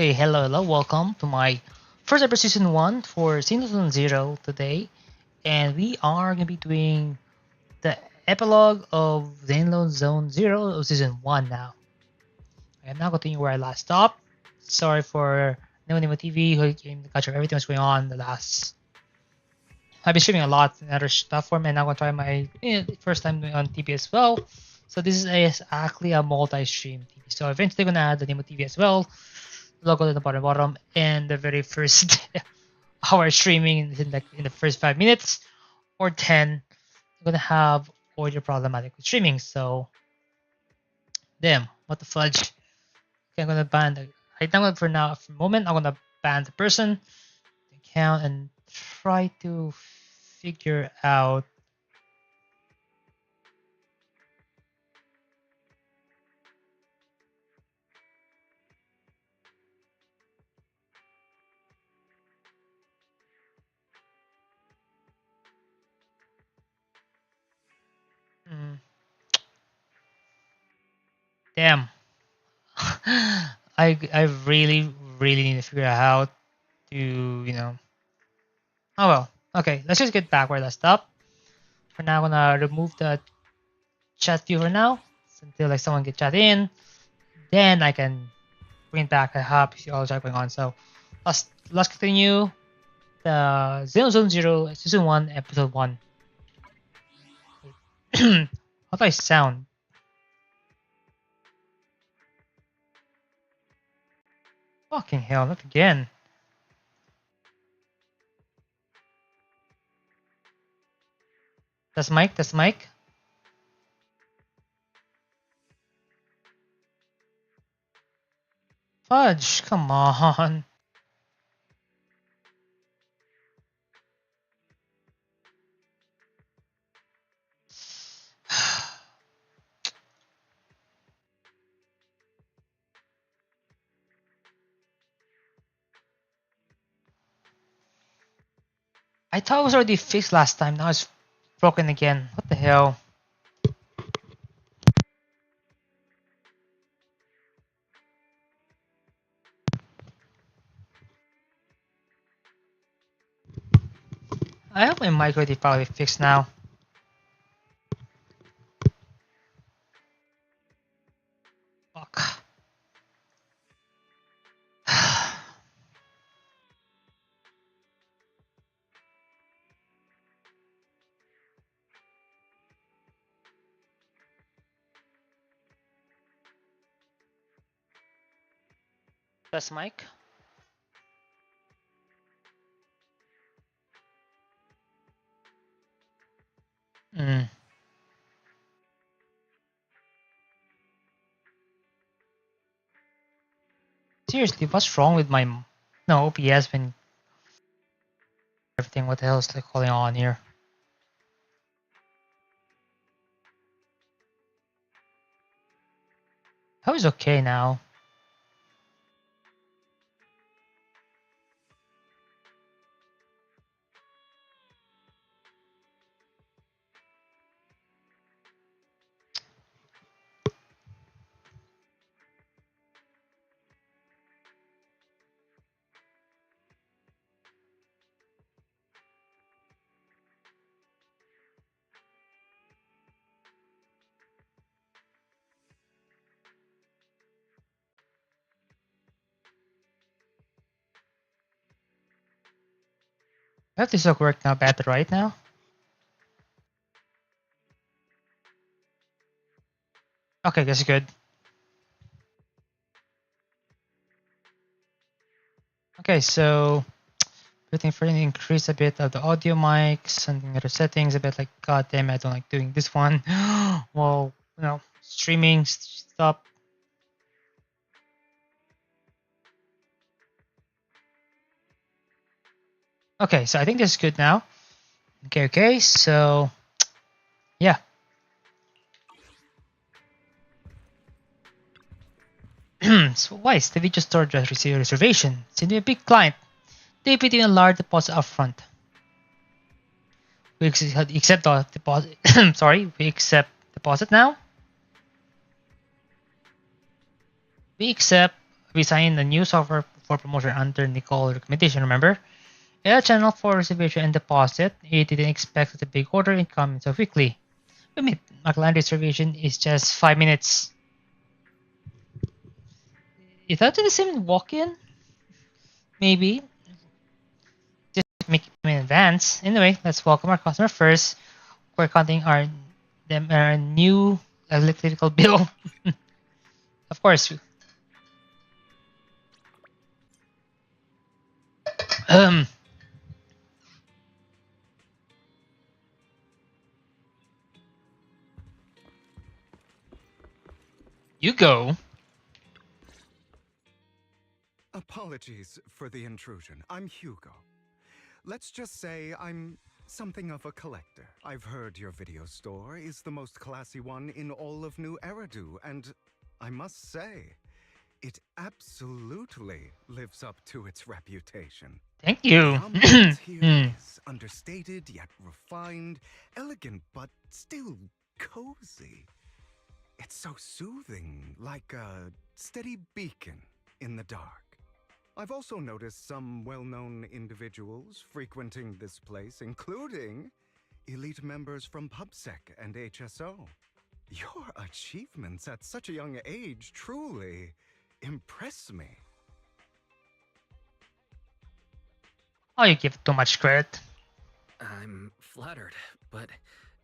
Hey, hello, welcome to my first ever season 1 for Zenless Zero today, and we are going to be doing the epilogue of Zenless Zone Zero of season 1 now. I am now continuing where I last stopped. Sorry for Nemo TV who came to catch up everything that's going on the last. I've been streaming a lot in other platform, and I'm going to try my first time doing on TV as well. So this is actually a multi-stream TV. So eventually going to add the Nemo TV as well. Logo at the bottom, and the very first hour streaming in the first 5 minutes or 10, I'm gonna have audio problematic with streaming. So damn, what the fudge. Okay, I'm gonna ban the right now for the moment I'm gonna ban the person, the account, and try to figure out mm, damn. I really need to figure out how to oh well. Okay, let's just get back where I stopped. For now, I'm gonna remove the chat view for now until like someone get chat in. Then I can bring it back and have all chat going on. So let's continue the Zone Zero Season 1 Episode 1. How do I sound? Fucking hell, not again. That's Mike. Fudge, come on. I thought it was already fixed last time. Now it's broken again. What the hell? I hope my mic already probably fixed now. Fuck. That's Mike. Mm. Seriously, what's wrong with my OPS when everything? What the hell is like going on here? That was okay now. That is work now better right now. Okay, that's good. Okay, so waiting for you increase a bit of the audio mics, something other settings, a bit like god damn it, I don't like doing this one. Well, streaming stop. Okay, so I think this is good now. Okay, so yeah. So why is the video store just received a reservation? Send me a big client. They put in a large deposit upfront. We accept the deposit. Sorry, we accept deposit now. We sign the new software for promotion under Nicole recommendation, remember? A channel for reservation and deposit. He didn't expect such a big order incoming so quickly. I mean, McLaren reservation is just 5 minutes. Is that the same walk-in? Maybe. Just make it in advance. Anyway, let's welcome our customer first. We're counting our new electrical bill. Of course. Um, you go. Apologies for the intrusion. I'm Hugo. Let's just say I'm something of a collector. I've heard your video store is the most classy one in all of New Eridu, and I must say, it absolutely lives up to its reputation. Thank you. The ambiance here is understated yet refined, elegant but still cozy. It's so soothing, like a steady beacon in the dark. I've also noticed some well-known individuals frequenting this place, including elite members from PubSec and HSO. Your achievements at such a young age truly impress me. Oh, you give too much credit. I'm flattered, but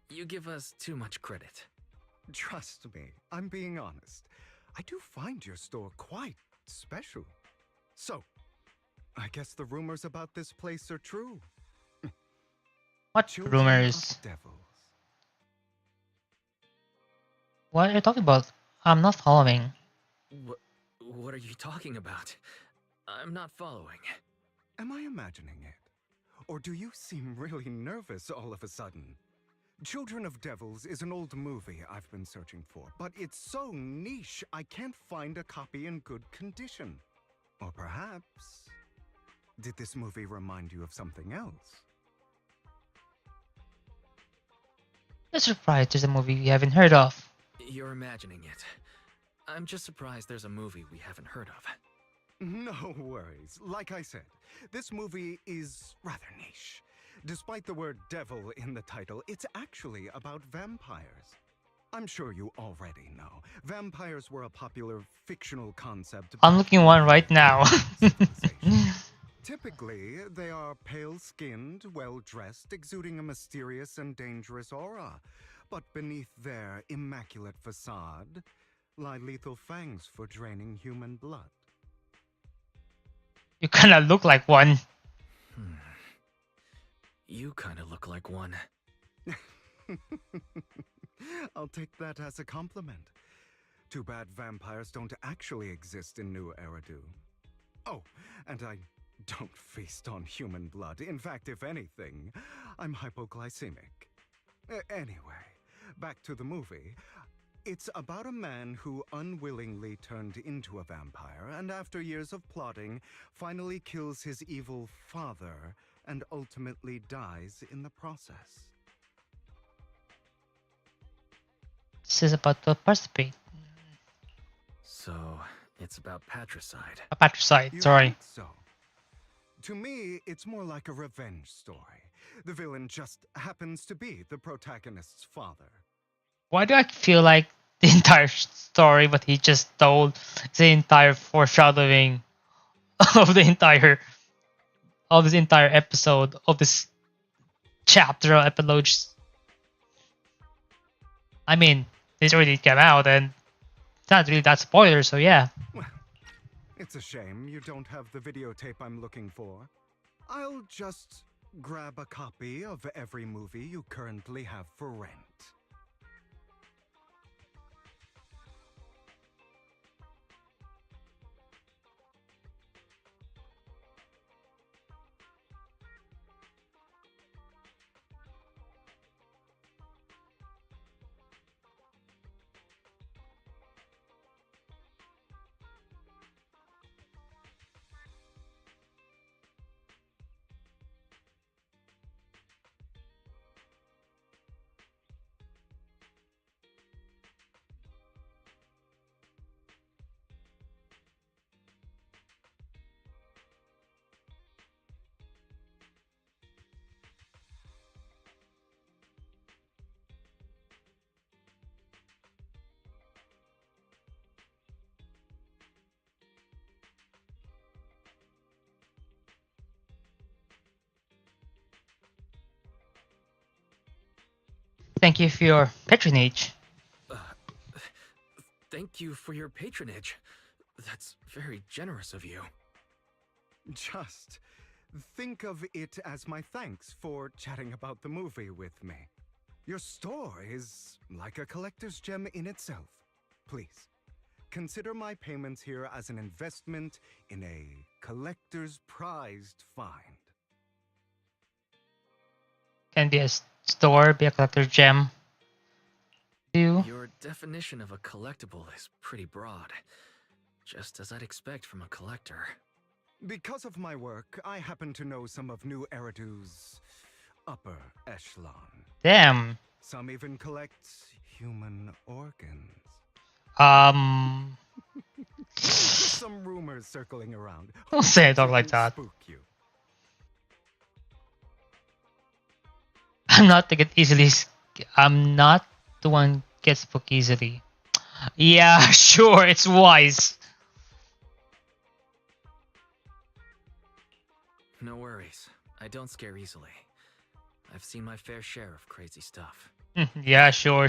you give us too much credit. Trust me, I'm being honest. I do find your store quite special. So, I guess the rumors about this place are true. What Children rumors? of devils. What are you talking about? I'm not following. What are you talking about? I'm not following. Am I imagining it? Or do you seem really nervous all of a sudden? Children of Devils is an old movie I've been searching for, but it's so niche I can't find a copy in good condition. Or perhaps, did this movie remind you of something else? I'm surprised there's a movie we haven't heard of. You're imagining it. I'm just surprised there's a movie we haven't heard of. No worries. Like I said, this movie is rather niche. Despite the word devil in the title, it's actually about vampires. I'm sure you already know. Vampires were a popular fictional concept. I'm looking one right now. Typically, they are pale-skinned, well-dressed, exuding a mysterious and dangerous aura. But beneath their immaculate facade lie lethal fangs for draining human blood. You kinda look like one. You kinda look like one. I'll take that as a compliment. Too bad vampires don't actually exist in New Eridu. Oh, and I don't feast on human blood. In fact, if anything, I'm hypoglycemic. Anyway, back to the movie. It's about a man who unwillingly turned into a vampire, and after years of plotting, finally kills his evil father and ultimately dies in the process. This is about to participate. So, it's about patricide. A patricide, You sorry. think so? To me, it's more like a revenge story. The villain just happens to be the protagonist's father. Why do I feel like the entire story, but he just told the entire foreshadowing of this entire episode of this chapter of epilogue? I mean, this already came out, and it's not really that spoiler, so yeah. Well, it's a shame you don't have the videotape I'm looking for. I'll just grab a copy of every movie you currently have for rent. Thank you for your patronage. Uh, thank you for your patronage. That's very generous of you. Just think of it as my thanks for chatting about the movie with me. Your store is like a collector's gem in itself. Please, consider my payments here as an investment in a collector's prized find. Can be a store, be a collector gem. Do Your definition of a collectible is pretty broad, just as I'd expect from a collector. Because of my work, I happen to know some of New Eridu's upper echelon. damn. Some even collect human organs. Um, Just some rumors circling around. don't say a dog Hoping like to that. spook you. I'm not to get easily. I'm not the one gets spooked easily. Yeah, sure, it's wise. No worries. I don't scare easily. I've seen my fair share of crazy stuff. Yeah, sure.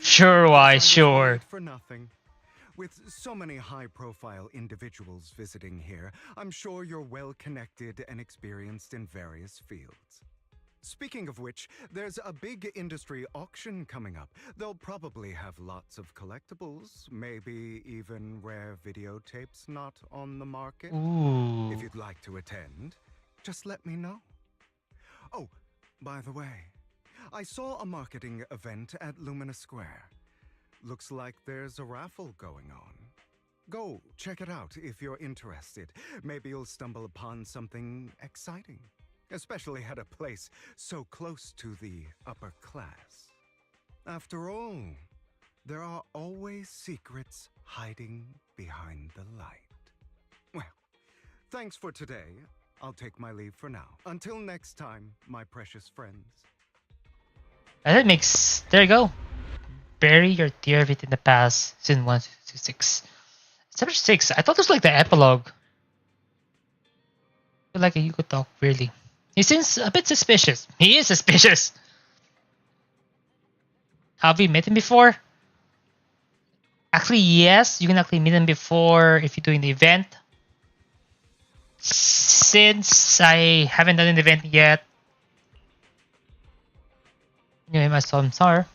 Sure, Guess I wise, was sure. worried for nothing. With so many high-profile individuals visiting here, I'm sure you're well connected and experienced in various fields. Speaking of which, there's a big industry auction coming up. They'll probably have lots of collectibles, maybe even rare videotapes not on the market. Ooh. If you'd like to attend, just let me know. Oh, by the way, I saw a marketing event at Lumina Square. Looks like there's a raffle going on. Go check it out if you're interested. Maybe you'll stumble upon something exciting, especially at a place so close to the upper class. After all, there are always secrets hiding behind the light. Well, thanks for today. I'll take my leave for now. Until next time, my precious friends. That makes. There you go. Bury your dear of it in the past. Season 1 to 6. Chapter 6. I thought it was like the epilogue. Feel like you could talk, really. He seems a bit suspicious. He is suspicious. Have we met him before? Actually, yes. You can actually meet him before if you're doing the event. Since I haven't done an event yet, you know, I saw him somewhere.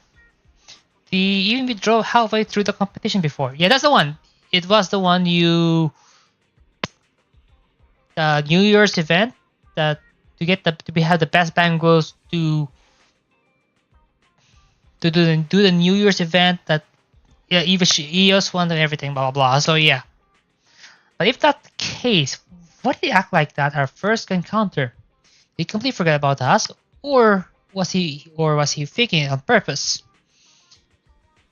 He even withdrew halfway through the competition before. Yeah, that's the one. It was the one you... New Year's event that to get the to have the best bangles to do the New Year's event that yeah EOS won and everything blah blah blah. So yeah, but if that's the case, why did he act like that? Our first encounter, did he completely forget about us, or was he faking it on purpose?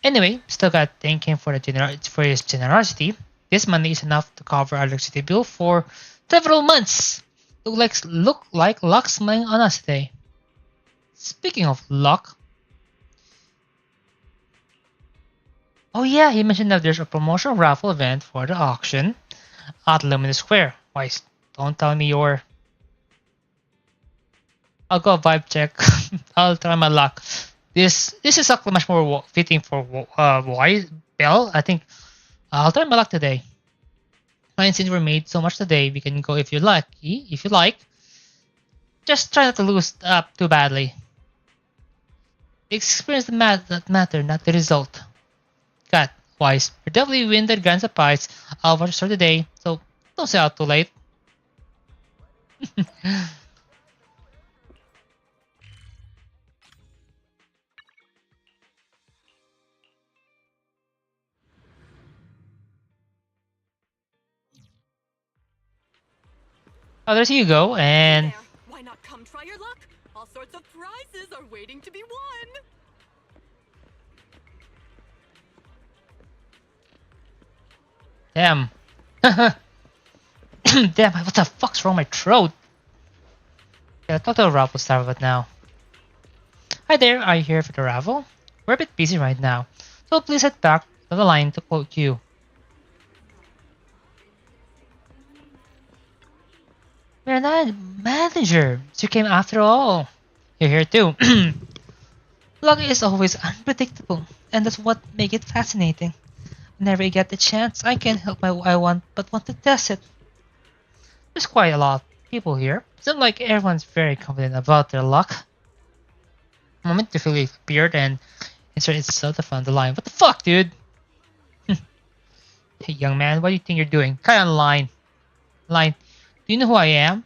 Anyway, still got to thank him for his generosity. This money is enough to cover our electricity bill for several months. Look like luck smiling on us today. Speaking of luck, oh yeah, he mentioned that there's a promotional raffle event for the auction at Lumina Square. Why? Don't tell me you're. I'll go vibe check. I'll try my luck. This is actually much more fitting for Wise Bell. I think I'll try my luck today. And since we made so much today, we can go if you like. If you like, just try not to lose up too badly. The experience that matter, not the result. God, Wise, you definitely win the grand prize. I'll watch for today, so don't stay out too late. Oh, there you go, and Hey there. Why not come try your luck? All sorts of prizes are waiting to be won. damn. Damn, what the fuck's wrong with my throat? Yeah, talk to the raffle start with it now. Hi there, are you here for the raffle? We're a bit busy right now, so please head back to the line to quote you. We're not manager, so you came after all. You're here too. Luck is always unpredictable, and that's what makes it fascinating. Whenever I get the chance, I can't help I want to test it. There's quite a lot of people here. It's not like everyone's very confident about their luck. Momentarily appeared and inserted itself on the line. What the fuck, dude? Hey, young man, what do you think you're doing? Kind of line. Line. Do you know who I am?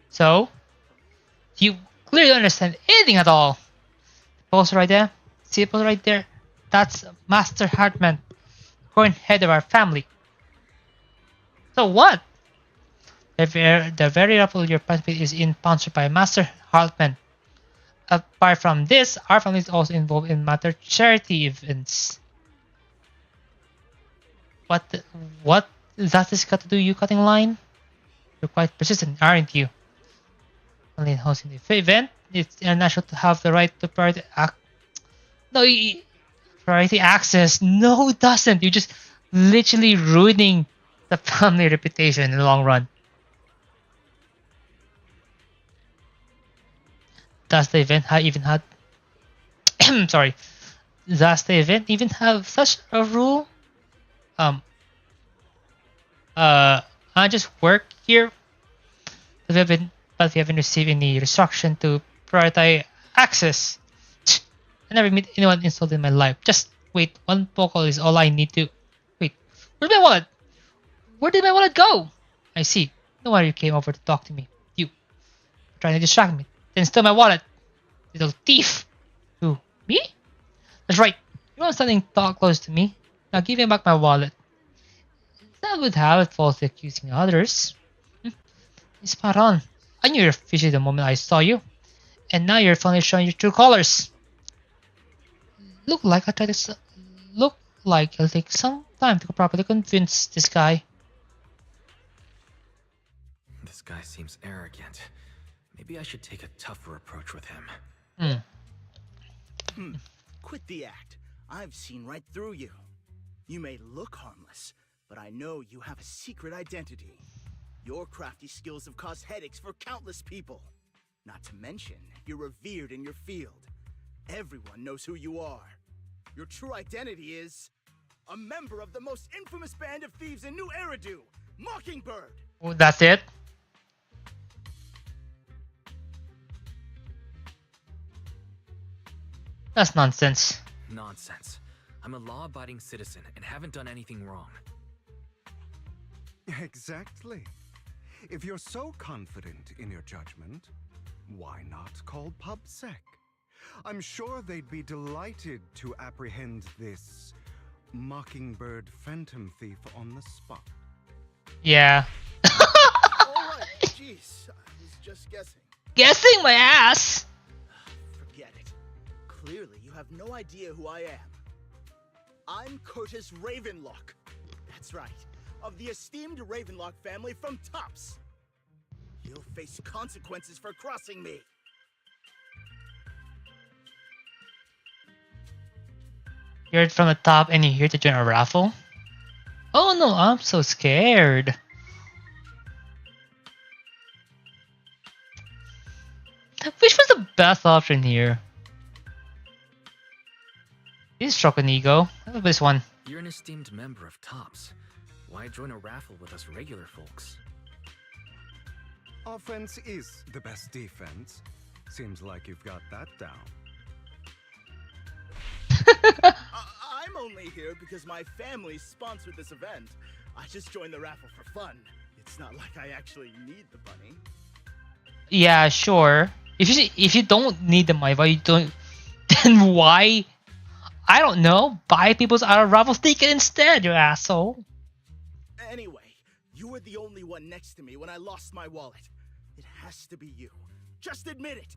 So, do you clearly understand anything at all? The poster right there? See the poster right there? That's Master Hartman, current head of our family. So what? The very raffle your participate is sponsored by Master Hartman. Apart from this, our family is also involved in matter charity events. What does this got to do you cutting line? You're quite persistent, aren't you? Only hosting the event, it's international to have the right to priority priority access. No, it doesn't. You're just literally ruining the family reputation in the long run. Does the event sorry. Does the event even have such a rule? I just work here, but we haven't received any instruction to prioritize access. I never meet anyone installed in my life. Just wait, one phone call is all I need to. Wait, where's my wallet? Where did my wallet go? I see. No wonder you came over to talk to me. You trying to distract me. Then steal my wallet. Little thief. Who? Me? That's right. You want something talk close to me? Now give me back my wallet. That would have it falsely accusing others. You're spot on. I knew you're fishy the moment I saw you. And now you're finally showing your true colors. Look like it'll take some time to properly convince this guy. This guy seems arrogant. Maybe I should take a tougher approach with him. Quit the act. I've seen right through you. You may look harmless, but I know you have a secret identity. Your crafty skills have caused headaches for countless people. Not to mention, you're revered in your field. Everyone knows who you are. Your true identity is a member of the most infamous band of thieves in New Eridu, Mockingbird. Oh, that's it? That's nonsense. Nonsense. I'm a law-abiding citizen and haven't done anything wrong. Exactly. If you're so confident in your judgment, why not call PubSec? I'm sure they'd be delighted to apprehend this Mockingbird Phantom Thief on the spot. Yeah. Alright, jeez, I was just guessing. Guessing my ass! Forget it. Clearly, you have no idea who I am. I'm Curtis Ravenlock. That's right, of the esteemed Ravenlock family from Tops. You'll face consequences for crossing me. You're from the top and you're here to join a raffle? Oh no, I'm so scared. Which was the best option here? This struck an ego. How about this one? You're an esteemed member of Tops. Why join a raffle with us regular folks? Offense is the best defense. Seems like you've got that down. I'm only here because my family sponsored this event. I just joined the raffle for fun. It's not like I actually need the money. Yeah, sure. If you don't need the money, why you don't? Then why? I don't know. Buy people's out of raffle ticket instead, you asshole. Anyway, you were the only one next to me when I lost my wallet. It has to be you. Just admit it.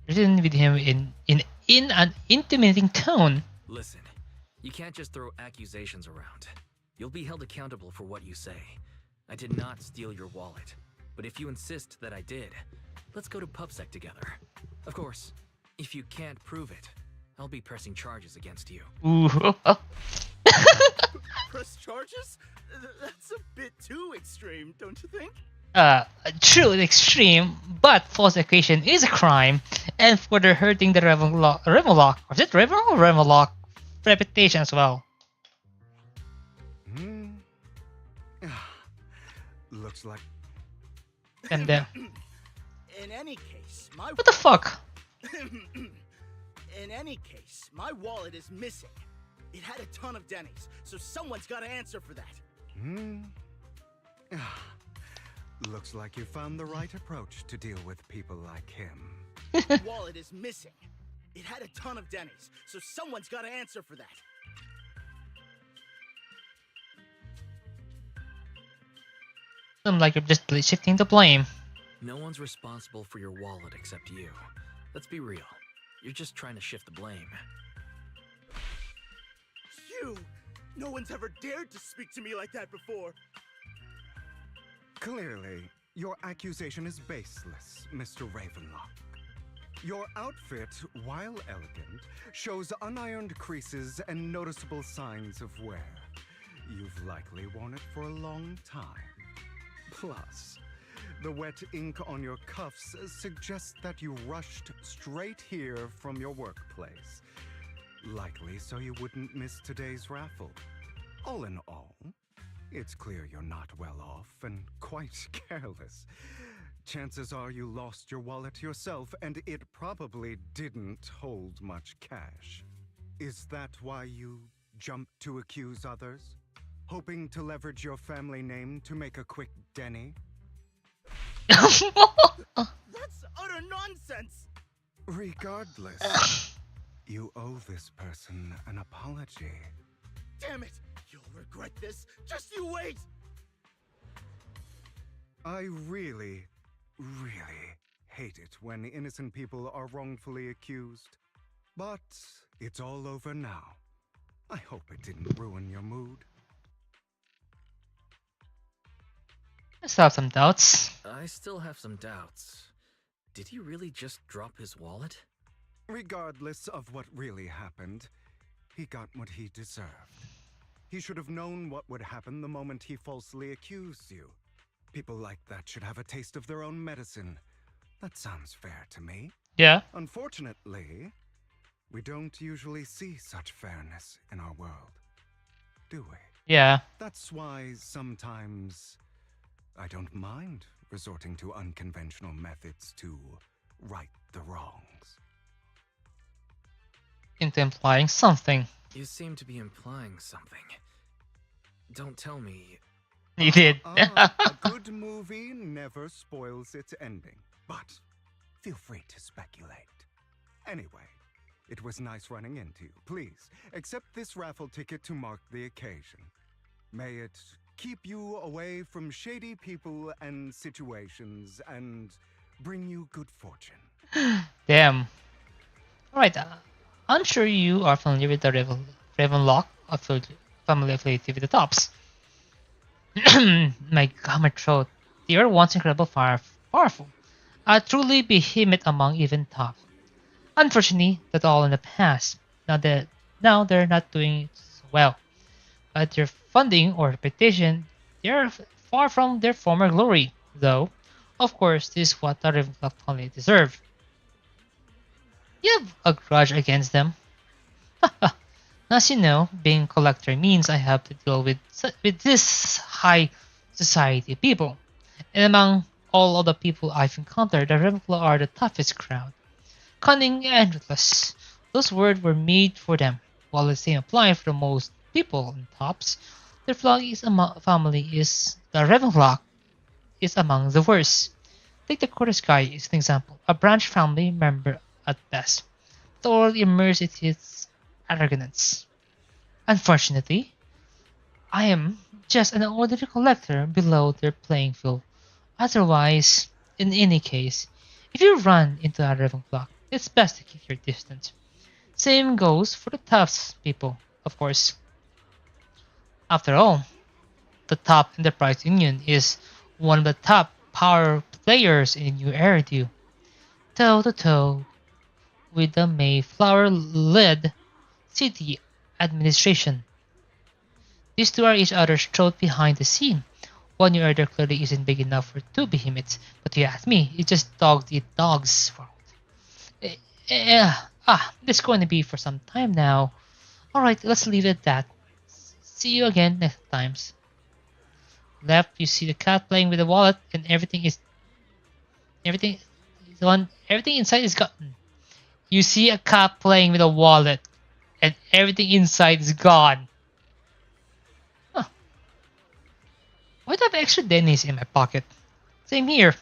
Written with him in an intimidating tone. Listen, you can't just throw accusations around. You'll be held accountable for what you say. I did not steal your wallet. But if you insist that I did, let's go to PubSec together. Of course, if you can't prove it, I'll be pressing charges against you. Ooh. Press charges? That's a bit too extreme, don't you think? True and extreme, but false accusation is a crime, and further hurting the Revelock, or is it Revelock reputation as well. Hmm. Looks like And In any case, my what the fuck? In any case, my wallet is missing. It had a ton of Denny's, so someone's got to answer for that. looks like you found the right approach to deal with people like him. Wallet is missing. It had a ton of Denny's, so someone's got to answer for that. Seems like you're just shifting the blame. No one's responsible for your wallet except you. Let's be real. You're just trying to shift the blame. You! No one's ever dared to speak to me like that before. Clearly, your accusation is baseless, Mr. Ravenlock. Your outfit, while elegant, shows unironed creases and noticeable signs of wear. You've likely worn it for a long time. Plus, the wet ink on your cuffs suggests that you rushed straight here from your workplace. Likely so you wouldn't miss today's raffle. All in all, it's clear you're not well off and quite careless. Chances are you lost your wallet yourself, and it probably didn't hold much cash. Is that why you jumped to accuse others? Hoping to leverage your family name to make a quick Denny? That's utter nonsense! Regardless, you owe this person an apology. Damn it! You'll regret this. Just you wait! I really hate it when innocent people are wrongfully accused. But it's all over now. I hope it didn't ruin your mood. I still have some doubts. I still have some doubts. Did he really just drop his wallet? Regardless of what really happened, he got what he deserved. He should have known what would happen the moment he falsely accused you. People like that should have a taste of their own medicine. That sounds fair to me. Yeah. Unfortunately, we don't usually see such fairness in our world, do we? Yeah. That's why sometimes I don't mind resorting to unconventional methods to right the wrongs. Into implying something. You seem to be implying something. Don't tell me. You did. A good movie never spoils its ending, but feel free to speculate. Anyway, it was nice running into you. Please, accept this raffle ticket to mark the occasion. May it keep you away from shady people and situations and bring you good fortune. Damn. Alright, I'm sure you are familiar with the Ravenlock family affiliated with the tops. My god, my throat. They were once incredible powerful. A truly behemoth among even top. Unfortunately, that's all in the past. Now they're not doing so well. But their funding or reputation, they are far from their former glory, though. Of course, this is what the Ravenclaw family deserve. You have a grudge against them. As you know, being a collector means I have to deal with this high society people. And among all of the people I've encountered, the Ravenclaw are the toughest crowd. Cunning and ruthless. Those words were made for them, while the same apply for most people in tops. The family is the Ravenclaw is among the worst. Take the Quarter Sky as an example, a branch family member at best, thoroughly immersed in its arrogance. Unfortunately, I am just an ordinary collector below their playing field. Otherwise, in any case, if you run into a Ravenclaw, it's best to keep your distance. Same goes for the Tufts people, of course. After all, the top Enterprise Union is one of the top power players in New Eridu, toe-to-toe with the Mayflower-led city administration. These two are each other's throat behind the scene, One new order clearly isn't big enough for two behemoths, but you ask me, it's just dogs eat dogs world. This is going to be for some time now. Alright, let's leave it at that. See you again next times. Left, you see the cat playing with the wallet, and everything is gone. Everything inside is gone. You see a cat playing with a wallet, and everything inside is gone. Huh. Why do I have extra Denny's in my pocket? Same here.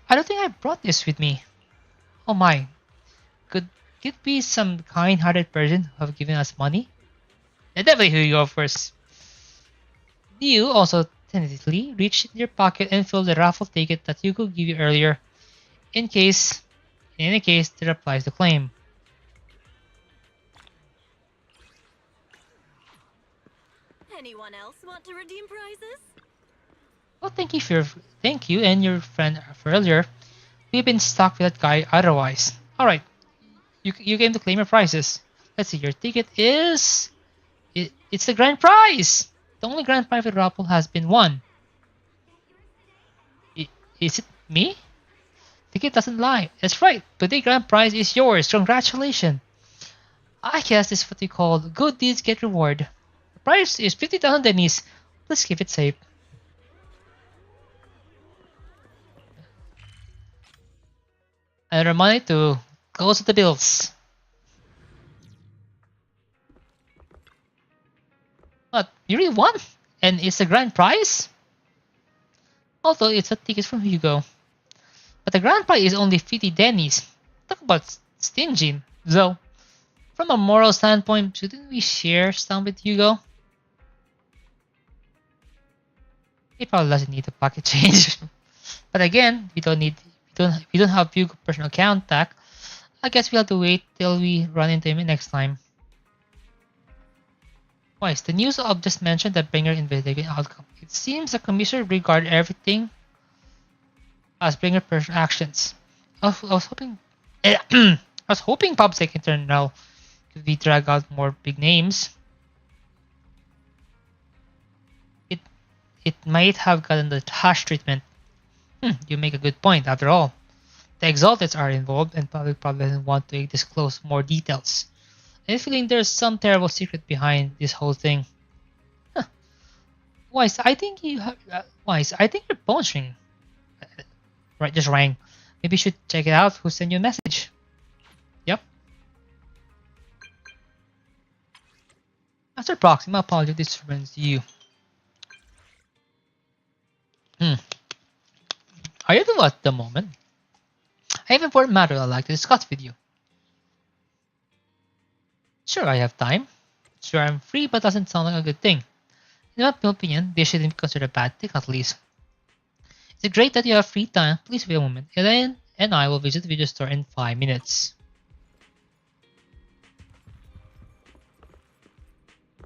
I don't think I brought this with me. Oh my. Could it be some kind-hearted person who have given us money? Yeah, definitely who you go first. You also tentatively reach in your pocket and fill the raffle ticket that Hugo gave you earlier, in any case there applies the claim. Anyone else want to redeem prizes? Well, thank you and your friend for earlier. We've been stuck with that guy otherwise. Alright, you came to claim your prizes. Let's see, your ticket is... It's the grand prize! The only grand prize with raffle has been won. Is it me? Ticket doesn't lie. That's right, but the grand prize is yours. Congratulations. I guess this is what we call good deeds get reward. The prize is 50,000 Denny's. Let's keep it safe. Another money to close the bills. What? You really won? And it's a grand prize? Although it's a ticket from Hugo. But the grand prize is only 50 Denny's. Talk about stingy, though. From a moral standpoint, shouldn't we share some with Hugo? He probably doesn't need a pocket change. But again, we don't have Hugo personal contact. I guess we have to wait till we run into him next time. Twice, the news of just mentioned the Bringer investigating outcome. It seems the commissioner regarded everything as Bringer personal actions. I was hoping I was hoping PubSec internal could be drag out more big names. It might have gotten the harsh treatment. You make a good point. After all, the Exalteds are involved, and public probably doesn't want to disclose more details. I'm feeling there's some terrible secret behind this whole thing. Huh. Wise, I think your phone's ringing. Right, just rang. Maybe you should check it out. Who sent you a message? Yep. Master Proxy, my apology if this disturbance you. Are you doing at the moment? I have an important matter I'd like to discuss with you. Sure, I have time. Sure, I'm free, but doesn't sound like a good thing. In my opinion, this shouldn't be considered a bad thing at least. It's great that you have free time. Please wait a moment. Elaine and I will visit the video store in 5 minutes.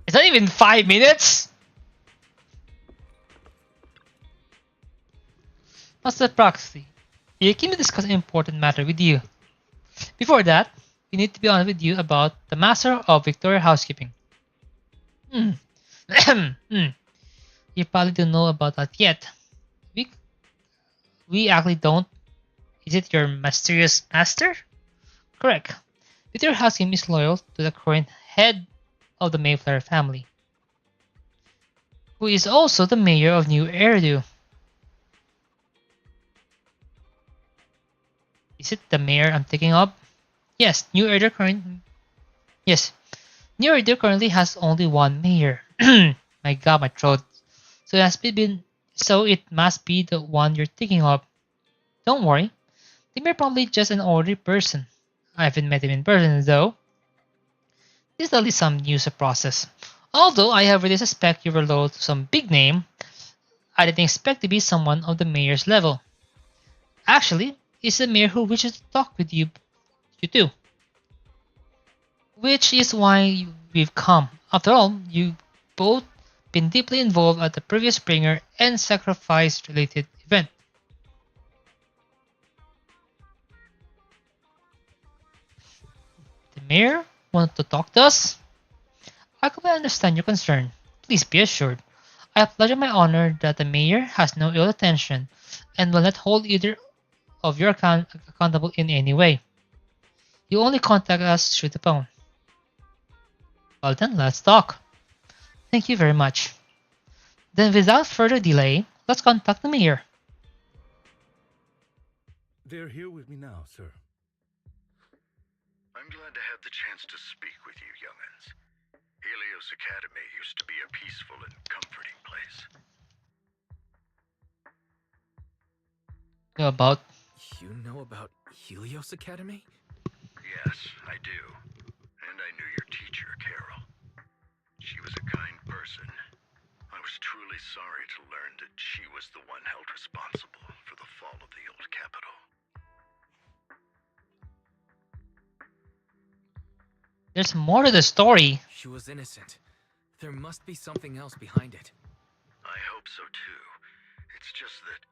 It's not even 5 minutes? Master Proxy, you came to discuss an important matter with you. Before that, we need to be honest with you about the Master of Victoria Housekeeping. You probably don't know about that yet. We actually don't. Is it your mysterious master? Correct. Victoria Housekeeping is loyal to the current head of the Mayflower family, who is also the mayor of New Eridu. Is it the mayor I'm thinking of? Yes, New Eridu currently has only one mayor. My god, my throat. So it must be the one you're thinking of. Don't worry, the mayor probably just an ordinary person. I haven't met him in person though. This is at least some news process. Although I have really suspect you were loyal to some big name, I didn't expect to be someone of the mayor's level. Actually, it's the mayor who wishes to talk with you too. Which is why we've come. After all, you both been deeply involved at the previous Bringer and sacrifice related event. The mayor wanted to talk to us? I completely understand your concern. Please be assured, I pledge on my honor that the mayor has no ill intention and will not hold either of your accountable in any way. You only contact us through the phone. Well then, let's talk. Thank you very much. Then without further delay, let's contact the mayor. They're here with me now, sir. I'm glad to have the chance to speak with you, young'uns. Helios Academy used to be a peaceful and comforting place. Know about You know about Helios Academy? Yes, I do. And I knew your teacher, Carol. She was a kind person. I was truly sorry to learn that she was the one held responsible for the fall of the old capital. there's more to the story. She was innocent. There must be something else behind it. I hope so too. It's just that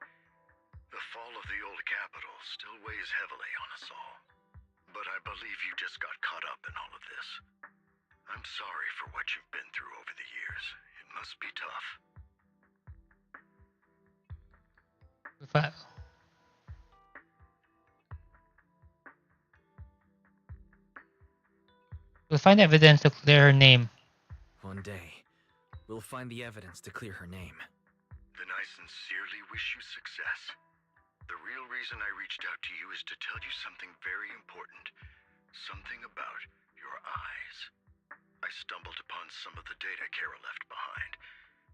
the fall of the old capital still weighs heavily on us all. But I believe you just got caught up in all of this. I'm sorry for what you've been through over the years. It must be tough. We'll find evidence to clear her name. One day, we'll find the evidence to clear her name. Then I sincerely wish you success. The real reason I reached out to you is to tell you something very important. Something about your eyes. I stumbled upon some of the data Carol left behind.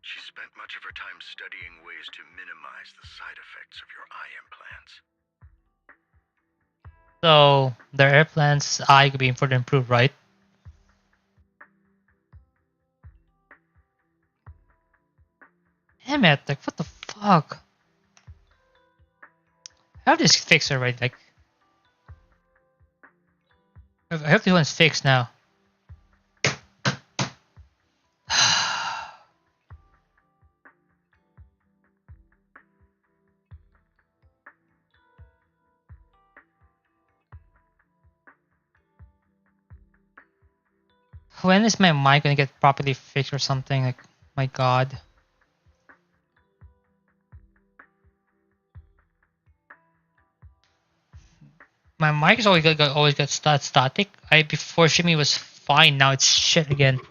She spent much of her time studying ways to minimize the side effects of your eye implants. So their airplane's eye could be further improved, right? Damn it, like what the fuck? I have this fixed already, like I hope this one's fixed now. When is my mic gonna get properly fixed or something? Like, my god. My mic is always got static. Before Shimmy was fine. Now it's shit again.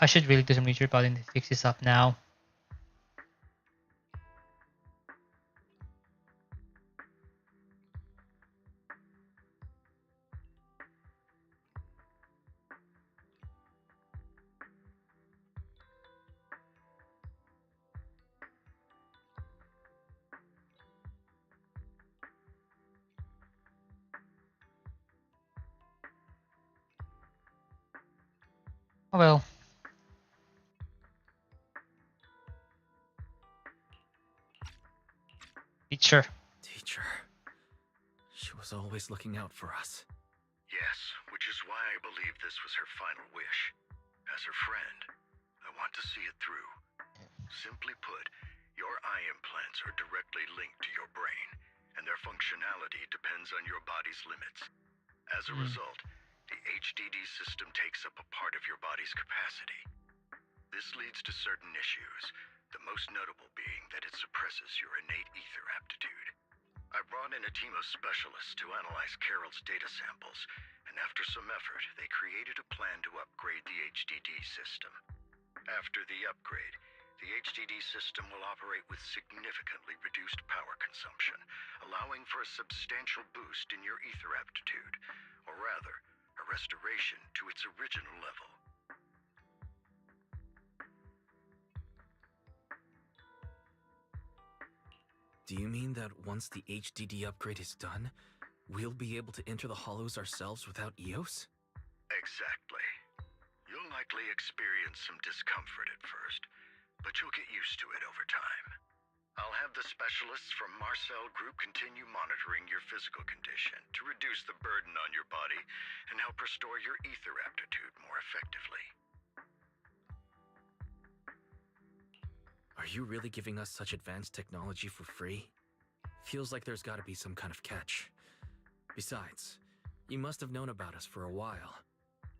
I should really do some research about it to fix this up now. Oh well. Teacher. Teacher. She was always looking out for us. Yes, which is why I believe this was her final wish. As her friend, I want to see it through. Simply put, your eye implants are directly linked to your brain, and their functionality depends on your body's limits. As a result, the HDD system takes up a part of your body's capacity. This leads to certain issues, the most notable being that it suppresses your innate ether aptitude. I brought in a team of specialists to analyze Carol's data samples, and after some effort, they created a plan to upgrade the HDD system. After the upgrade, the HDD system will operate with significantly reduced power consumption, allowing for a substantial boost in your ether aptitude, or rather, a restoration to its original level. Do you mean that once the HDD upgrade is done, we'll be able to enter the hollows ourselves without EOS? Exactly. You'll likely experience some discomfort at first, but you'll get used to it over time. I'll have the specialists from Marcel Group continue monitoring your physical condition to reduce the burden on your body and help restore your ether aptitude more effectively. Are you really giving us such advanced technology for free? Feels like there's gotta be some kind of catch. Besides, You must have known about us for a while.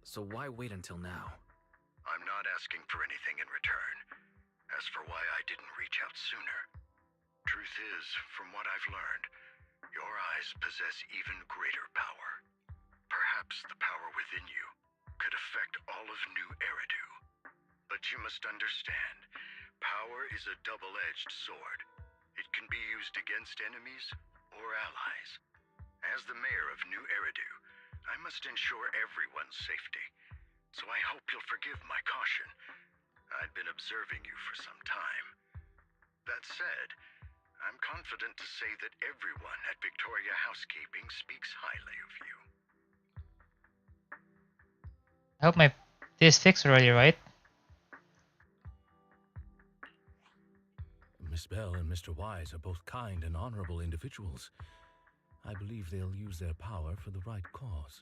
So why wait until now? I'm not asking for anything in return. As for why I didn't reach out sooner, truth is, from what I've learned, your eyes possess even greater power. Perhaps the power within you could affect all of New Eridu. But you must understand, power is a double-edged sword. It can be used against enemies or allies. As the mayor of New Eridu, I must ensure everyone's safety. So I hope you'll forgive my caution. I'd been observing you for some time. That said, I'm confident to say that everyone at Victoria Housekeeping speaks highly of you. I hope this fixed already, right? Miss Bell and Mr. Wise are both kind and honorable individuals. I believe they'll use their power for the right cause.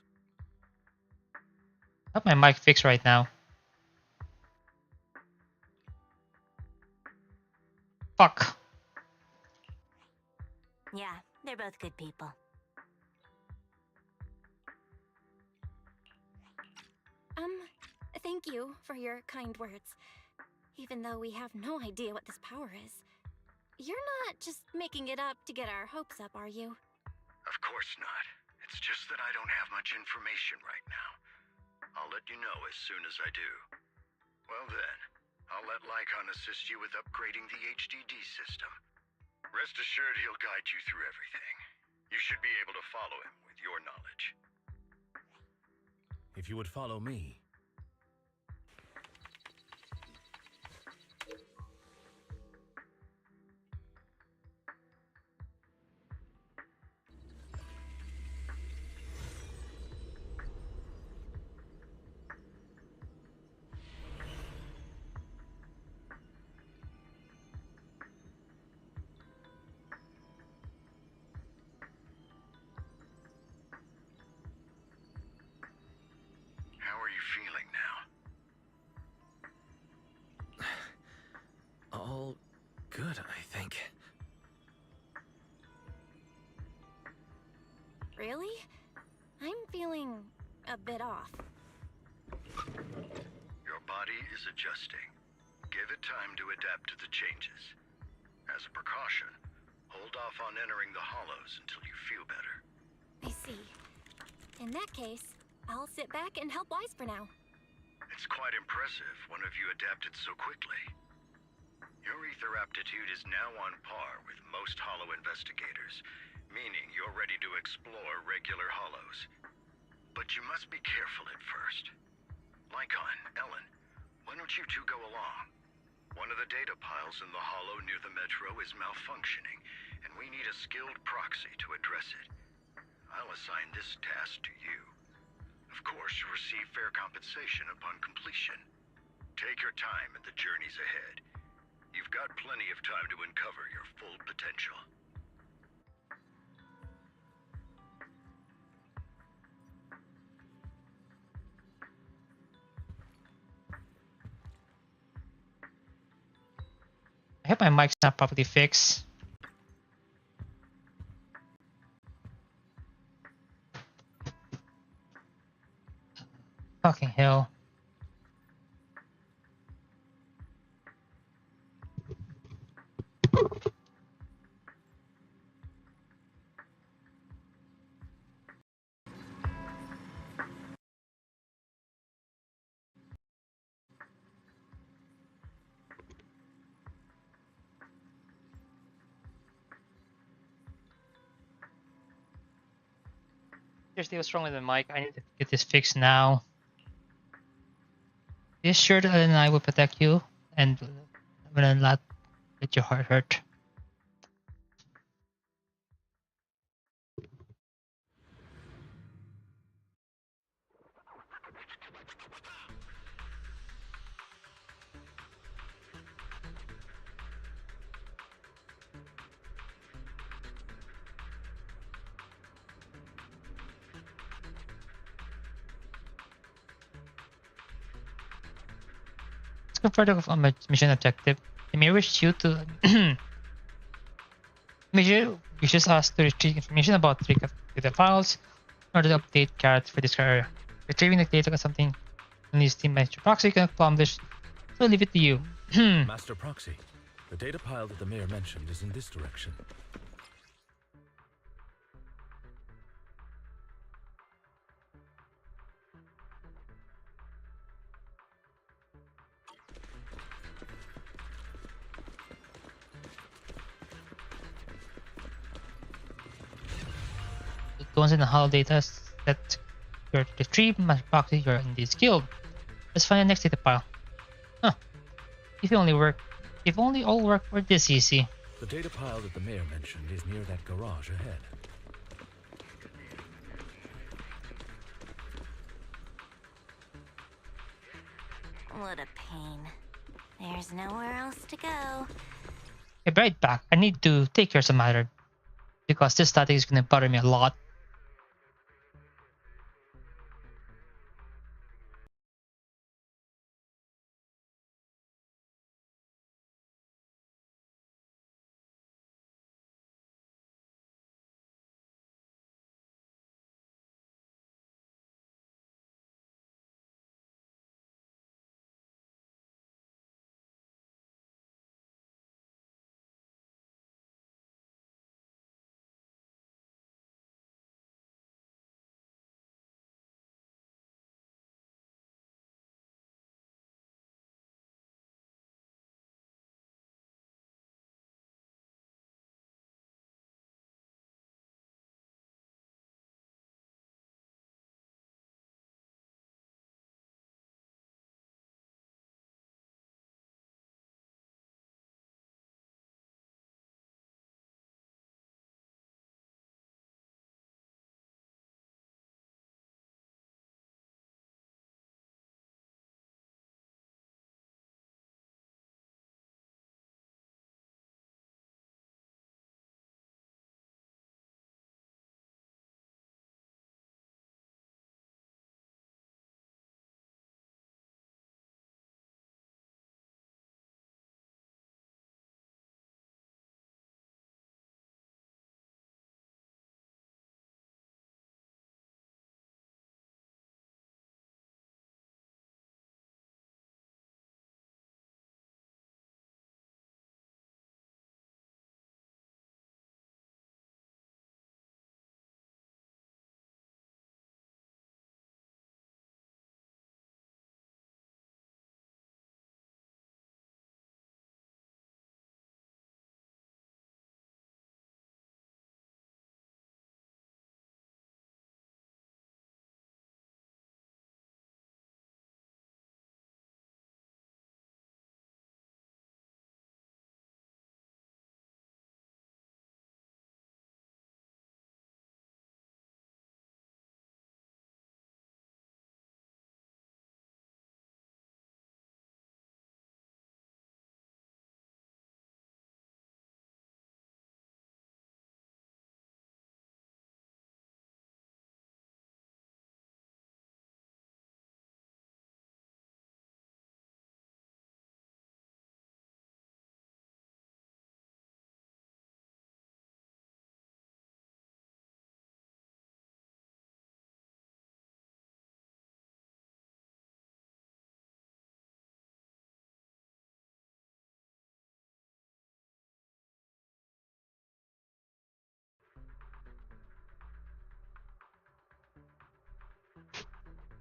I hope my mic fixed right now. Fuck. Yeah, they're both good people. Thank you for your kind words. Even though we have no idea what this power is. You're not just making it up to get our hopes up, are you? Of course not. It's just that I don't have much information right now. I'll let you know as soon as I do. Well then, I'll let Lycon assist you with upgrading the HDD system. Rest assured he'll guide you through everything. You should be able to follow him with your knowledge. If you would follow me. How are you feeling now? All good, I think. Really? I'm feeling a bit off. Your body is adjusting. Give it time to adapt to the changes. As a precaution, hold off on entering the hollows until you feel better. I see. In that case, I'll sit back and help Wise for now. It's quite impressive one of you adapted so quickly. Your ether aptitude is now on par with most hollow investigators, meaning you're ready to explore regular hollows. But you must be careful at first. Lycon, Ellen, why don't you two go along? One of the data piles in the hollow near the metro is malfunctioning, and we need a skilled proxy to address it. I'll assign this task to you. Of course, you'll receive fair compensation upon completion. Take your time in the journeys ahead. You've got plenty of time to uncover your full potential. I hope my mic's not properly fixed. Fucking hell. Seriously, what's wrong with the mic? I need to get this fixed now. This shirt and I will protect you and will not let your heart hurt. Further on my mission objective. The mayor wishes you to Major wishes us to retrieve information about three data files In order to update carrots for this area. Retrieving the data or something on this team Master Proxy can accomplish, so I'll leave it to you. Master Proxy, the data pile that the mayor mentioned is in this direction. Once in the hull data that you're to retrieve Master Proxy, you're indeed skilled. Let's find the next data pile. Huh. If only all work were this easy. The data pile that the mayor mentioned is near that garage ahead. What a pain. There's nowhere else to go. I'll be right back. I need to take care of some matter. Because this static is gonna bother me a lot.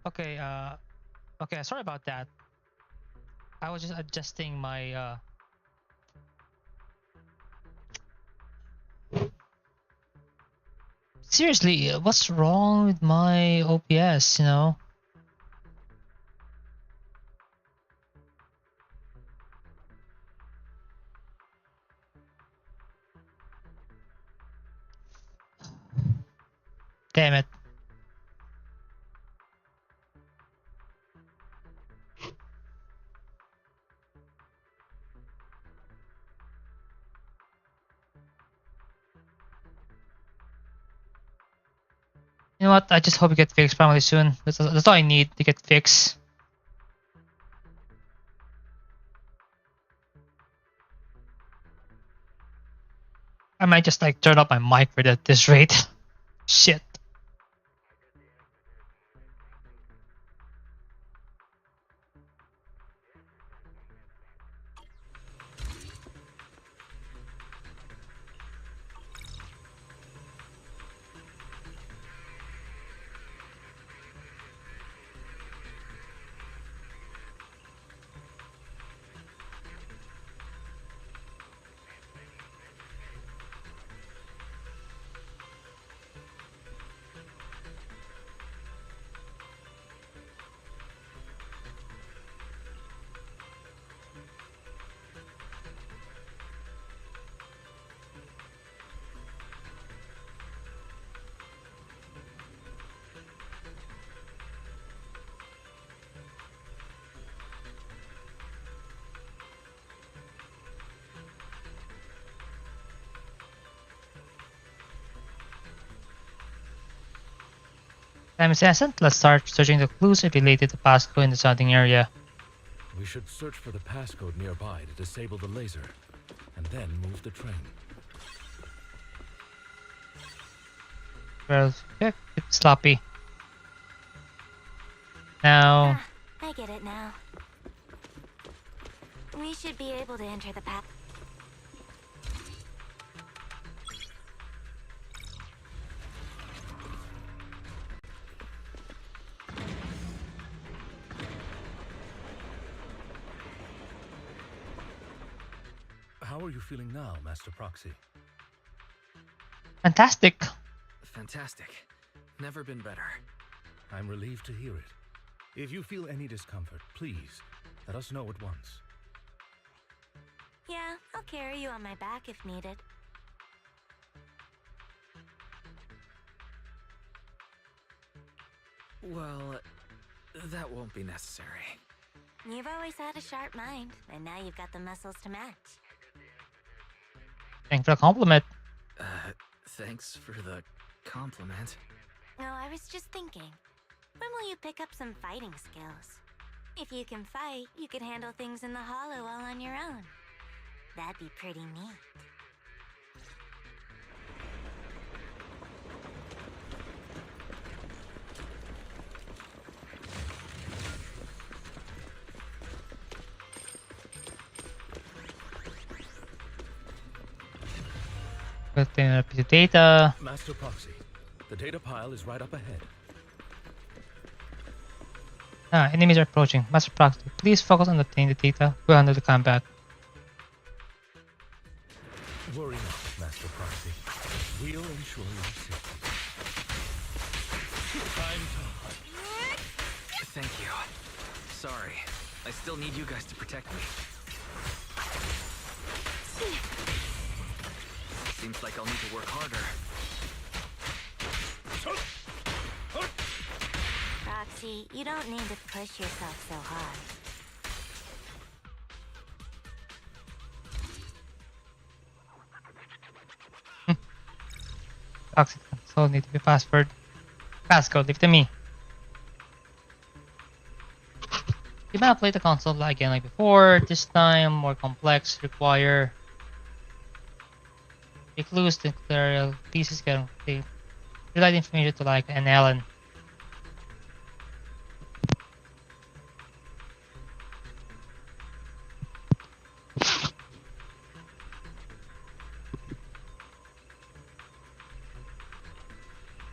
Okay, okay, sorry about that. I was just adjusting my seriously, what's wrong with my OPS, you know? Damn it. You know what? I just hope it gets fixed probably soon. That's all I need to get fixed. I might just like turn up my mic for that this rate. Shit. Time is essence. Let's start searching the clues related to passcode in the surrounding area. We should search for the passcode nearby to disable the laser, and then move the train. Well, a bit sloppy. Now, I get it now. We should be able to enter the path. How are you feeling now, Master Proxy? fantastic. Fantastic. Never been better. I'm relieved to hear it. If you feel any discomfort, please let us know at once. Yeah, I'll carry you on my back if needed. Well, that won't be necessary. You've always had a sharp mind, and now you've got the muscles to match. Thanks for the compliment. Thanks for the compliment. No, I was just thinking. When will you pick up some fighting skills? If you can fight, you could handle things in the hollow all on your own. That'd be pretty neat. Putting up the data. Master Proxy, the data pile is right up ahead. Enemies are approaching. Master Proxy, please focus on obtaining the data. We'll handle the combat. Worry not, Master Proxy. We'll ensure your safety. Time to hunt. Thank you. Sorry. I still need you guys to protect me. Seems like I'll need to work harder. Roxy, you don't need to push yourself so hard. Toxic console need to be password. Passcode, leave it to me. You might play the console again like before. This time, more complex, require the clues to clear pieces can relay information to like an Allen.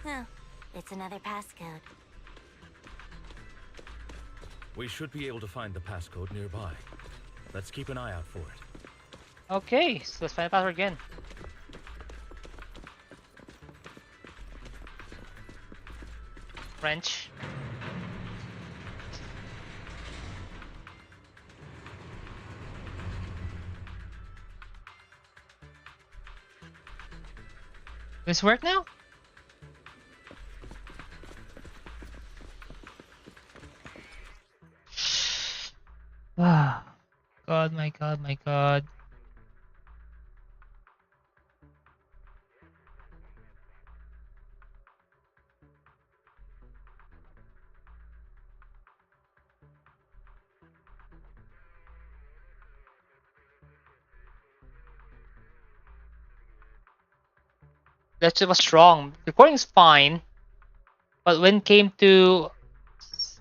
Oh, it's another passcode. We should be able to find the passcode nearby. Let's keep an eye out for it. Okay, so let's find the password again. French. This work now? Ah, God, my God, my God. That was wrong. Recording's fine, but when it came to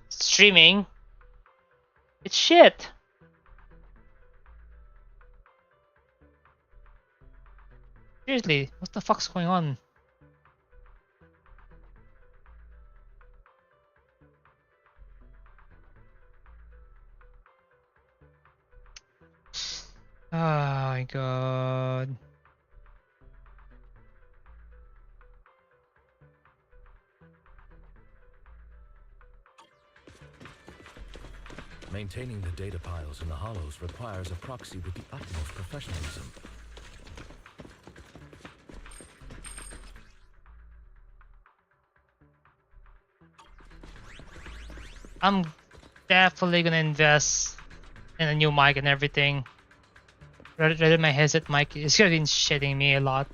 streaming, it's shit. Seriously, what the fuck's going on? Oh my God. Maintaining the data piles in the hollows requires a proxy with the utmost professionalism. I'm definitely gonna invest in a new mic and everything. Rather my headset mic is gonna be shitting me a lot.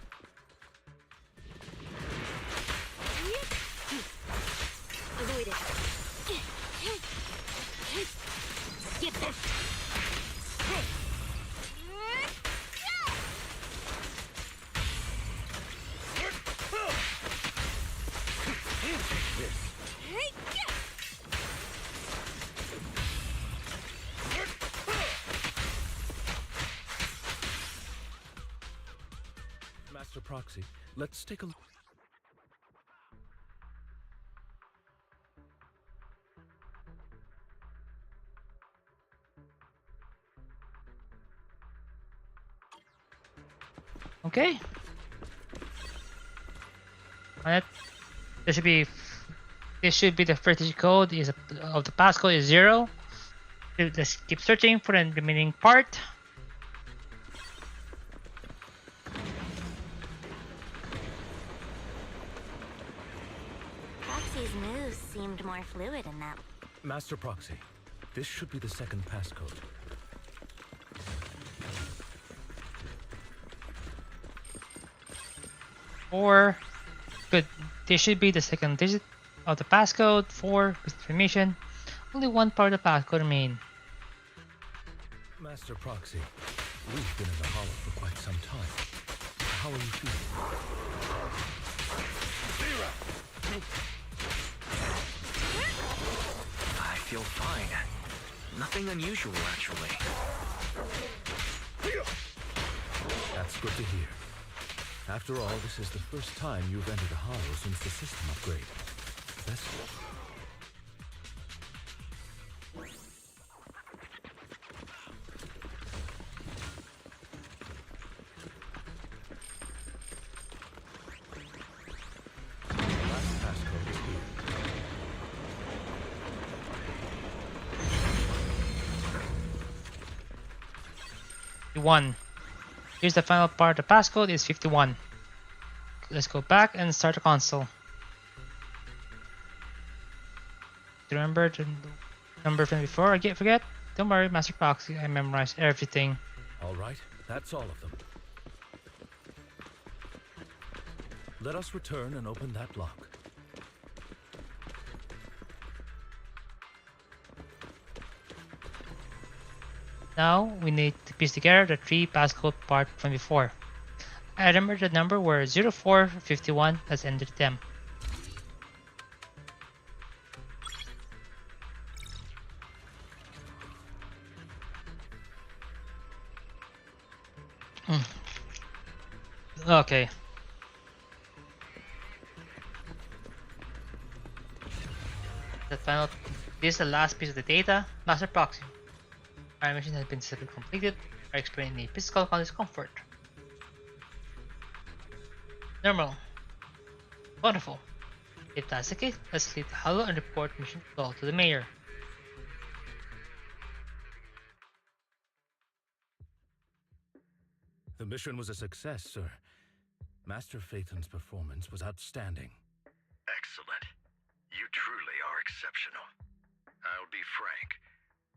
Master Proxy, let's take a look. Okay. On it, this should be the first digit code of the passcode is 0. Let's keep searching for the remaining part. Proxy's moves seemed more fluid in that. Master Proxy, this should be the second passcode. Or good. This should be the second digit of the passcode. 4 with information. Only one part of the passcode remain. Master Proxy, we've been in the hollow for quite some time. How are you feeling? I feel fine. Nothing unusual, actually. That's good to hear. After all, this is the first time you've entered a hollow since the system upgrade. That's... Last passcode is here. 51. Here's the final part. The passcode is 51. Let's go back and start the console. Remember the number from before? I forget. Don't worry, Master Proxy. I memorized everything. All right, that's all of them. Let us return and open that lock. Now we need to piece together the 3 passcode part from before. I remember the number were 0451. Let's enter them. Okay. This is the last piece of the data. Master Proxy. Our mission has been successfully completed. Are experiencing a physical discomfort. Normal. Wonderful. If that's the case, let's leave the hollow and report mission result to the mayor. The mission was a success, sir. Master Phaeton's performance was outstanding. Excellent. You truly are exceptional. I'll be frank.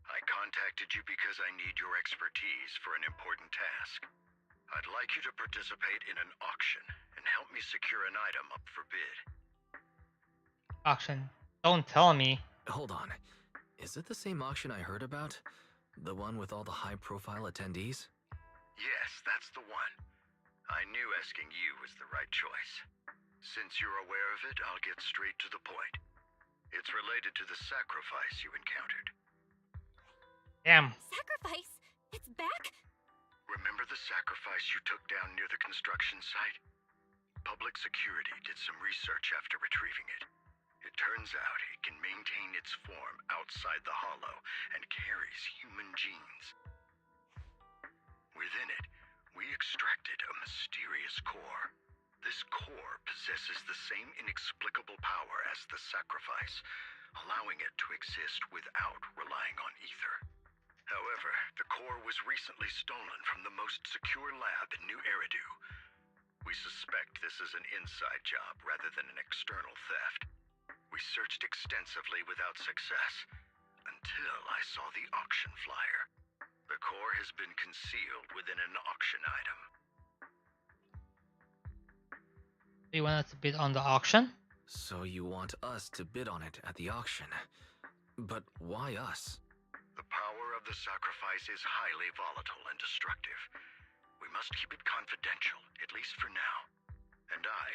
I contacted you because I need your expertise for an important task. I'd like you to participate in an auction and help me secure an item up for bid. Auction. Don't tell me. Hold on. Is it the same auction I heard about? The one with all the high-profile attendees? Yes, that's the one. I knew asking you was the right choice. Since you're aware of it, I'll get straight to the point. It's related to the sacrifice you encountered. Damn. Sacrifice? It's back? Remember the sacrifice you took down near the construction site? Public security did some research after retrieving it. It turns out it can maintain its form outside the hollow and carries human genes. Within it, we extracted a mysterious core. This core possesses the same inexplicable power as the sacrifice, allowing it to exist without relying on ether. However, the core was recently stolen from the most secure lab in New Eridu. We suspect this is an inside job rather than an external theft. We searched extensively without success, until I saw the auction flyer. The core has been concealed within an auction item. You want us to bid on the auction? So you want us to bid on it at the auction. But why us? The power of the sacrifice is highly volatile and destructive. We must keep it confidential, at least for now. And I,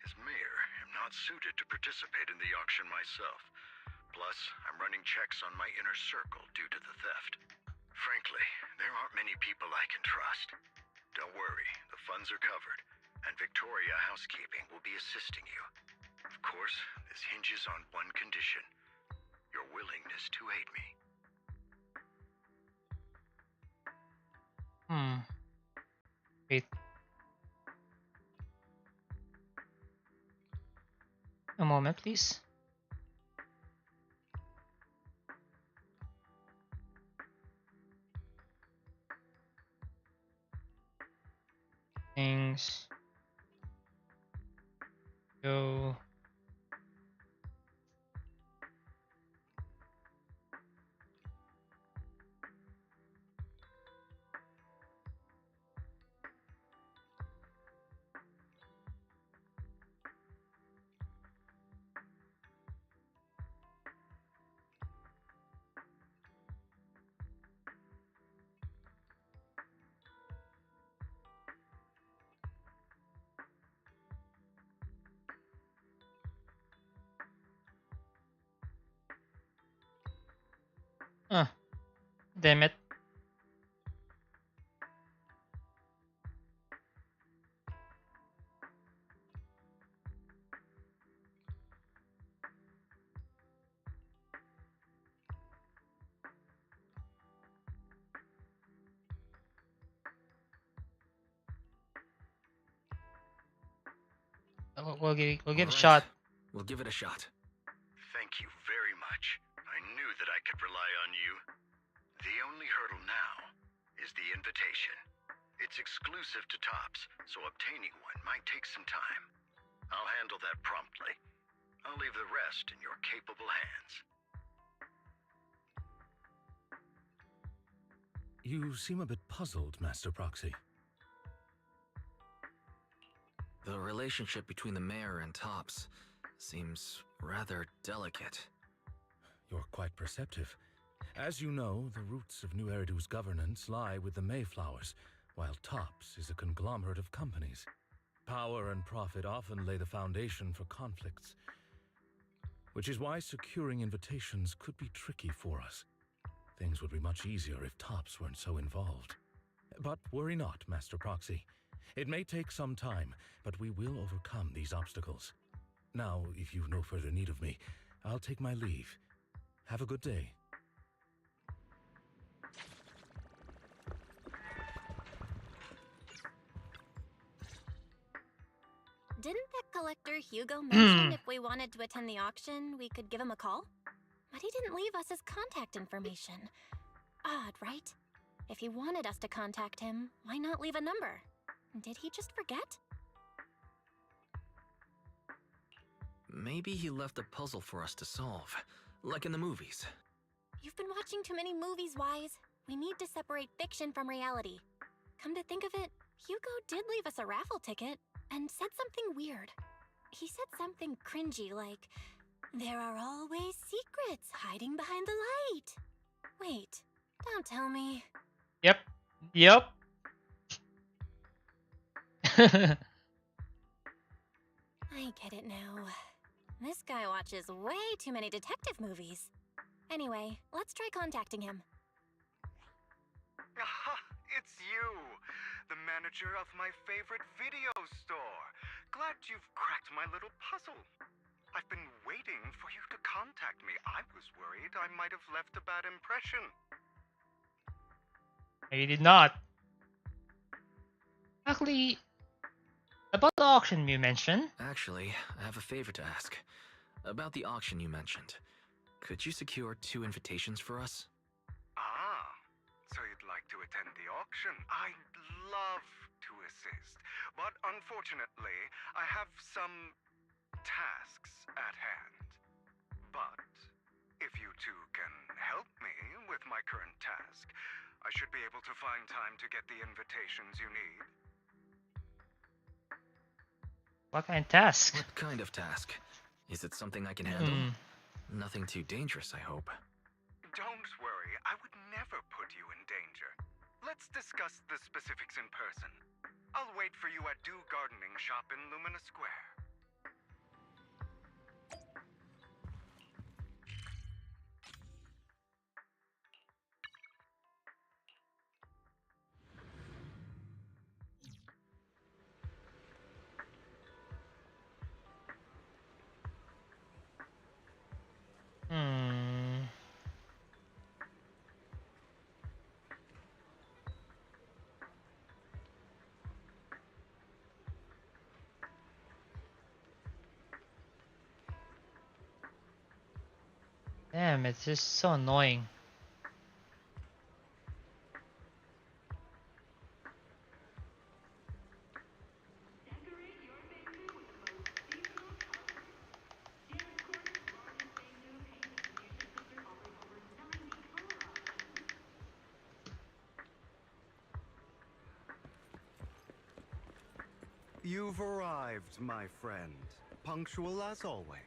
as mayor, am not suited to participate in the auction myself. Plus, I'm running checks on my inner circle due to the theft. Frankly, there aren't many people I can trust. Don't worry, the funds are covered. and Victoria Housekeeping will be assisting you. Of course, this hinges on one condition: your willingness to aid me. Wait. A moment, please. Things go damn it. We'll give it a shot. We'll give it a shot. Thank you very much. I knew that I could rely on you. The only hurdle now is the invitation. It's exclusive to Tops, so obtaining one might take some time. I'll handle that promptly. I'll leave the rest in your capable hands. You seem a bit puzzled, Master Proxy. The relationship between the mayor and Tops seems rather delicate. You're quite perceptive. As you know, the roots of New Eridu's governance lie with the Mayflowers, while Tops is a conglomerate of companies. Power and profit often lay the foundation for conflicts, which is why securing invitations could be tricky for us. Things would be much easier if Tops weren't so involved. But worry not, Master Proxy. It may take some time, but we will overcome these obstacles. Now, if you've no further need of me, I'll take my leave. Have a good day. Didn't that collector Hugo mention if we wanted to attend the auction, we could give him a call? But he didn't leave us his contact information. Odd, right? If he wanted us to contact him, why not leave a number? Did he just forget? Maybe he left a puzzle for us to solve, like in the movies. You've been watching too many movies, Wise. We need to separate fiction from reality. Come to think of it, Hugo did leave us a raffle ticket and said something weird. He said something cringy like, "There are always secrets hiding behind the light." Wait, don't tell me. Yep. I get it now. This guy watches way too many detective movies. Anyway, let's try contacting him. Aha! It's you! The manager of my favorite video store. Glad you've cracked my little puzzle. I've been waiting for you to contact me. I was worried I might have left a bad impression. You did not. Actually, about the auction you mentioned. Actually, I have a favor to ask. About the auction you mentioned. Could you secure 2 invitations for us? Ah, so you'd like to attend the auction? I'd love to assist, but unfortunately, I have some tasks at hand. But if you two can help me with my current task, I should be able to find time to get the invitations you need. What kind of task? What kind of task? Is it something I can handle? Nothing too dangerous, I hope. Don't worry, I would never put you in danger. Let's discuss the specifics in person. I'll wait for you at Dew Gardening Shop in Lumina Square. Damn, it's just so annoying. You've arrived, my friend. Punctual as always.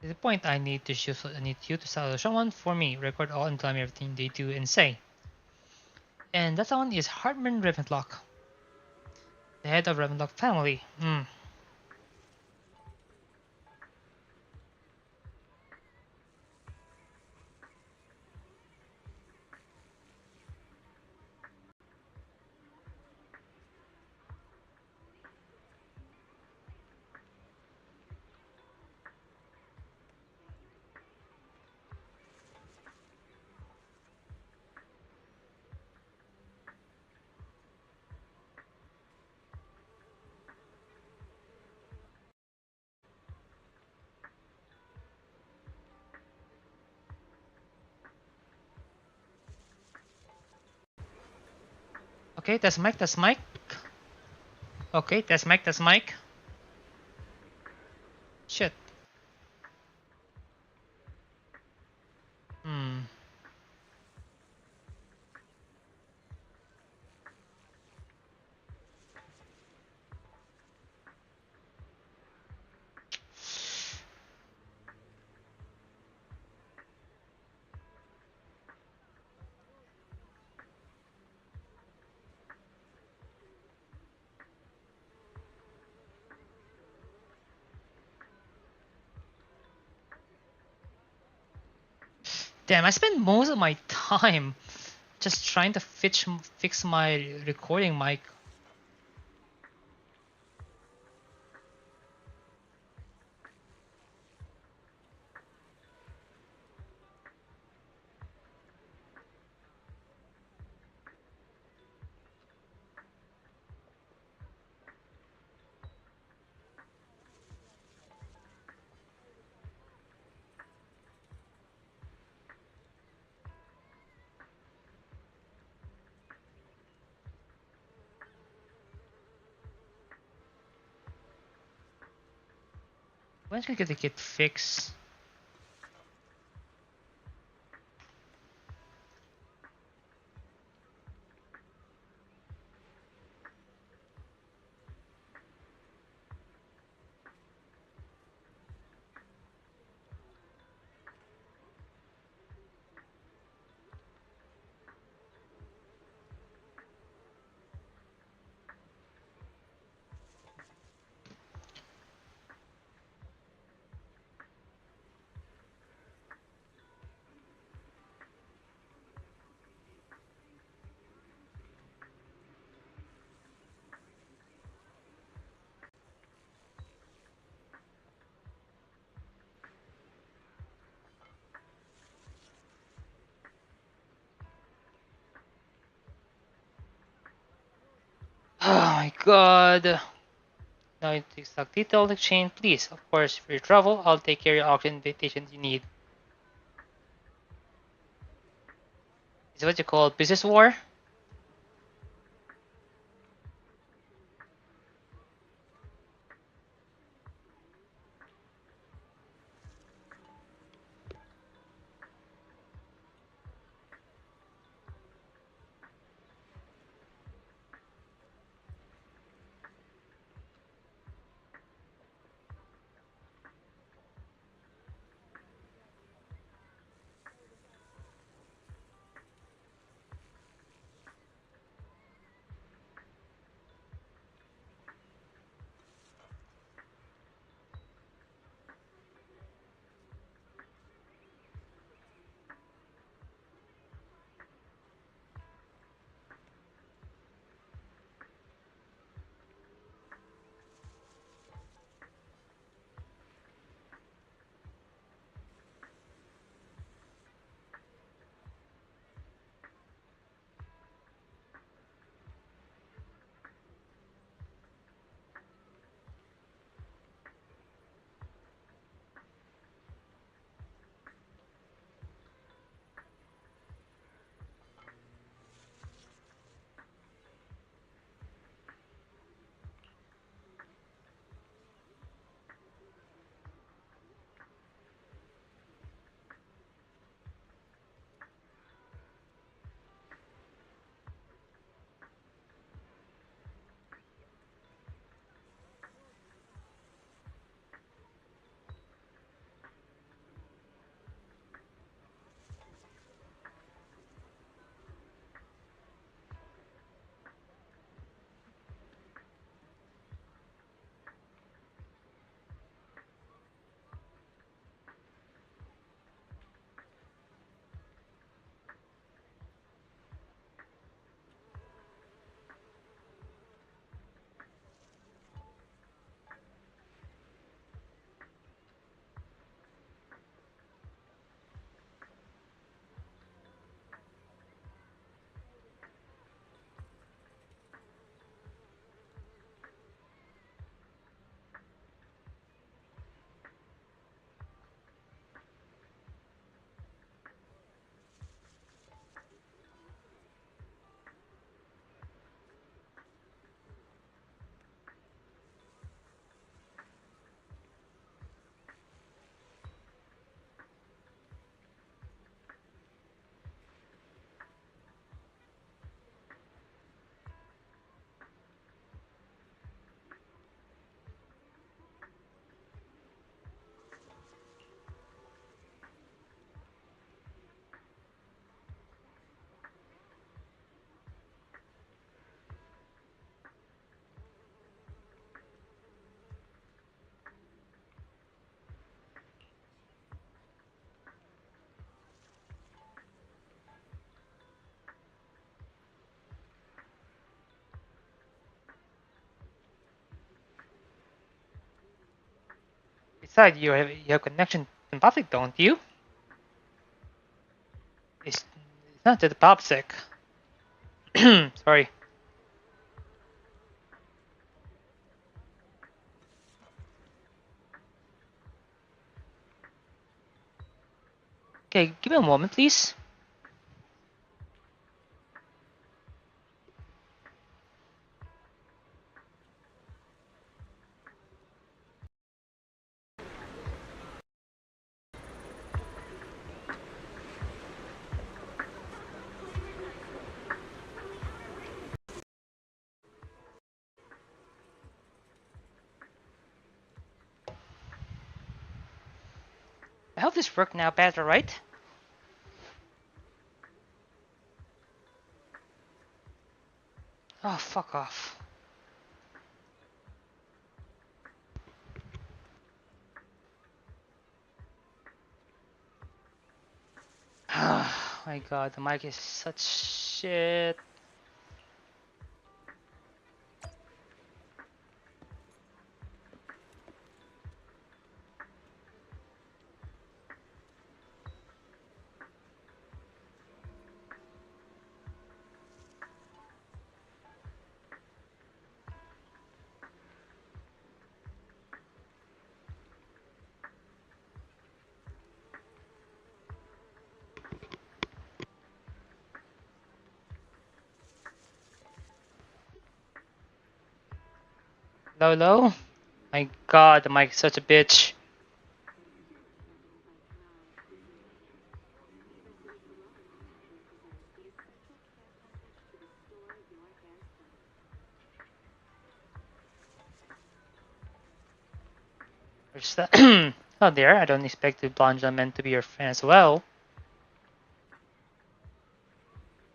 At the point I need you to tell someone for me, record all and tell me everything they do and say. And that someone is Hartman Ravenlock, the head of Ravenlock family. Okay, that's Mike, that's Mike. Okay, that's Mike, that's Mike. Shit. Damn, I spend most of my time just trying to fix my recording mic. When's gonna get the kit fixed? Oh my god. Now you take stock detail exchange, please. Of course, for your travel, I'll take care of your auction invitation you need. Is what you call business war? Besides, you have connection to the public, don't you? It's not to the PopSec. Sorry. Okay, give me a moment, please. I hope this worked now better, right? Oh, fuck off. Oh my god, the mic is such shit. Low. My god, the mic is such a bitch. There's that. Oh, there. I don't expect the blonde gentleman to be your friend as well.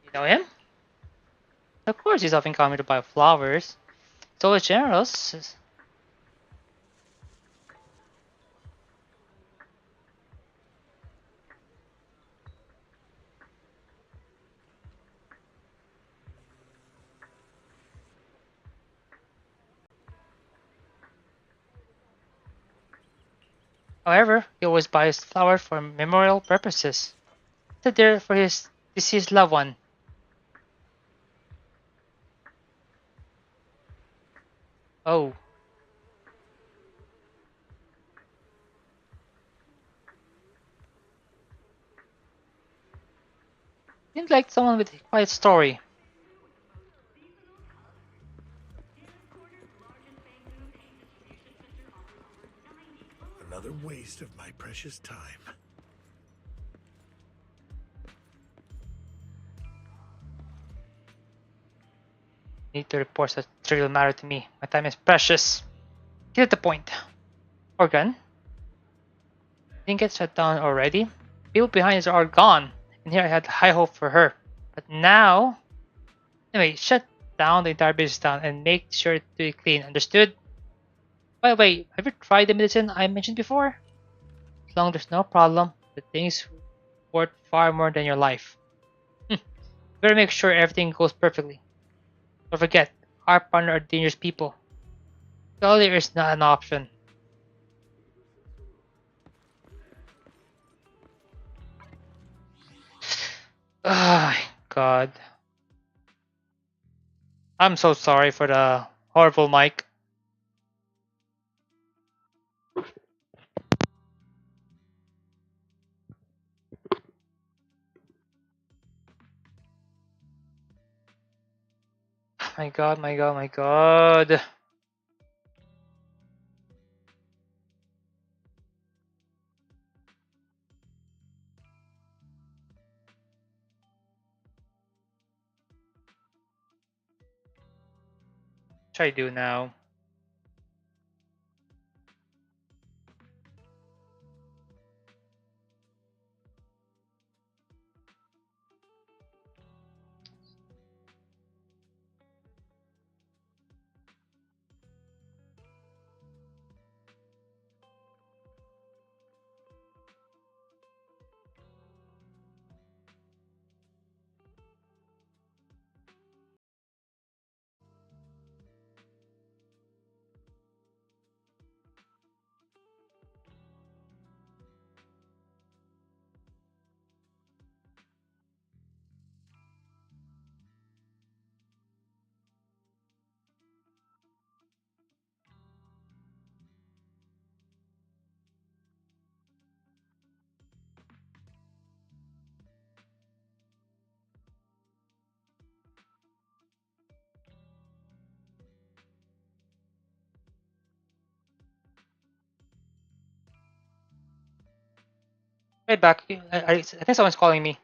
You know him? Of course, he's often coming to buy flowers. He's always generous. However, he always buys flowers for memorial purposes. They're there for his deceased loved one. Oh. Seems like someone with a quiet story. Another waste of my precious time. Need to report such trivial matter to me. My time is precious. Get to the point. Organ? Didn't get shut down already? People behind us are gone. And here I had high hope for her. But now... Anyway, shut down the entire business town and make sure to be clean. Understood? By the way, have you tried the medicine I mentioned before? As long as there's no problem, the thing's worth far more than your life. Better make sure everything goes perfectly. Don't forget, our partner are dangerous people. Failure is not an option. Oh my god. I'm so sorry for the horrible mic. My god, my god, my god. What should I do now? Right back. I think someone's calling me.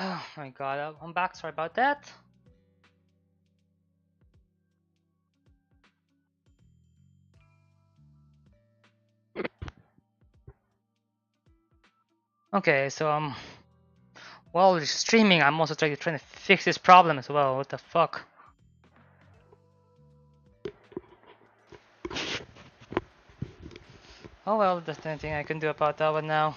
Oh my god, I'm back. Sorry about that. Okay, so while streaming, I'm also trying to fix this problem as well. What the fuck? Oh well, there's nothing I can do about that one now.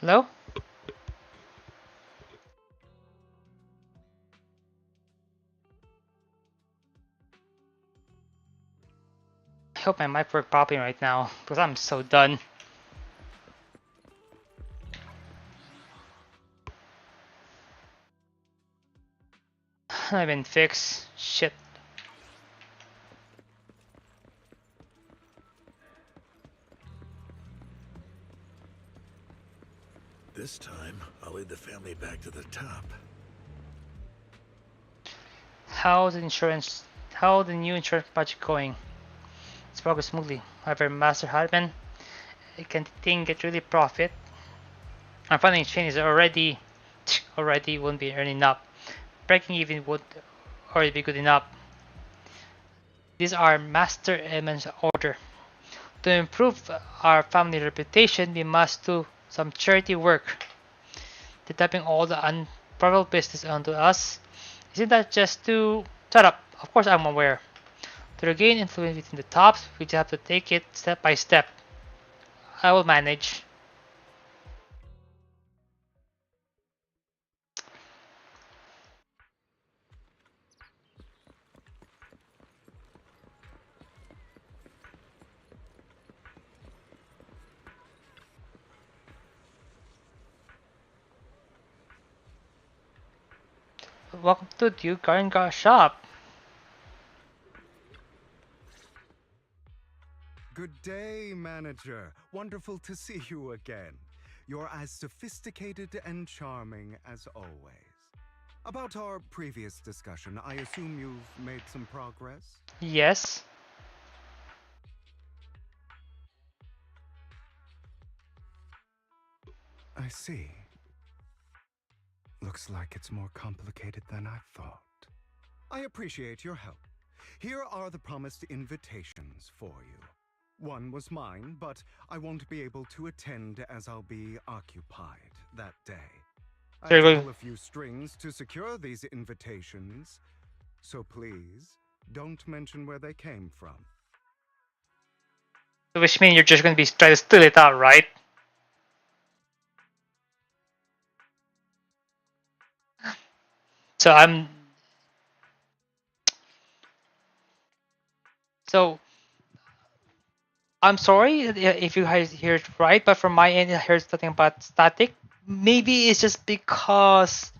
Hello? I hope my mic works properly right now, because I'm so done. I've been fixed. Shit. This time, I'll lead the family back to the top. How the new insurance project going? It's progressing smoothly. However, Master Hartman, it can thing get really profit. I'm finding chain is already won't be earning enough. Breaking even would already be good enough. These are Master Edmund's order. To improve our family reputation, we must do some charity work. Tapping all the unprofitable business onto us. Isn't that just to shut up? Of course I'm aware. To regain influence within the tops, we just have to take it step by step. I will manage. Welcome to Duke Garden shop. Good day, manager. Wonderful to see you again. You're as sophisticated and charming as always. About our previous discussion, I assume you've made some progress? Yes. I see. Looks like it's more complicated than I thought. I appreciate your help. Here are the promised invitations for you. One was mine, but I won't be able to attend as I'll be occupied that day. I Very had to good. pull a few strings to secure these invitations, so please don't mention where they came from. Which means you're just gonna be trying to steal it out, right? So so I'm sorry if you guys hear it right, but from my end, I heard something about static. Maybe it's just because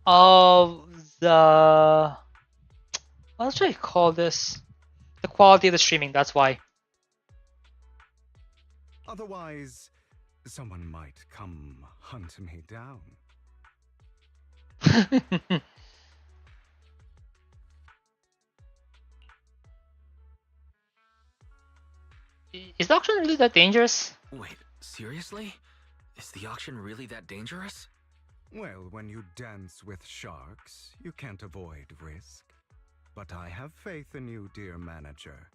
of the what should I call this? The quality of the streaming. That's why. Otherwise, someone might come hunt me down. Is the auction really that dangerous? Wait, seriously? Is the auction really that dangerous? Well, when you dance with sharks, you can't avoid risk. But I have faith in you, dear manager.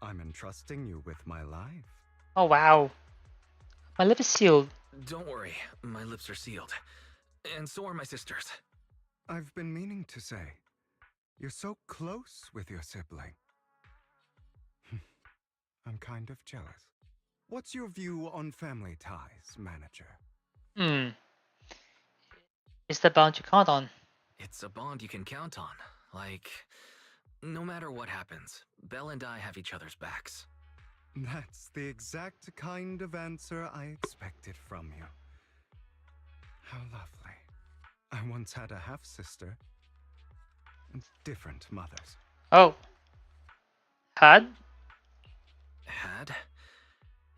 I'm entrusting you with my life. Oh wow, my lip is sealed. Don't worry, my lips are sealed. And so are my sisters. I've been meaning to say, you're so close with your sibling. I'm kind of jealous. What's your view on family ties, manager? Hmm. Is the bound you count on? It's a bond you can count on. Like, no matter what happens, Belle and I have each other's backs. That's the exact kind of answer I expected from you. How lovely. I once had a half-sister. Different mothers. Oh. Had? Had?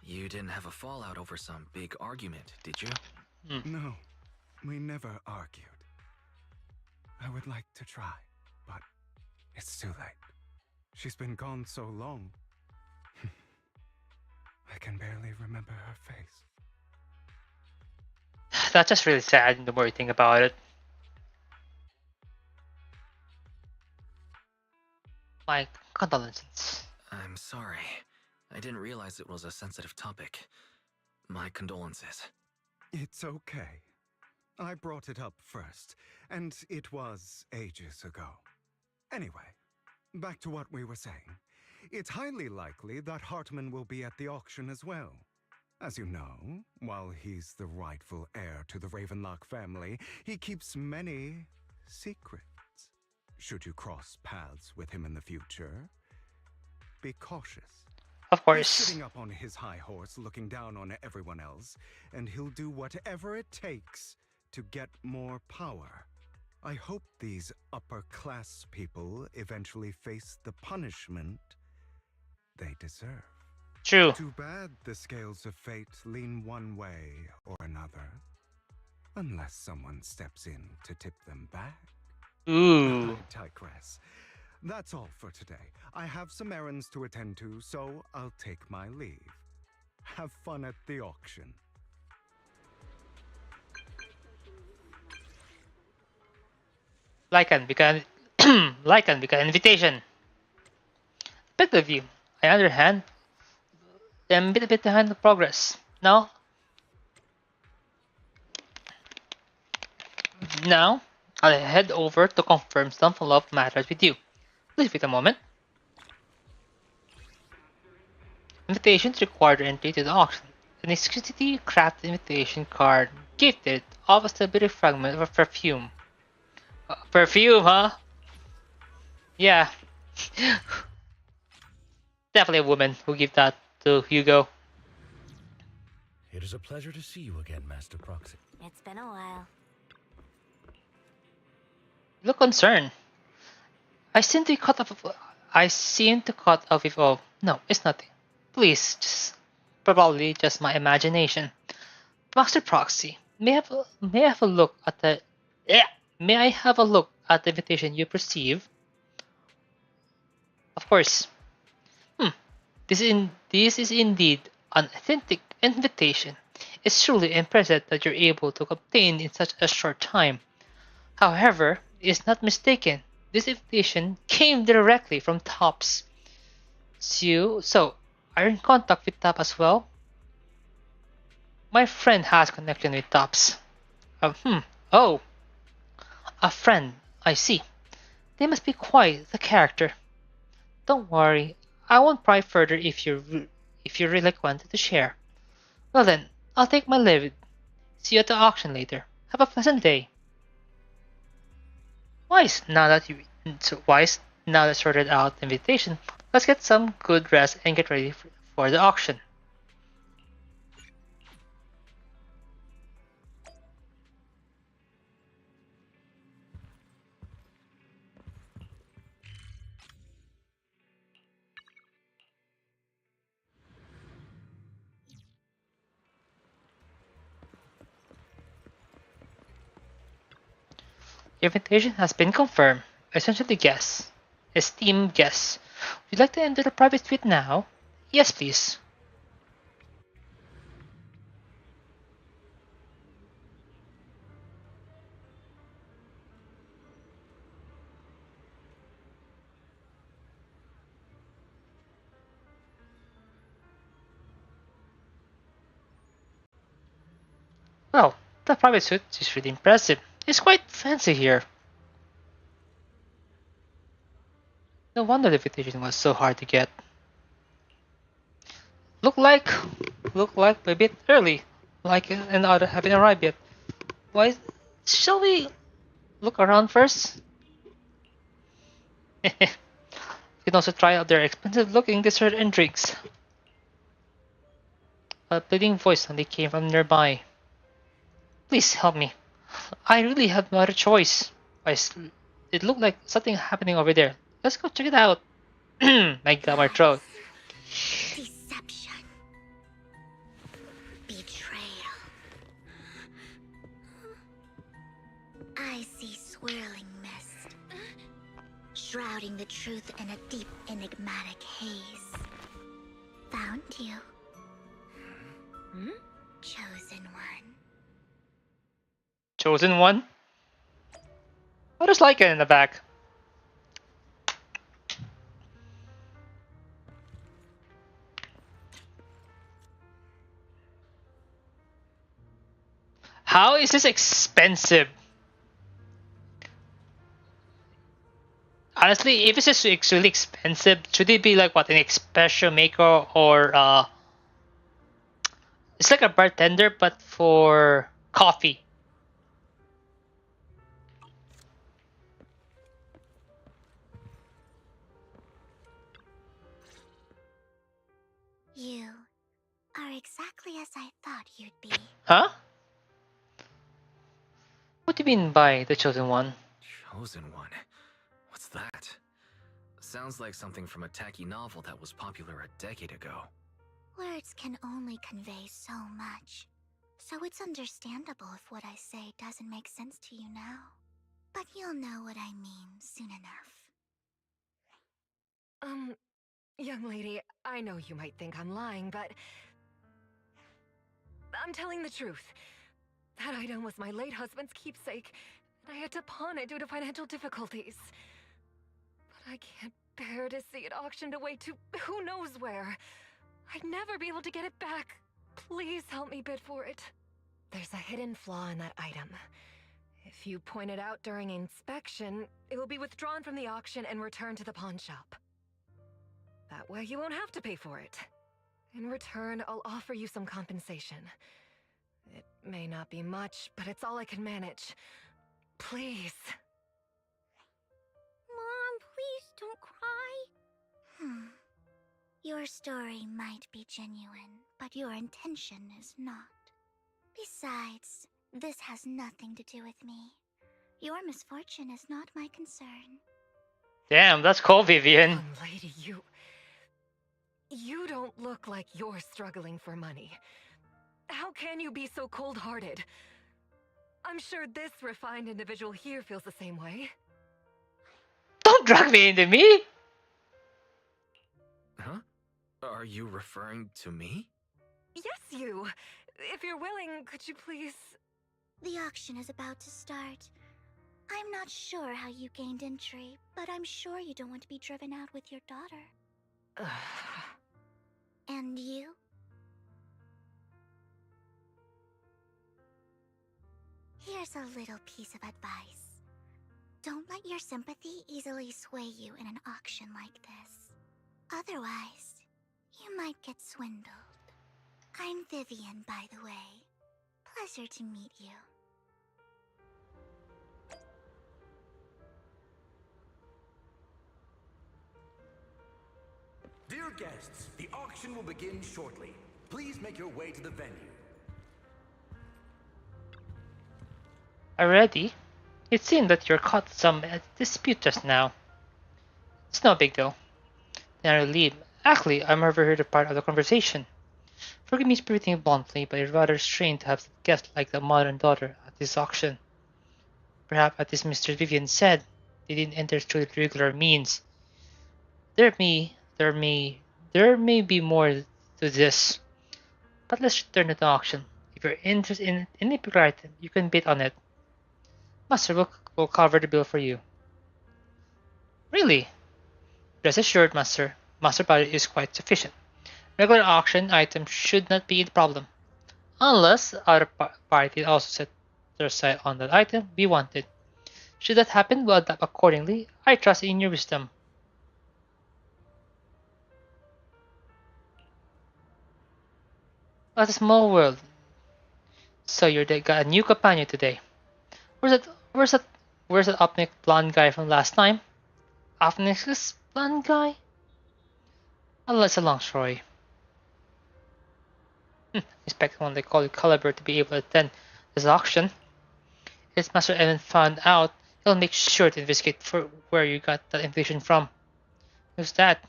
You didn't have a fallout over some big argument, did you? No, we never argued. I would like to try, but it's too late. She's been gone so long. I can barely remember her face. That's just really sad the more you think about it. My condolences. I'm sorry. I didn't realize it was a sensitive topic. My condolences. It's okay. I brought it up first, and it was ages ago. Anyway, back to what we were saying. It's highly likely that Hartman will be at the auction as well. As you know, while he's the rightful heir to the Ravenlock family, he keeps many secrets. Should you cross paths with him in the future, be cautious. Of He's course. sitting up on his high horse looking down on everyone else, and he'll do whatever it takes to get more power. I hope these upper-class people eventually face the punishment they deserve. True. Too bad the scales of fate lean one way or another. Unless someone steps in to tip them back. Ooh. I digress. That's all for today. I have some errands to attend to, so I'll take my leave. Have fun at the auction. Like and become like and become invitation. Bit of you. On the other hand, I'm a bit behind the progress. Now, I'll head over to confirm some follow-up matters with you. Please wait a moment. Invitations require entry to the auction. An exquisitely crafted invitation card gifted of a stability fragment of perfume. Perfume, huh? Yeah. Definitely a woman who give that to Hugo. It is a pleasure to see you again, Master Proxy. It's been a while. Look concerned. I seem to cut off. With. Oh no, it's nothing. Please, just probably just my imagination. Master Proxy, may I have a look at the. Yeah, may I have a look at the invitation you perceive? Of course. This is indeed an authentic invitation. It's truly impressive that you're able to obtain in such a short time. However, it is not mistaken. This invitation came directly from Tops. So, are you in contact with Top as well? My friend has connection with Tops. Oh, a friend. I see. They must be quite the character. Don't worry, I won't pry further if you really wanted to share. Well then, I'll take my leave. See you at the auction later. Have a pleasant day. Wise, wise, now that sorted out the invitation, let's get some good rest and get ready for the auction. Your invitation has been confirmed. Essentially guests. Esteemed guests. Would you like to enter the private suite now? Yes, please. Well, the private suite is really impressive. It's quite fancy here. No wonder the invitation was so hard to get. Look like, look like a bit early. Like and other haven't arrived yet. Why? Shall we look around first? You can also try out their expensive-looking dessert and drinks. A pleading voice suddenly came from nearby. Please help me. I really have no other choice. It looked like something happening over there. Let's go check it out. My God, my throat. Deception. Betrayal. I see swirling mist, shrouding the truth in a deep, enigmatic haze. Found you. Chosen one. Chosen one? Oh, there's Lycan in the back. How is this expensive? Honestly, if it's just really expensive, should it be like what, an espresso maker or it's like a bartender but for coffee? You are exactly as I thought you'd be. Huh? What do you mean by the chosen one? Chosen one? What's that? Sounds like something from a tacky novel that was popular a decade ago. Words can only convey so much, so it's understandable if what I say doesn't make sense to you now. But you'll know what I mean soon enough. Young lady, I know you might think I'm lying, but I'm telling the truth. That item was my late husband's keepsake, and I had to pawn it due to financial difficulties. But I can't bear to see it auctioned away to who knows where. I'd never be able to get it back. Please help me bid for it. There's a hidden flaw in that item. If you point it out during inspection, it will be withdrawn from the auction and returned to the pawn shop. That way you won't have to pay for it. In return, I'll offer you some compensation. It may not be much, but it's all I can manage. Please. Mom, please don't cry. Your story might be genuine, but your intention is not. Besides, this has nothing to do with me. Your misfortune is not my concern. Damn, that's cool, Vivian. Young lady, you don't look like you're struggling for money. How can you be so cold-hearted? I'm sure this refined individual here feels the same way. Don't drag me into me! Huh? Are you referring to me? Yes, you! If you're willing, could you please... The auction is about to start. I'm not sure how you gained entry, but I'm sure you don't want to be driven out with your daughter. And you? Here's a little piece of advice. Don't let your sympathy easily sway you in an auction like this. Otherwise, you might get swindled. I'm Vivian, by the way. Pleasure to meet you. Dear guests, the auction will begin shortly. Please make your way to the venue. Already? It seemed that you're caught some dispute just now. It's no big deal. Then I leave. Actually, I'm overheard a part of the conversation. Forgive me speaking bluntly, but it's rather strange to have a guest like the mother and daughter at this auction. Perhaps, as Mr. Vivian said, they didn't enter through the regular means. There may be more to this. But let's return to the auction. If you're interested in any particular item, you can bid on it. Master will cover the bill for you. Really? Rest assured, Master. Master budget is quite sufficient. Regular auction items should not be the problem. Unless other parties also set their sight on that item we wanted. Should that happen, we'll adapt accordingly. I trust in your wisdom. What a small world. So you got a new companion today. Where's that Optic blonde guy from last time? Optic's blonde guy? Oh, that's a long story. Expect one they call it Caliber to be able to attend this auction. If Master Evan found out, he'll make sure to investigate for where you got that information from. Who's that?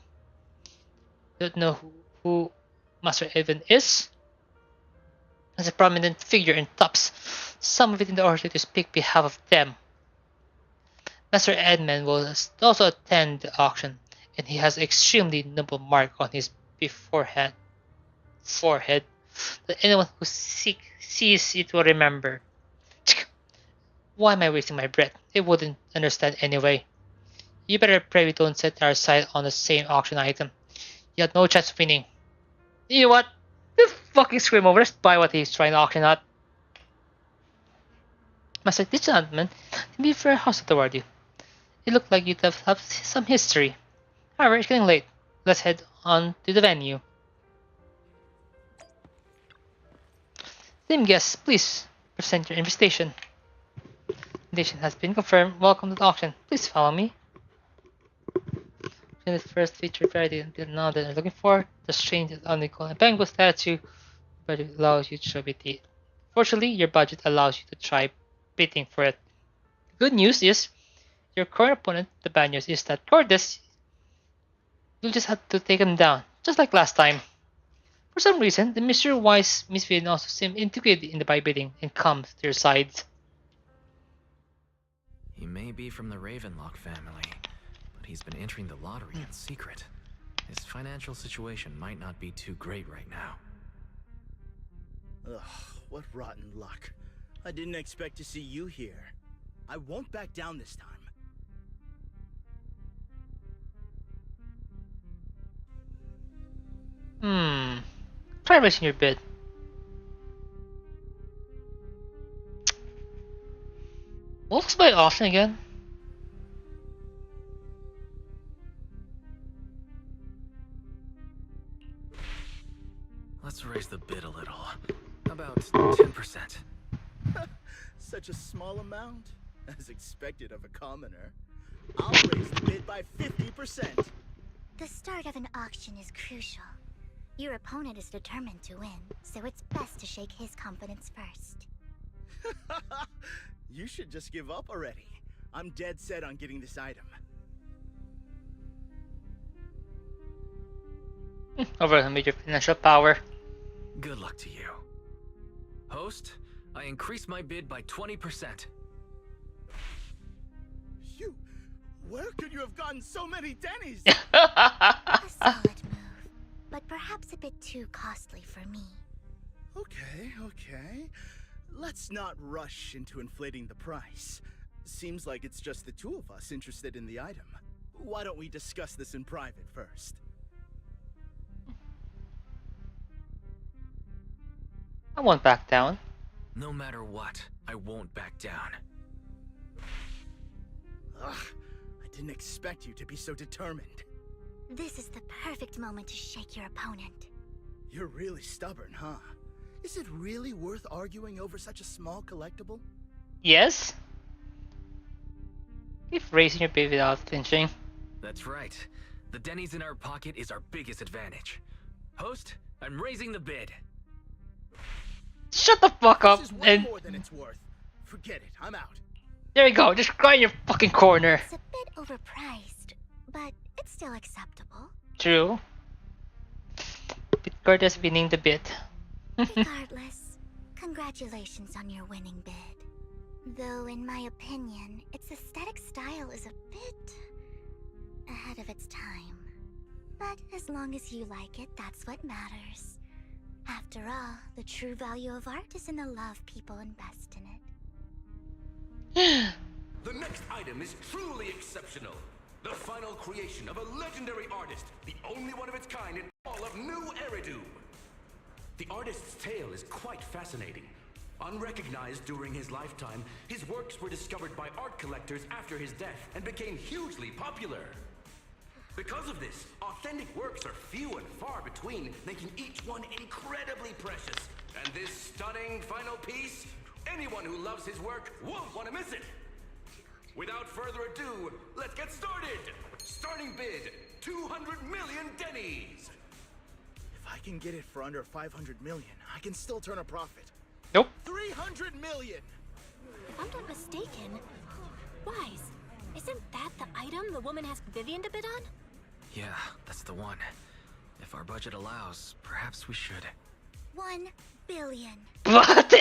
You don't know who Master Evan is? As a prominent figure in TOPS, some of it in the order to speak behalf of them. Master Edmund will also attend the auction, and he has an extremely noble mark on his forehead that anyone who sees it will remember. Why am I wasting my breath? They wouldn't understand anyway. You better pray we don't set our sight on the same auction item. You have no chance of winning. You know what? Just fucking scream over. Just buy what he's trying to auction at. Master, this gentleman can be very hostile toward you. It looked like you'd have some history. However, it's getting late. Let's head on to the venue. Team guests, please present your invitation. Invitation has been confirmed. Welcome to the auction. Please follow me. In the first feature variety until now that I'm looking for, the strange and unicorn and penguin statue, but it allows you to show it. Fortunately, your budget allows you to try bidding for it. The good news is, your current opponent, the bad news is that Cordes, you'll just have to take him down, just like last time. For some reason, the Mr. Wise Misfit also seemed integrated in the buy bidding and comes to your side. He may be from the Ravenlock family, but he's been entering the lottery in secret. His financial situation might not be too great right now. Ugh, what rotten luck. I didn't expect to see you here. I won't back down this time. Try raising your bid. What was my option again? Let's raise the bid a little. About 10%. Such a small amount, as expected of a commoner. I'll raise the bid by 50%. The start of an auction is crucial. Your opponent is determined to win, so it's best to shake his confidence first. You should just give up already. I'm dead set on getting this item. Overestimate your financial power. Good luck to you. Host, I increase my bid by 20%. Where could you have gotten so many Denny's? A solid move, but perhaps a bit too costly for me. Okay. Let's not rush into inflating the price. Seems like it's just the two of us interested in the item. Why don't we discuss this in private first? I won't back down. No matter what, I won't back down. Ugh, I didn't expect you to be so determined. This is the perfect moment to shake your opponent. You're really stubborn, huh? Is it really worth arguing over such a small collectible? Yes? Keep raising your bid without flinching. That's right. The Denny's in our pocket is our biggest advantage. Host, I'm raising the bid. Shut the fuck up This is way and more than it's worth. Forget it, I'm out. there you go. Just cry in your fucking corner. It's a bit overpriced, but it's still acceptable. True. Bit Curtis winning the bid. Regardless, congratulations on your winning bid. Though in my opinion, its aesthetic style is a bit ahead of its time. But as long as you like it, that's what matters. After all, the true value of art is in the love people invest in it. The next item is truly exceptional. The final creation of a legendary artist, the only one of its kind in all of New Eridu. The artist's tale is quite fascinating. Unrecognized during his lifetime, his works were discovered by art collectors after his death and became hugely popular. Because of this, authentic works are few and far between, making each one incredibly precious. And this stunning final piece, anyone who loves his work won't want to miss it. Without further ado, let's get started! Starting bid, 200 million Denny's! If I can get it for under 500 million, I can still turn a profit. Nope. 300 million! If I'm not mistaken, Wise, isn't that the item the woman asked Vivian to bid on? Yeah, that's the one. If our budget allows, perhaps we should. 1 billion. What?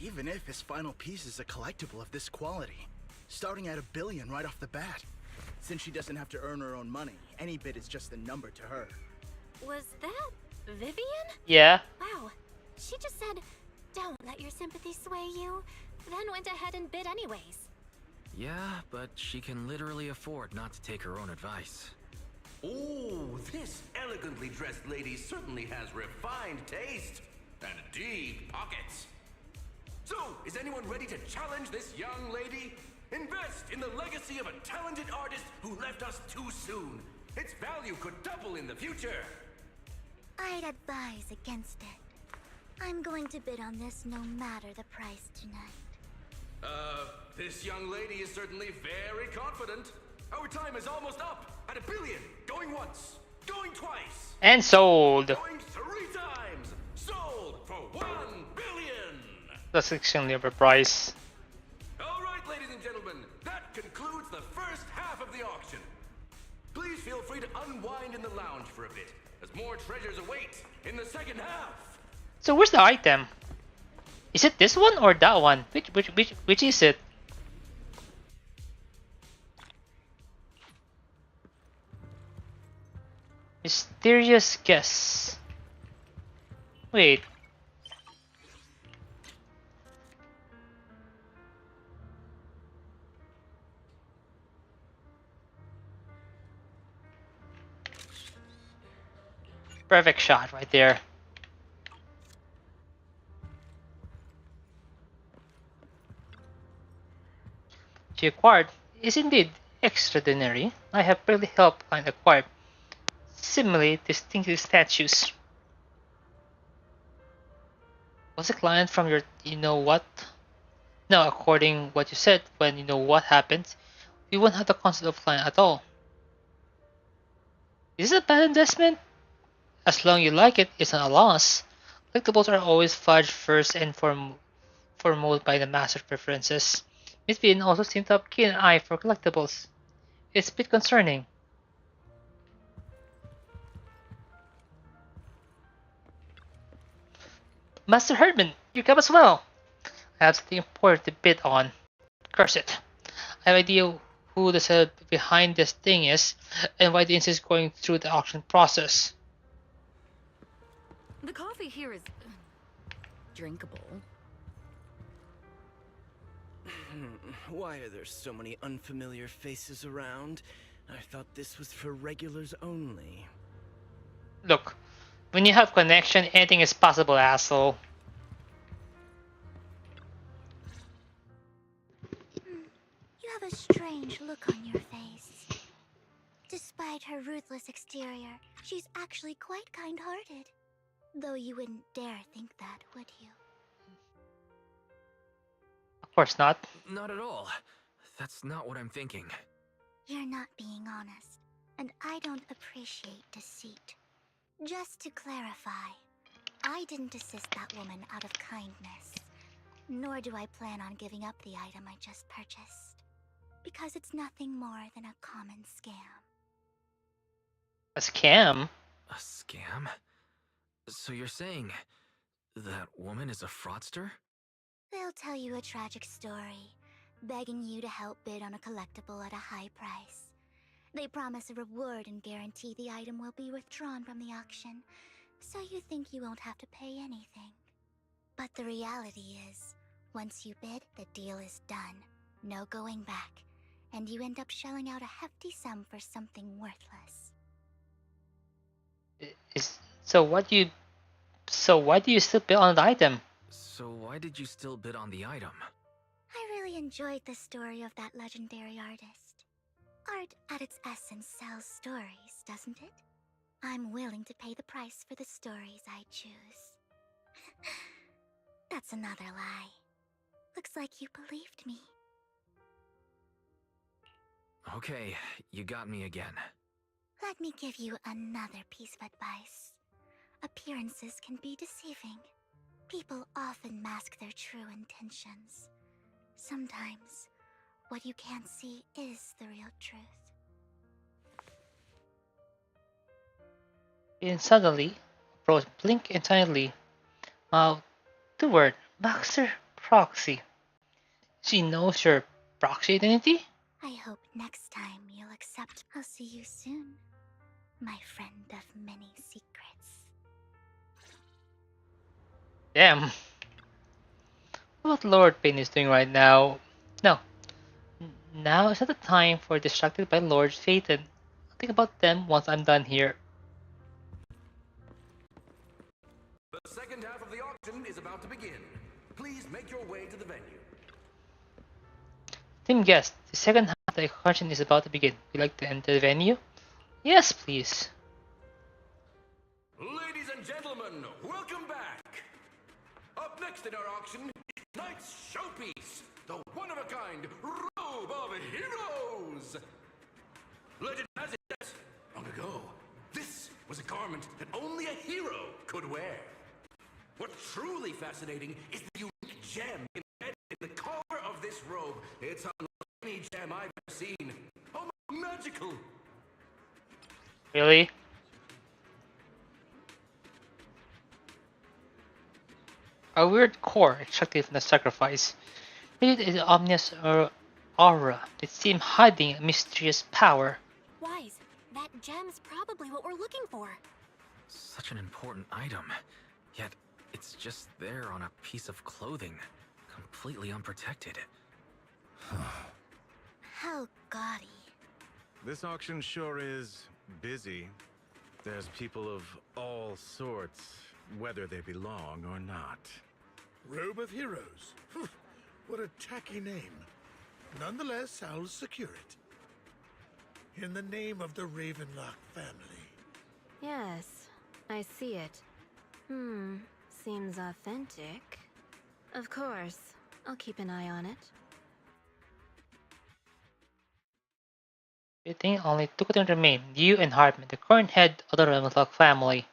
Even if his final piece is a collectible of this quality, starting at $1 billion right off the bat. Since she doesn't have to earn her own money, any bid is just a number to her. Was that Vivian? Yeah. Wow. She just said, don't let your sympathy sway you, then went ahead and bid anyways. Yeah, but she can literally afford not to take her own advice. Oh, this elegantly dressed lady certainly has refined taste and deep pockets. So, is anyone ready to challenge this young lady? Invest in the legacy of a talented artist who left us too soon. Its value could double in the future. I'd advise against it. I'm going to bid on this no matter the price tonight. This young lady is certainly very confident. Our time is almost up at $1 billion. Going once, going twice, And sold. going 3 times. Sold for $1 billion. That's extremely overpriced. All right, ladies and gentlemen, that concludes the first half of the auction. Please feel free to unwind in the lounge for a bit, as more treasures await in the second half. So where's the item? Is it this one or that one? Which is it? Mysterious guess. Wait. Perfect shot right there. She acquired is indeed extraordinary. I have barely helped client acquire similarly distinctive statues. Was a client from your you know what? No, according what you said, when you know what happens, we won't have the concept of client at all. Is it a bad investment? As long as you like it, it's not a loss. Collectibles are always fudged first and foremost by the master preferences. Miss Bean also seemed to have a keen eye for collectibles. It's a bit concerning. Master Herdman, you come as well. I have something important to bid on. Curse it. I have an idea who the seller behind this thing is and why they insist going through the auction process. The coffee here is drinkable. Why are there so many unfamiliar faces around? I thought this was for regulars only. Look, When you have connection, anything is possible, asshole. You have a strange look on your face. Despite her ruthless exterior, she's actually quite kind-hearted. Though you wouldn't dare think that, would you? Of course not. Not at all. That's not what I'm thinking. You're not being honest, and I don't appreciate deceit. Just to clarify, I didn't assist that woman out of kindness, nor do I plan on giving up the item I just purchased, because it's nothing more than a common scam. A scam? A scam? So you're saying that woman is a fraudster? They'll tell you a tragic story, begging you to help bid on a collectible at a high price. They promise a reward and guarantee the item will be withdrawn from the auction, so you think you won't have to pay anything. But the reality is, once you bid, the deal is done. No going back, and you end up shelling out a hefty sum for something worthless. So why do you still bid on the item? So why did you still bid on the item? I really enjoyed the story of that legendary artist. Art at its essence sells stories, doesn't it? I'm willing to pay the price for the stories I choose. That's another lie. Looks like you believed me. Okay, you got me again. Let me give you another piece of advice. Appearances can be deceiving. People often mask their true intentions. Sometimes, what you can't see is the real truth. And suddenly, Rose blinked intently. The word Master Proxy. She knows your proxy identity? I hope next time you'll accept. I'll see you soon, my friend of many secrets. Damn. What Lord Pain is doing right now? No. Now is not the time for distracted by Lord Phaeton. I'll think about them once I'm done here. The second half of the auction is about to begin. Please make your way to the venue. Team guest, the second half of the auction is about to begin. Would you like to enter the venue? Yes, please. Ladies and gentlemen, welcome back. Up next in our auction is tonight's showpiece, the one-of-a-kind Robe of Heroes. Legend has it that, long ago, this was a garment that only a hero could wear. What's truly fascinating is the unique gem embedded in the collar of this robe. It's unlike any gem I've ever seen. Almost magical. Really? A weird core extracted from the sacrifice. Maybe it is ominous aura. It seemed hiding a mysterious power. Wise, that gem's probably what we're looking for. Such an important item, yet it's just there on a piece of clothing, completely unprotected. How gaudy. This auction sure is busy. There's people of all sorts, whether they belong or not. Robe of Heroes. What a tacky name. Nonetheless, I'll secure it. In the name of the Ravenlock family. Yes, I see it. Seems authentic. Of course, I'll keep an eye on it. I think only two could remain, you and Hartman, the current head of the Ravenlock family.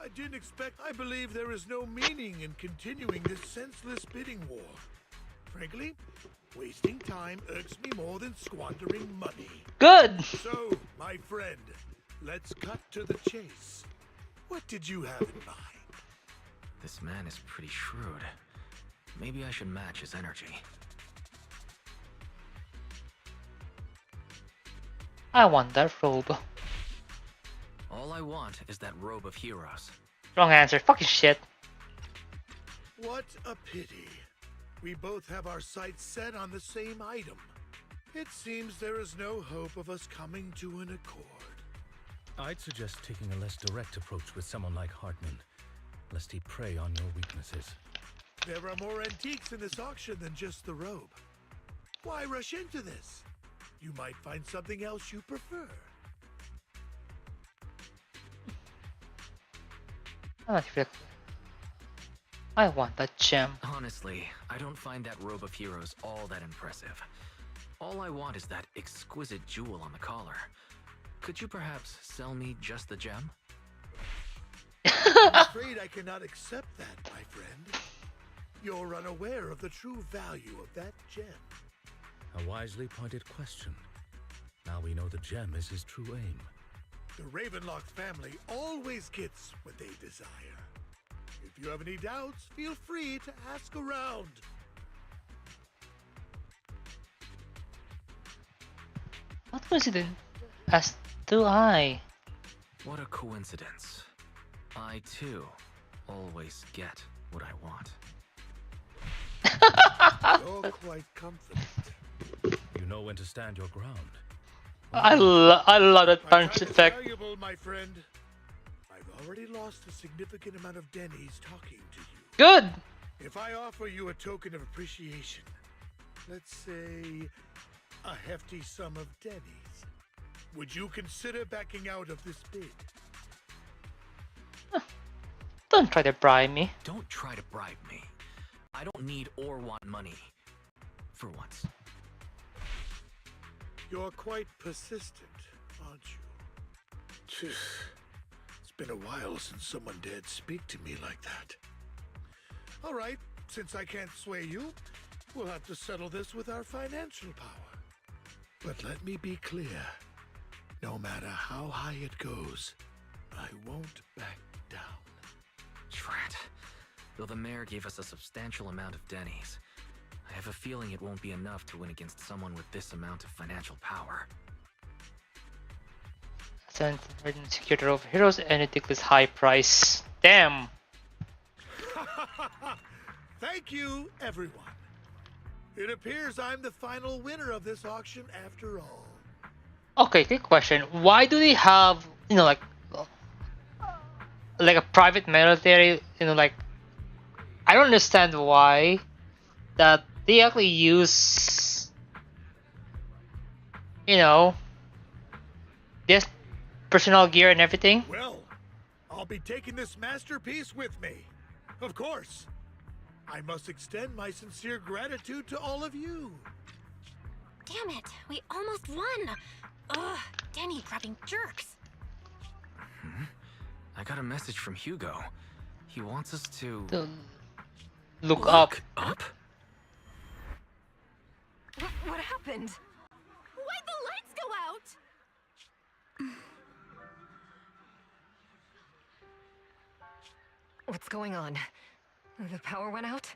I didn't expect. I believe there is no meaning in continuing this senseless bidding war. Frankly, wasting time irks me more than squandering money. Good! So, my friend, let's cut to the chase. What did you have in mind? This man is pretty shrewd. Maybe I should match his energy. I want that robe. All I want is that Robe of Heroes. Wrong answer. Fucking shit. What a pity. We both have our sights set on the same item. It seems there is no hope of us coming to an accord. I'd suggest taking a less direct approach with someone like Hartman, lest he prey on your weaknesses. There are more antiques in this auction than just the robe. Why rush into this? You might find something else you prefer. I want that gem. Honestly, I don't find that robe of heroes all that impressive. All I want is that exquisite jewel on the collar. Could you perhaps sell me just the gem? I'm afraid I cannot accept that, my friend. You're unaware of the true value of that gem. A wisely pointed question. Now we know the gem is his true aim. The Ravenlock family always gets what they desire. If you have any doubts, feel free to ask around. What coincidence? As do I. What a coincidence. I too always get what I want. You're quite confident. You know when to stand your ground. I love that My punch time is effect. valuable, my friend. I've already lost a significant amount of Denny's talking to you. Good. If I offer you a token of appreciation, let's say a hefty sum of Denny's, would you consider backing out of this bid? Don't try to bribe me. Don't try to bribe me. I don't need or want money. For once. You're quite persistent, aren't you? It's been a while since someone dared speak to me like that. All right, since I can't sway you, we'll have to settle this with our financial power. But let me be clear. No matter how high it goes, I won't back down. Drat. Though the mayor gave us a substantial amount of Denny's, I have a feeling it won't be enough to win against someone with this amount of financial power. Send secure of heroes and ridiculous high price. Damn. Thank you, everyone. It appears I'm the final winner of this auction after all. Okay, quick question. Why do they have, like a private military, like, I don't understand why that they actually use, this personal gear and everything. Well, I'll be taking this masterpiece with me. Of course. I must extend my sincere gratitude to all of you. Damn it, we almost won! Ugh, Denny grabbing jerks. I got a message from Hugo. He wants us to... Look up. Up? What happened? Why'd the lights go out? What's going on? The power went out?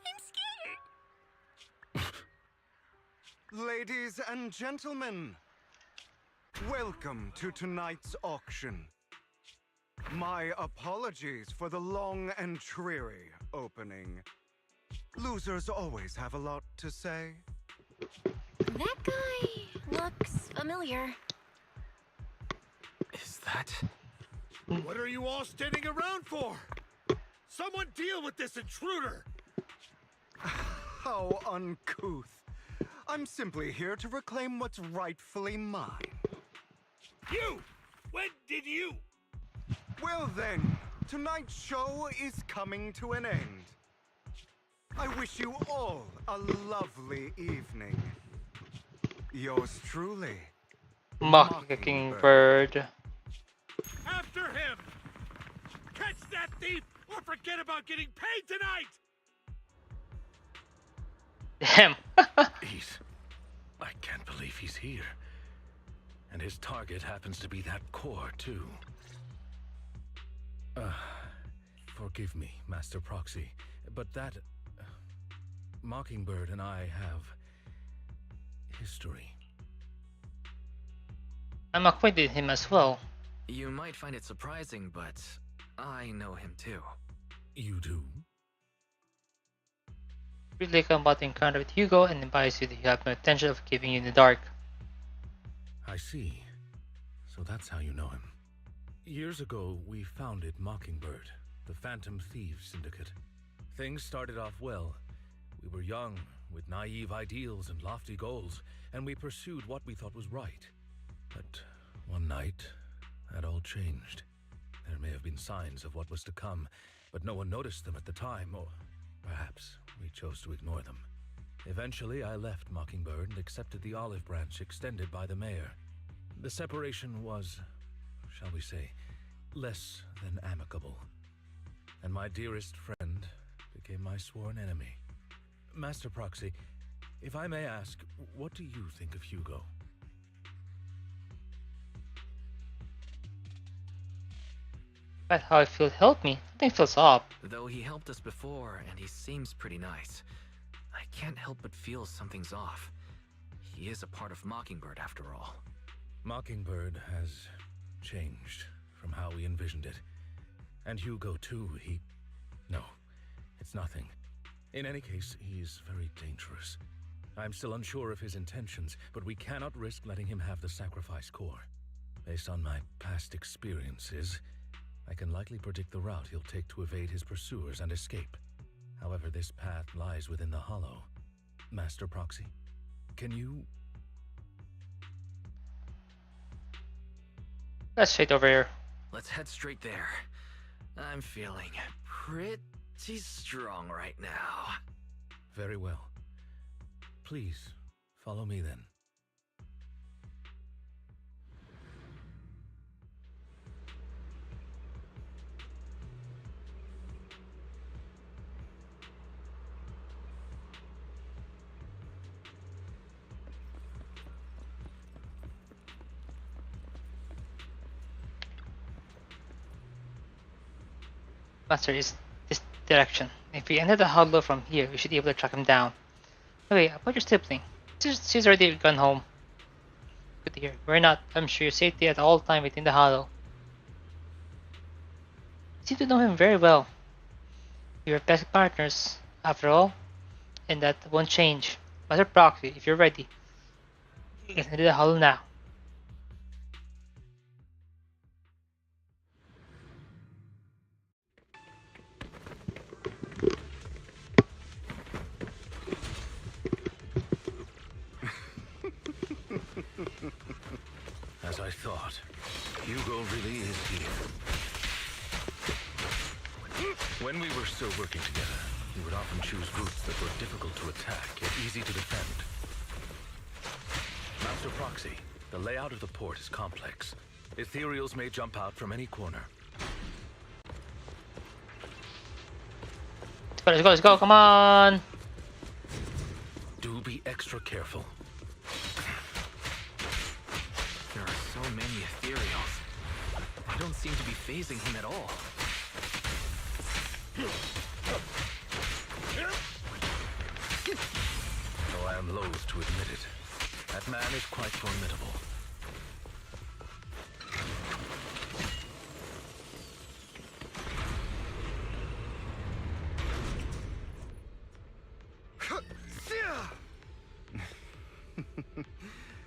I'm scared. Ladies and gentlemen, welcome to tonight's auction. My apologies for the long and dreary opening. Losers always have a lot to say. That guy looks familiar. Is that... What are you all standing around for? Someone deal with this intruder! How uncouth. I'm simply here to reclaim what's rightfully mine. You! When did you? Well then, tonight's show is coming to an end. I wish you all a lovely evening. Yours truly, Mockingbird. After him! Catch that thief or forget about getting paid tonight! Damn. I can't believe he's here. And his target happens to be that core, too. Forgive me, Master Proxy, but that... Mockingbird and I have... history. I'm acquainted with him as well. You might find it surprising, but I know him too. You do? Briefly combat encounter with Hugo and advise you that you have no intention of keeping you in the dark. I see. So that's how you know him. Years ago, we founded Mockingbird, the Phantom Thieves Syndicate. Things started off well. We were young, with naive ideals and lofty goals, and we pursued what we thought was right. But one night, that all changed. There may have been signs of what was to come, but no one noticed them at the time, or perhaps we chose to ignore them. Eventually, I left Mockingbird and accepted the olive branch extended by the mayor. The separation was, shall we say, less than amicable. And my dearest friend became my sworn enemy. Master Proxy, if I may ask, what do you think of Hugo? But how I feel helped me. Nothing feels up. Though he helped us before, and he seems pretty nice, I can't help but feel something's off. He is a part of Mockingbird, after all. Mockingbird has changed from how we envisioned it. And Hugo, too, No, it's nothing. In any case, he's very dangerous. I'm still unsure of his intentions, but we cannot risk letting him have the sacrifice core. Based on my past experiences, I can likely predict the route he'll take to evade his pursuers and escape. However, this path lies within the Hollow. Master Proxy, can you... Let's straight over here. Let's head straight there. I'm feeling pretty strong right now. Very well. Please, follow me then. Master is this direction. If we enter the hollow from here, we should be able to track him down. Okay, about your sibling. She's already gone home. Good to hear. We're not. I'm sure your safety at all time within the hollow. You seem to know him very well. You're best partners, after all, and that won't change. Master Proxy, if you're ready, you can enter the hollow now. As I thought, Hugo really is here. When we were still working together, he would often choose routes that were difficult to attack, yet easy to defend. Master Proxy, the layout of the port is complex. Ethereals may jump out from any corner. Let's go, come on! Do be extra careful. There are so many ethereals. They don't seem to be phasing him at all. Though I am loath to admit it, that man is quite formidable.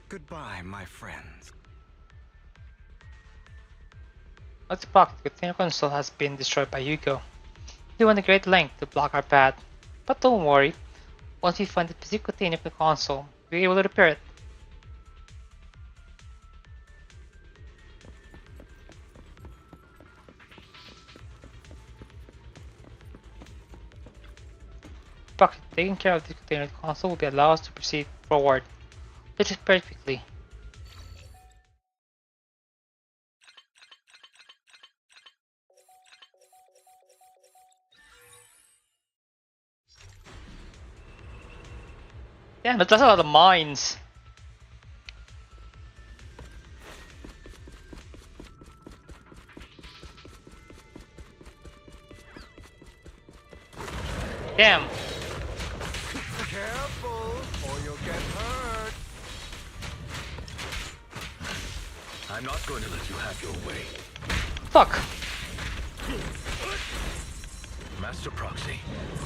Goodbye, my friends. Let's block. The container console has been destroyed by Hugo. He went a great length to block our path. But don't worry. Once we find the specific container of the console, we'll be able to repair it. Proxy, taking care of the container of the console will allow us to proceed forward. Let's repair it quickly. Yeah, but that's a lot of mines. Damn. Careful, or you'll get hurt. I'm not going to let you have your way. Fuck. Master Proxy,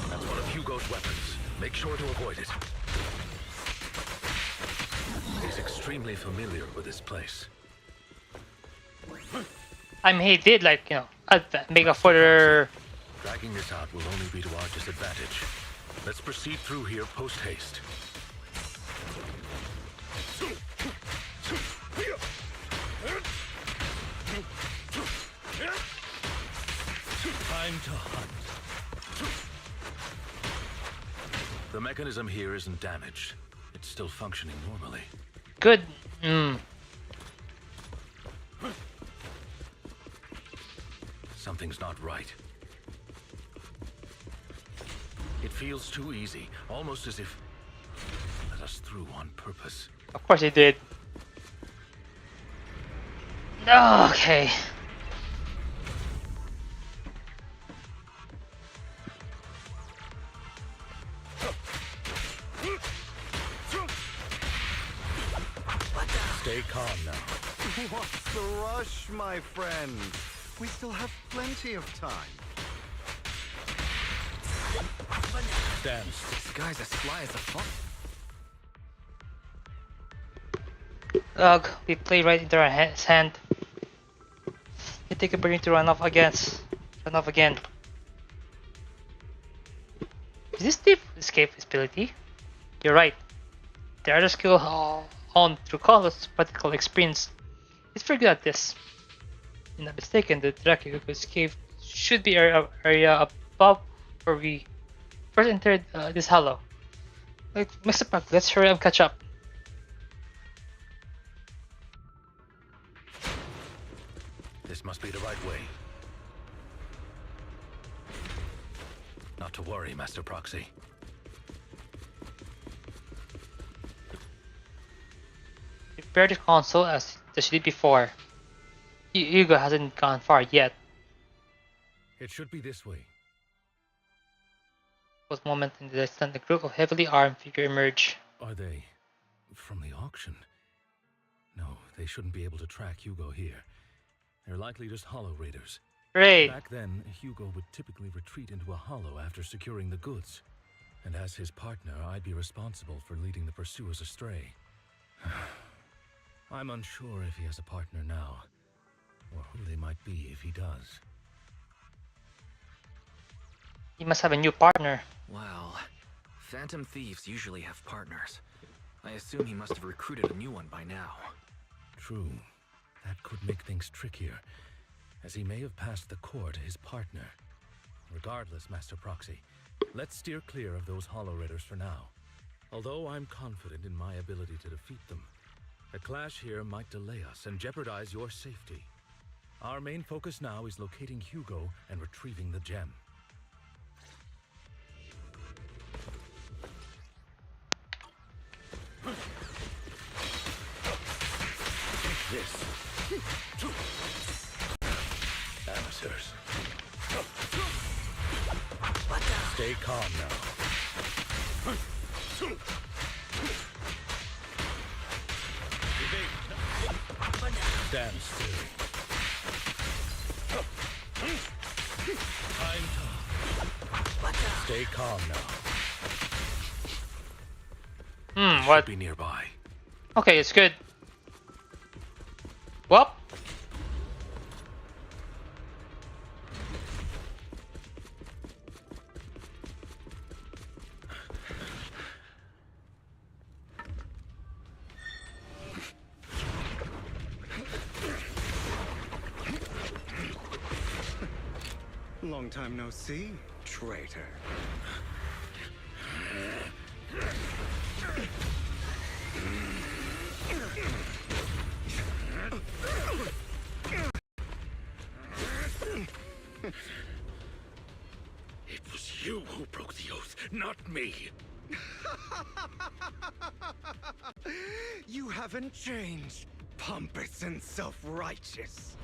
that's one of Hugo's weapons. Make sure to avoid it. He's extremely familiar with this place. I mean, he did like, you know, make a further. Dragging this out will only be to our disadvantage. Let's proceed through here post haste. Time to hunt. The mechanism here isn't damaged. It's still functioning normally. Good. Something's not right. It feels too easy, almost as if let us through on purpose. Of course he did. Okay. Stay calm now. What's the rush, my friend? We still have plenty of time. Stand. This guy's as sly as a fox. Ugh, we play right into our hand. You take a burning to run off against. Run off again. Is this the escape ability? You're right. The other skill honed through countless practical experience. It's pretty good at this. If I'm not mistaken, the Dracula escape should be area above where we first entered this hollow. Like, Mr. Park, let's hurry up and catch up. This must be the right way. Not to worry, Master Proxy. Prepare the console as she did before. Hugo hasn't gone far yet. It should be this way. Was moment in the distance, a group of heavily armed figures emerge. Are they from the auction? No, they shouldn't be able to track Hugo here. They're likely just hollow raiders. Great. Back then, Hugo would typically retreat into a hollow after securing the goods. And as his partner, I'd be responsible for leading the pursuers astray. I'm unsure if he has a partner now, or who they might be if he does. He must have a new partner. Well, Phantom Thieves usually have partners. I assume he must have recruited a new one by now. True. That could make things trickier, as he may have passed the core to his partner. Regardless, Master Proxy, let's steer clear of those Hollow Raiders for now. Although I'm confident in my ability to defeat them, a clash here might delay us and jeopardize your safety. Our main focus now is locating Hugo and retrieving the gem. This. Amateurs. Stay calm now. Stand still. Time to stay calm now. What? Be nearby. Okay, it's good. Well. Long time no see, traitor. It was you who broke the oath, not me. You haven't changed, pompous and self-righteous.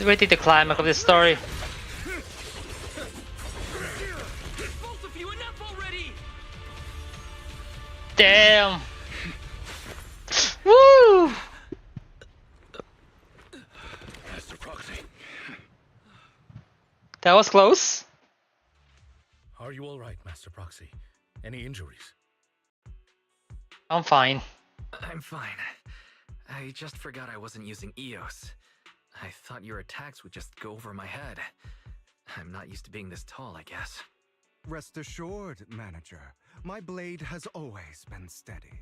Waiting the climax of this story. Both of you, enough already! Damn. Woo! Master Proxy. That was close. Are you all right, Master Proxy? Any injuries? I'm fine. I'm fine. I just forgot I wasn't using EOS. I thought your attacks would just go over my head. I'm not used to being this tall, I guess. Rest assured, Manager, my blade has always been steady.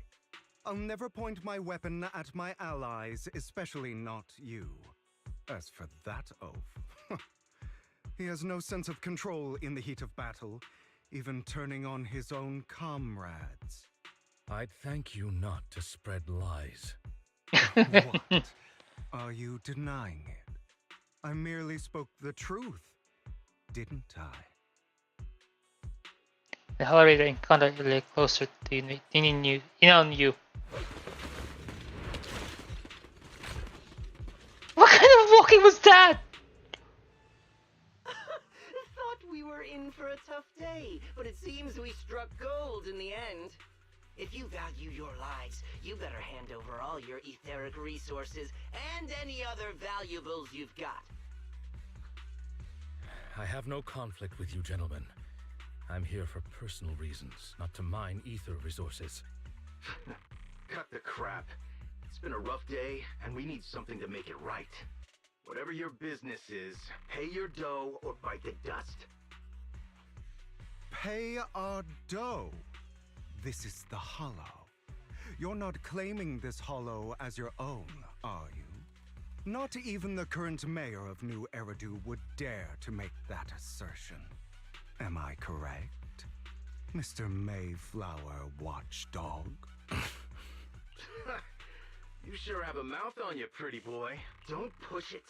I'll never point my weapon at my allies, especially not you. As for that oaf, he has no sense of control in the heat of battle, even turning on his own comrades. I'd thank you not to spread lies. What? Are you denying it? I merely spoke the truth, didn't I? The Hollerita encountered a little closer to in on you. What kind of walking was that? Thought we were in for a tough day, but it seems we struck gold in the end. If you value your lives, you better hand over all your etheric resources and any other valuables you've got. I have no conflict with you, gentlemen. I'm here for personal reasons, not to mine ether resources. Cut the crap. It's been a rough day, and we need something to make it right. Whatever your business is, pay your dough or bite the dust. Pay our dough. This is the Hollow. You're not claiming this Hollow as your own, are you? Not even the current mayor of New Eridu would dare to make that assertion. Am I correct, Mr. Mayflower Watchdog? You sure have a mouth on you, pretty boy. Don't push it.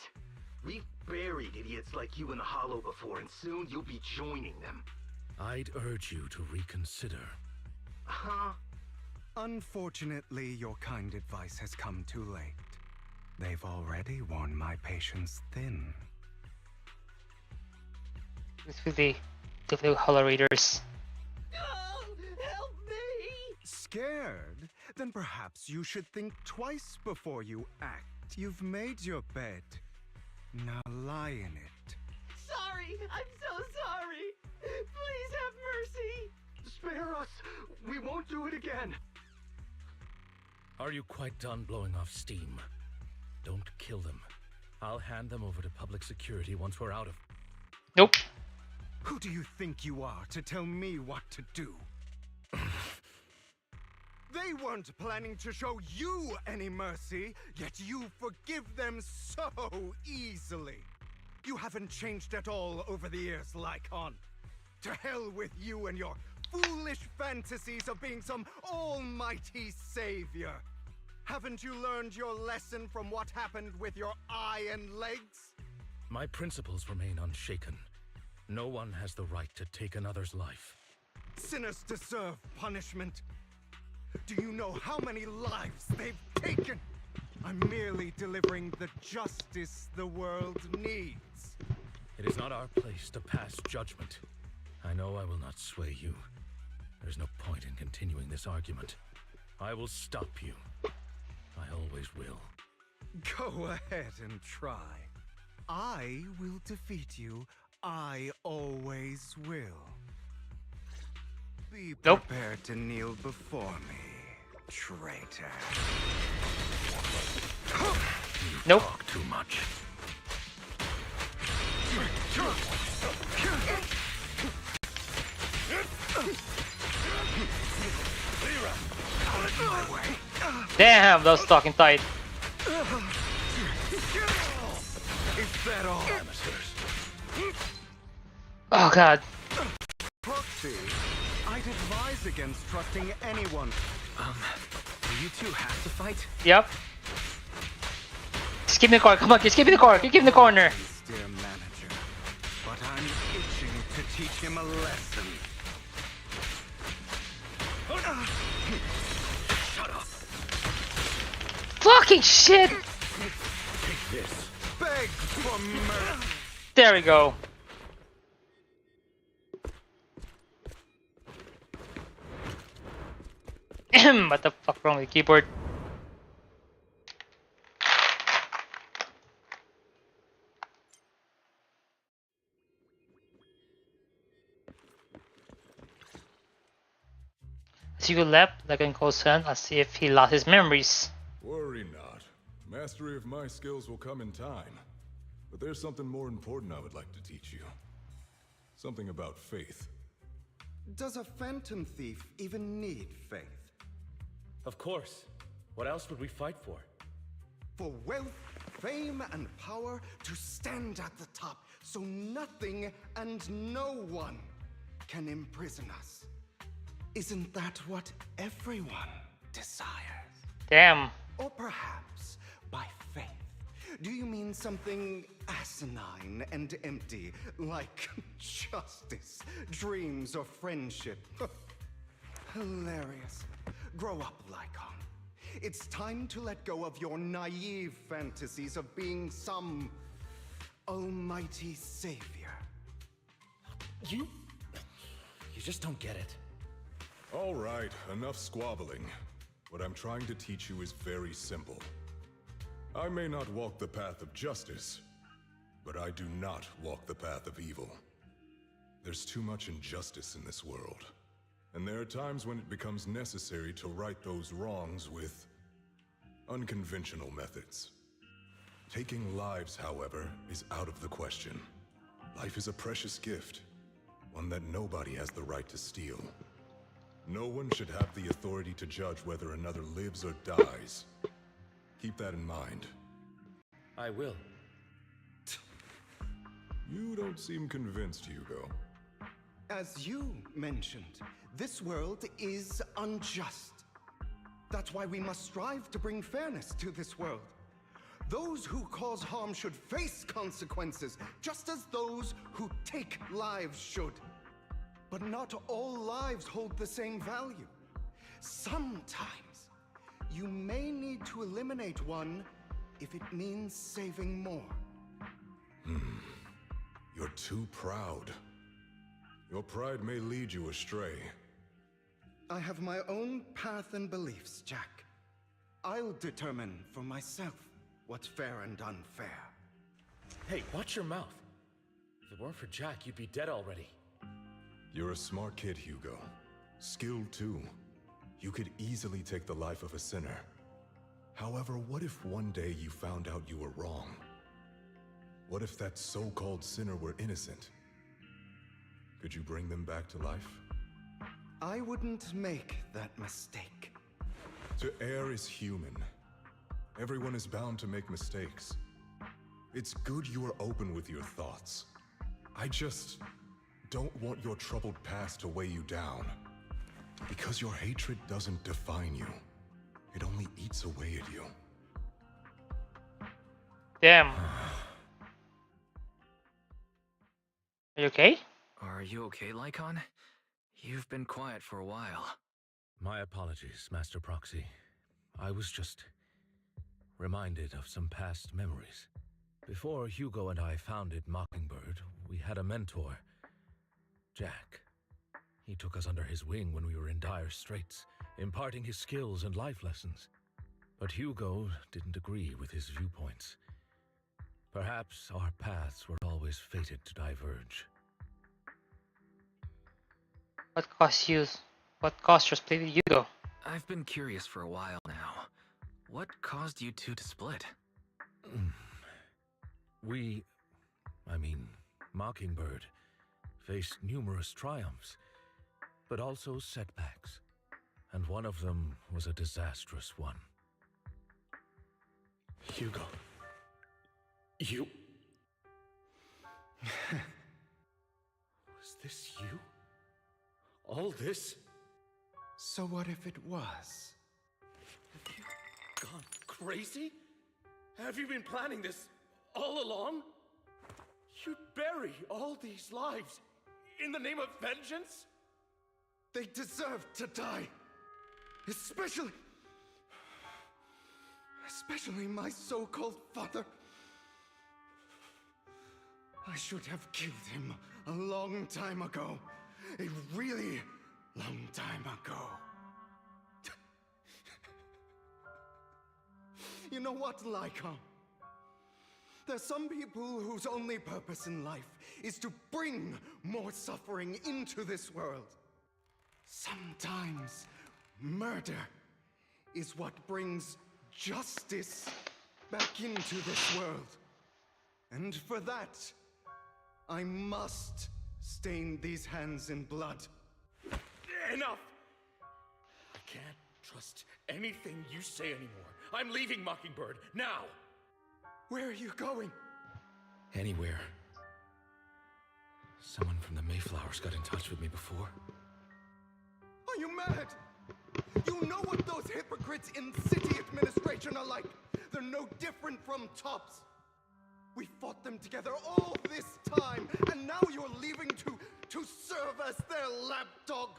We've buried idiots like you in the Hollow before, and soon you'll be joining them. I'd urge you to reconsider. Huh? Unfortunately, your kind advice has come too late. They've already worn my patience thin. It's with the little Hollerators. Oh, help me! Scared? Then perhaps you should think twice before you act. You've made your bed. Now lie in it. Sorry, I'm so sorry. Please have mercy. Spare us! We won't do it again! Are you quite done blowing off steam? Don't kill them. I'll hand them over to public security once we're out of... Nope. Who do you think you are to tell me what to do? They weren't planning to show you any mercy, yet you forgive them so easily. You haven't changed at all over the years, Lycon. To hell with you and your foolish fantasies of being some almighty savior. Haven't you learned your lesson from what happened with your eye and legs? My principles remain unshaken. No one has the right to take another's life. Sinners deserve punishment. Do you know how many lives they've taken? I'm merely delivering the justice the world needs. It is not our place to pass judgment. I know I will not sway you. There's no point in continuing this argument. I will stop you. I always will. Go ahead and try. I will defeat you. I always will. Be prepared to kneel before me, traitor. You talk too much. Damn, that was talking tight. Is that all? Oh god. Proxy, I'd advise against trusting anyone. Do you two have to fight? Yep. Just keep in the corner. Come on, just keep in the corner. Keep in the corner. Dear manager, but I'm itching to teach him a lesson. Shut up! Fucking shit! Take this. Beg for mercy. There we go. What the fuck wrong with the keyboard? you left, Lycan Kosan as if he lost his memories. Worry not. Mastery of my skills will come in time. But there's something more important I would like to teach you. Something about faith. Does a phantom thief even need faith? Of course. What else would we fight for? For wealth, fame, and power to stand at the top, so nothing and no one can imprison us. Isn't that what everyone desires? Damn. Or perhaps by faith, do you mean something asinine and empty, like justice, dreams, or friendship? Hilarious. Grow up, Lycan. It's time to let go of your naive fantasies of being some almighty savior. You just don't get it. All right, enough squabbling. What I'm trying to teach you is very simple. I may not walk the path of justice, but I do not walk the path of evil. There's too much injustice in this world, and there are times when it becomes necessary to right those wrongs with unconventional methods. Taking lives, however, is out of the question. Life is a precious gift, one that nobody has the right to steal. No one should have the authority to judge whether another lives or dies. Keep that in mind. I will. You don't seem convinced, Hugo. As you mentioned, this world is unjust. That's why we must strive to bring fairness to this world. Those who cause harm should face consequences, just as those who take lives should. But not all lives hold the same value. Sometimes, you may need to eliminate one if it means saving more. You're too proud. Your pride may lead you astray. I have my own path and beliefs, Jack. I'll determine for myself what's fair and unfair. Hey, watch your mouth. If it weren't for Jack, you'd be dead already. You're a smart kid, Hugo. Skilled too. You could easily take the life of a sinner. However, what if one day you found out you were wrong? What if that so-called sinner were innocent? Could you bring them back to life? I wouldn't make that mistake. To err is human. Everyone is bound to make mistakes. It's good you are open with your thoughts. I just don't want your troubled past to weigh you down. Because your hatred doesn't define you. It only eats away at you. Damn. Are you okay? Are you okay, Lycan? You've been quiet for a while. My apologies, Master Proxy. I was just reminded of some past memories. Before Hugo and I founded Mockingbird, we had a mentor, Jack. He took us under his wing when we were in dire straits, imparting his skills and life lessons. But Hugo didn't agree with his viewpoints. Perhaps our paths were always fated to diverge. What caused your split with Hugo? I've been curious for a while now. What caused you two to split? Mockingbird, faced numerous triumphs, but also setbacks, and one of them was a disastrous one. Hugo. You... Was this you? All this? So what if it was? Have you gone crazy? Have you been planning this all along? You'd bury all these lives in the name of vengeance? They deserve to die. Especially my so-called father. I should have killed him a long time ago. A really long time ago. You know what, Lycan? There's some people whose only purpose in life is to bring more suffering into this world. Sometimes Murder is what brings justice back into this world. And for that, I must stain these hands in blood. Enough! I can't trust anything you say anymore. I'm leaving Mockingbird, now! Where are you going? Anywhere. Someone from the Mayflowers got in touch with me before. Are you mad? You know what those hypocrites in city administration are like. They're no different from tops. We fought them together all this time, and now you're leaving to serve as their lapdog.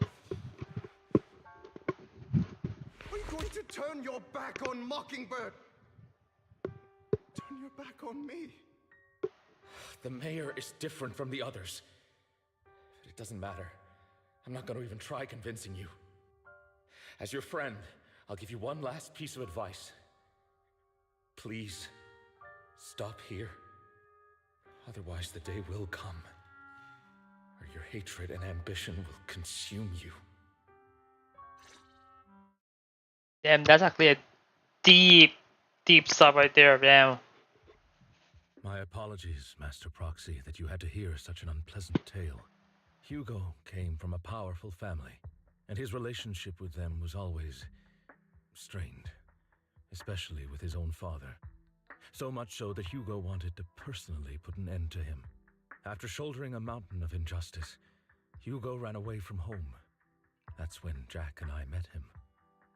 Are you going to turn your back on Mockingbird? Turn your back on me. The mayor is different from the others. But it doesn't matter. I'm not going to even try convincing you. As your friend, I'll give you one last piece of advice. Please, stop here. Otherwise, the day will come where your hatred and ambition will consume you. Damn, that's actually a deep, deep stuff right there, damn. My apologies, Master Proxy, that you had to hear such an unpleasant tale. Hugo came from a powerful family, and his relationship with them was always strained, especially with his own father. So much so that Hugo wanted to personally put an end to him. After shouldering a mountain of injustice, Hugo ran away from home. That's when Jack and I met him.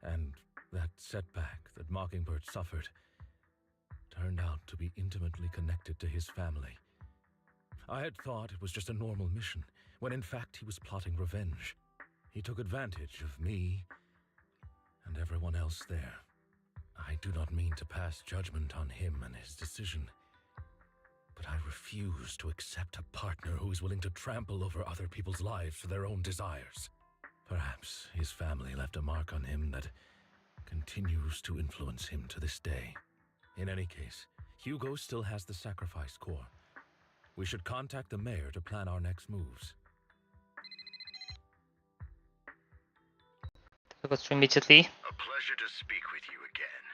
And that setback that Mockingbird suffered turned out to be intimately connected to his family. I had thought it was just a normal mission, when in fact he was plotting revenge. He took advantage of me and everyone else there. I do not mean to pass judgment on him and his decision, but I refuse to accept a partner who is willing to trample over other people's lives for their own desires. Perhaps his family left a mark on him that continues to influence him to this day. In any case, Hugo still has the sacrifice core. We should contact the mayor to plan our next moves. Immediately. A pleasure to speak with you again.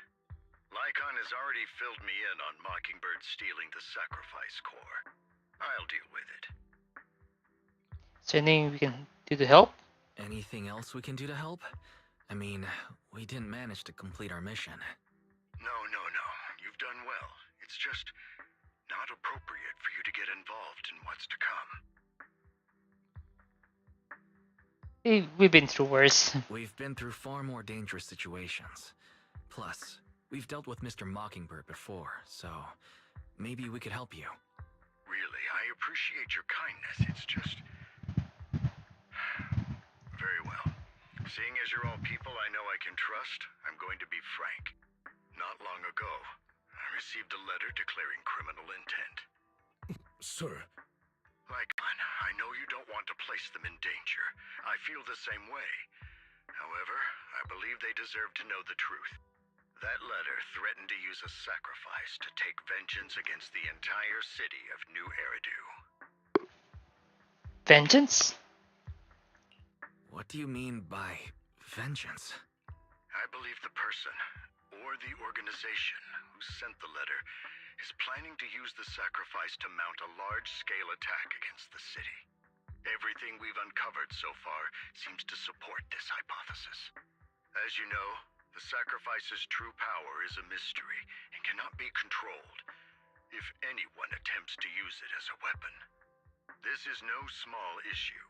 Lycon has already filled me in on Mockingbird stealing the sacrifice core. I'll deal with it. Is there anything we can do to help? Anything else we can do to help? I mean, we didn't manage to complete our mission. No. You've done well. It's just not appropriate for you to get involved in what's to come. We've been through worse. We've been through far more dangerous situations. Plus, we've dealt with Mr. Mockingbird before, so maybe we could help you. Really, I appreciate your kindness. It's just... Very well. Seeing as you're all people I know I can trust, I'm going to be frank. Not long ago, I received a letter declaring criminal intent. Sir. Lycon, I know you don't want to place them in danger. I feel the same way. However, I believe they deserve to know the truth. That letter threatened to use a sacrifice to take vengeance against the entire city of New Eridu. Vengeance? What do you mean by vengeance? I believe the person, or the organization, who sent the letter is planning to use the sacrifice to mount a large-scale attack against the city. Everything we've uncovered so far seems to support this hypothesis. As you know, the sacrifice's true power is a mystery and cannot be controlled if anyone attempts to use it as a weapon. This is no small issue.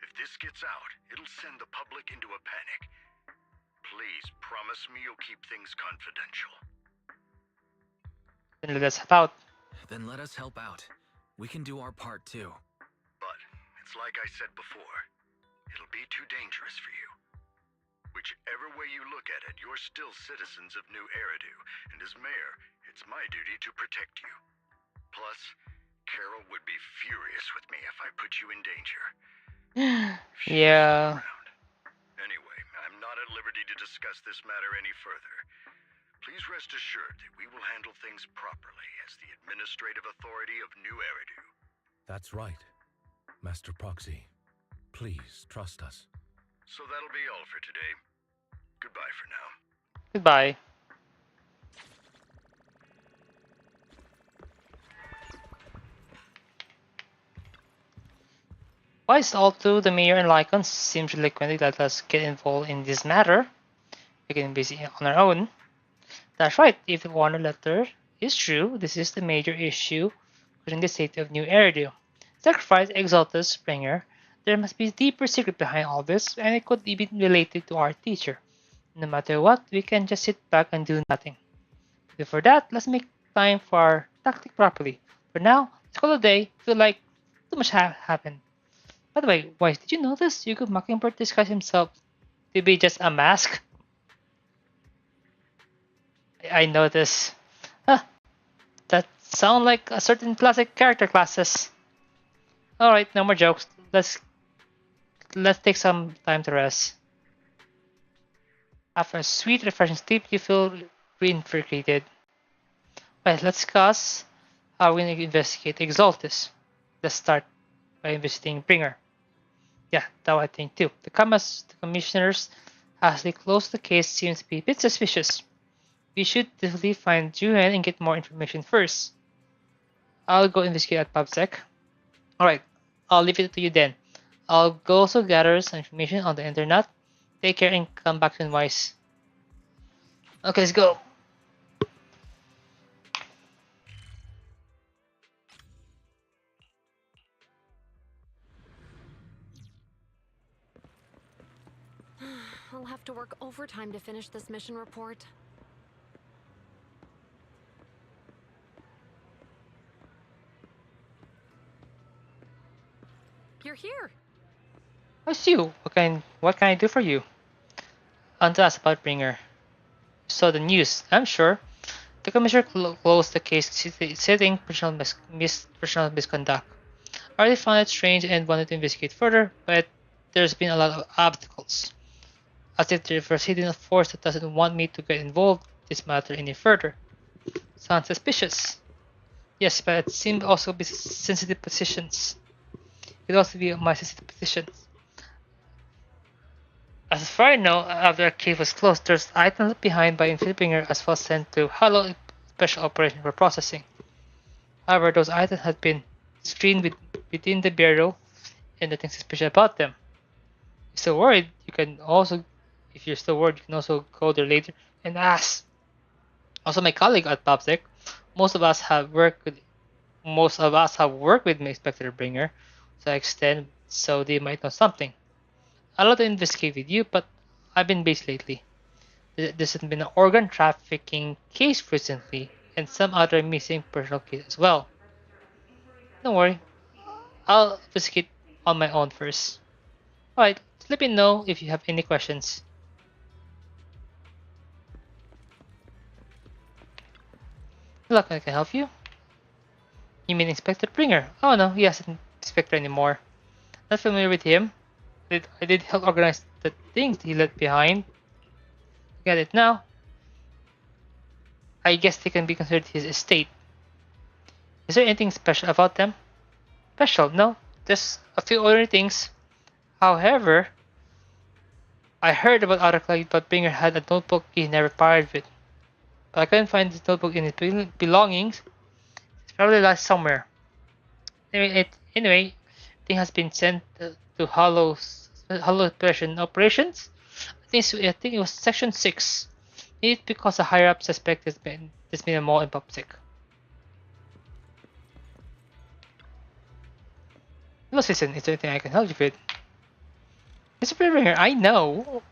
If this gets out, it'll send the public into a panic. Please promise me you'll keep things confidential. Then let us help out. Then let us help out. We can do our part too. But it's like I said before, it'll be too dangerous for you. Whichever way you look at it, you're still citizens of New Eridu, and as mayor, it's my duty to protect you. Plus, Carol would be furious with me if I put you in danger. Yeah. Anyway, I'm not at liberty to discuss this matter any further. Please rest assured that we will handle things properly as the administrative authority of New Eridu. That's right. Master Proxy, please trust us. So that'll be all for today. Goodbye. Whilst although the mayor and Lycon seems reluctant to let us get involved in this matter, we can be on our own. That's right, if the Warner letter is true, this is the major issue within the state of New Eridu. Sacrifice Exaltus Springer, there must be a deeper secret behind all this, and it could be related to our teacher. No matter what, we can just sit back and do nothing. Before that, let's make time for our tactic properly. For now, let's call it a day. Feel like too much happened. By the way, Weiss, did you notice Yugo Mockingbird disguised himself to be just a mask? I noticed. Huh, that sounds like a certain classic character classes. Alright, no more jokes. Let's take some time to rest. After a sweet, refreshing sleep, you feel reinvigorated. Right, let's discuss how we investigate Exaltus. Let's start by investigating Bringer. Yeah, that I think too. The commissioners, as they close the case, seems to be a bit suspicious. We should definitely find Juhan and get more information first. I'll go investigate at PubSec. Alright, I'll leave it to you then. I'll go also gather some information on the internet. Take care and come back to Wise. Okay, let's go. I'll have to work overtime to finish this mission report. You're here. I see you. What can I do for you? On to ask about Bringer. You saw the news, I'm sure. The commissioner closed the case citing personal misconduct. I already found it strange and wanted to investigate further, but there's been a lot of obstacles. As if there's a hidden force that doesn't want me to get involved in this matter any further. Sounds suspicious. Yes, but it seemed also be sensitive positions. It could also be my sensitive positions. As far as I know, after the cave was closed, there's items left behind by Infilbringer as well sent to Hollow Special Operation for processing. However, those items had been screened within the bureau and nothing suspicious about them. If you're still worried, you can also go there later and ask. Also, my colleague at PopSec, most of us have worked with Inspector Bringer to some extent, so they might know something. I'd love to investigate with you, but I've been busy lately. There's been an organ trafficking case recently, and some other missing personal case as well. Don't worry, I'll investigate on my own first. Alright, let me know if you have any questions. Look, I can help you. You mean Inspector Bringer? Oh no, he isn't Inspector anymore. Not familiar with him. I did help organize the things he left behind. Get it now? I guess they can be considered his estate. Is there anything special about them? Special? No. Just a few ordinary things. However, I heard about Autoclave, but Bringer had a notebook he never parted with. But I couldn't find this notebook in his belongings. It's probably lost somewhere. Anyway, thing has been sent to Hollow Operations. I think it was Section 6. Maybe because a higher up suspect there's been a mall in PopSec. Hello, Citizen. Is there anything I can help you with? Mr. Bringer, I know.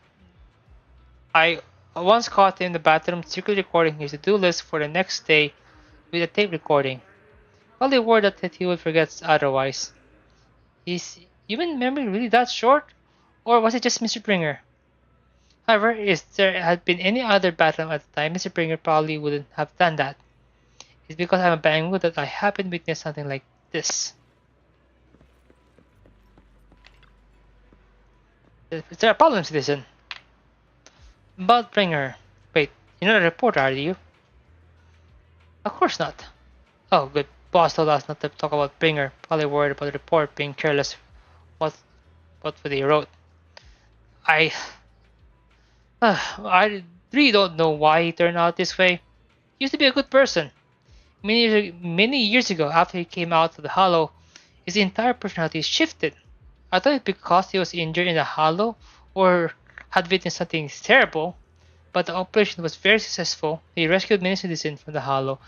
I once caught him in the bathroom secretly recording his to-do list for the next day with a tape recording. Only worried that he would forget otherwise. Is human memory really that short? Or was it just Mr. Bringer? However, if there had been any other battle at the time, Mr. Bringer probably wouldn't have done that. It's because I'm a Bangu that I happen to witness something like this. Is there a problem, citizen? About Bringer. Wait, you're not a reporter, are you? Of course not. Oh, good. Boss told us not to talk about Bringer. Probably worried about the report being careless. What they wrote. I Really don't know why he turned out this way. He used to be a good person. Many years ago, after he came out of the Hollow, his entire personality shifted. I thought it because he was injured in the Hollow or had witnessed something terrible, but the operation was very successful. He rescued many citizens from the Hollow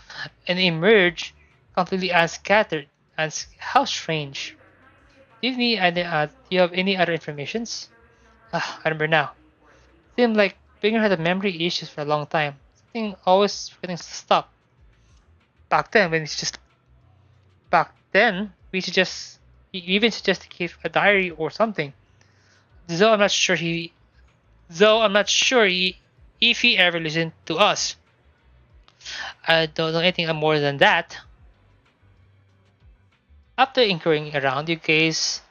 and emerged completely unscattered. How strange. Do you have any other informations? I remember now. Seemed like Bringer had a memory issues for a long time. Something always forgetting stuff. Back then, when it's just back then, we should just he even suggest to keep a diary or something. Though I'm not sure he, though I'm not sure if he ever listened to us. I don't know anything more than that. After inquiring around, you guys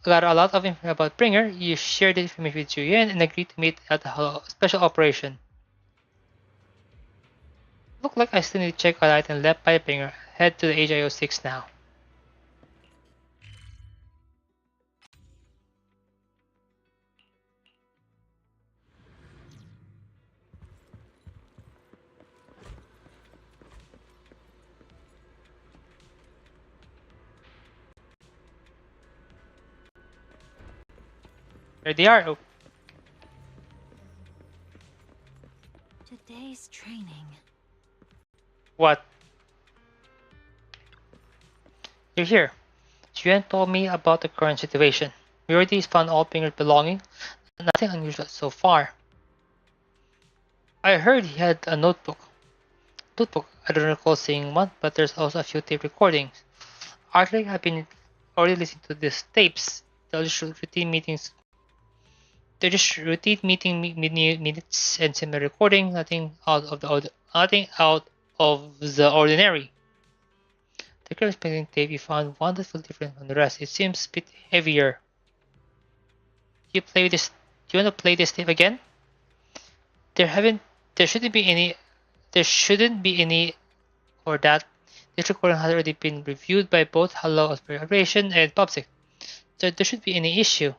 got a lot of info about Bringer. You shared the information with Julian and agreed to meet at the special operation. Look like I still need to check a item left by Bringer. Head to the HIO 6 now. There they are. Oh, Today's training. what? You're here. Julian told me about the current situation. We already found all Bringer's belongings. Nothing unusual so far. I heard he had a notebook. I don't recall seeing one, but there's also a few tape recordings. Actually, I've been already listening to these tapes. They're just routine meetings. They're just routine minutes and similar recording. Nothing out of the ordinary. The current spinning tape you found one that's different from the rest. It seems a bit heavier. You play with this? Do you want to play this tape again? There haven't. There shouldn't be any. There shouldn't be any or that. This recording has already been reviewed by both Hello Aspiration and PubSec. So there should be any issue.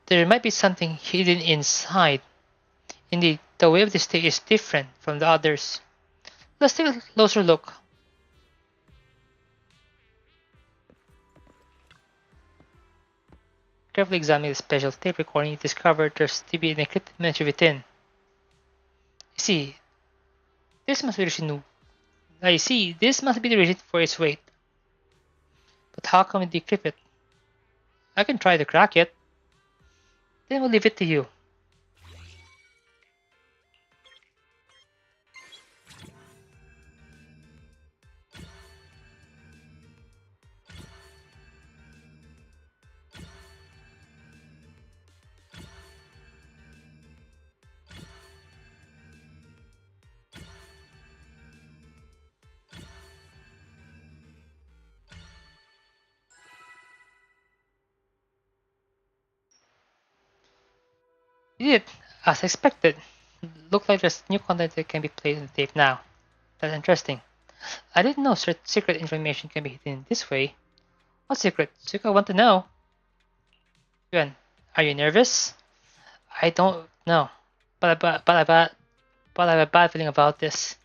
There might be something hidden inside. Indeed, the way of this tape is different from the others. Let's take a closer look. Carefully examining the special tape recording, you discover there's to be an encrypted message within. You see, this must be the reason. I see, this must be the reason for its weight. But how can we decrypt it? I can try to crack it. Then we'll leave it to you. You did, as expected. Look like there's new content that can be played on the tape now. That's interesting. I didn't know secret information can be hidden this way. What secret? Secret I want to know. Yuan, are you nervous? I don't know, but I have a bad feeling about this.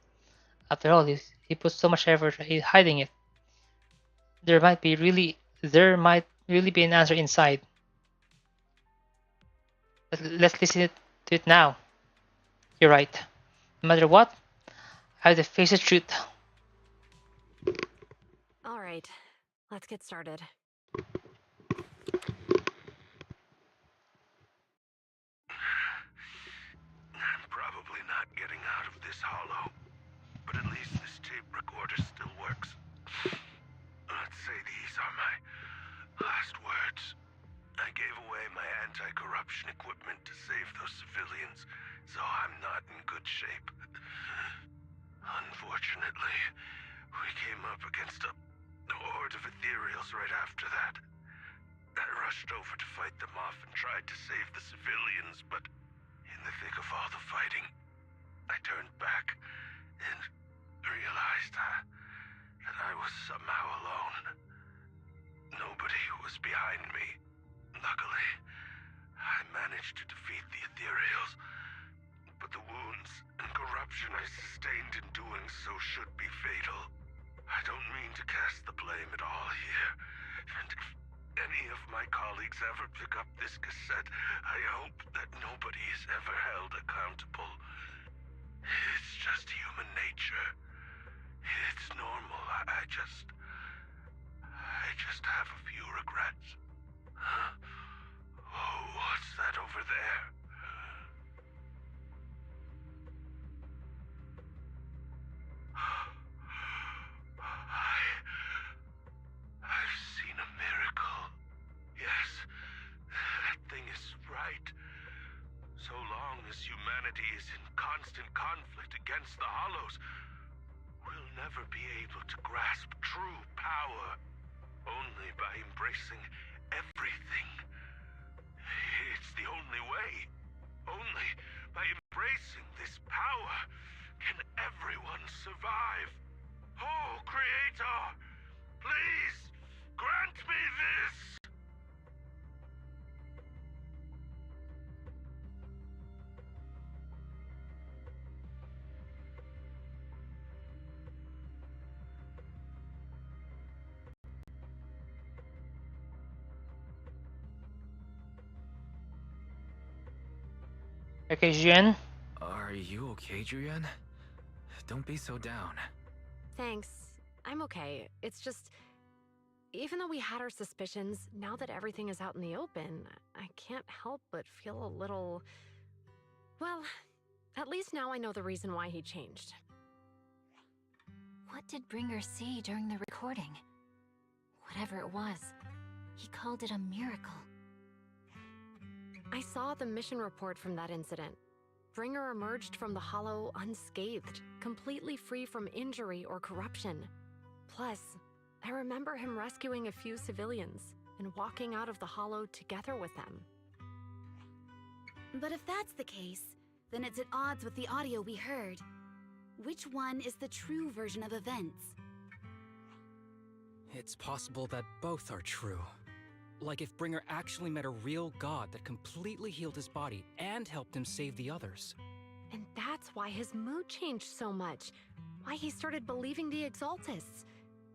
After all, he put so much effort in hiding it. There might really be an answer inside. But let's listen to it now. You're right. No matter what, I have to face the truth. All right, let's get started. I'm probably not getting out of this hollow, but at least this tape recorder still works. Let's say these are my last words. I gave away my anti-corruption equipment to save those civilians, so I'm not in good shape. Unfortunately, we came up against a horde of ethereals right after that. I rushed over to fight them off and tried to save the civilians, but in the thick of all the fighting, I turned back and realized that I was somehow alone. Nobody was behind me. Luckily, I managed to defeat the ethereals is ever held accountable. It's just human nature. It's normal. I just have a few regrets. Huh? Oh, what's that over there? I've seen a miracle. Yes, that thing is right. So long as humanity is in constant conflict against the Hollows, we'll never be able to grasp true power. Only by embracing everything. It's the only way. Only by embracing this power can everyone survive. Oh, Creator, please grant me this! Okay, Jian. Are you okay, Julian? Don't be so down. Thanks. I'm okay. It's just... Even though we had our suspicions, now that everything is out in the open, I can't help but feel a little... Well, at least now I know the reason why he changed. What did Bringer see during the recording? Whatever it was, he called it a miracle. I saw the mission report from that incident. Bringer emerged from the Hollow unscathed, completely free from injury or corruption. Plus, I remember him rescuing a few civilians and walking out of the Hollow together with them. But if that's the case, then it's at odds with the audio we heard. Which one is the true version of events? It's possible that both are true. Like if Bringer actually met a real god that completely healed his body and helped him save the others. And that's why his mood changed so much. Why he started believing the Exaltists.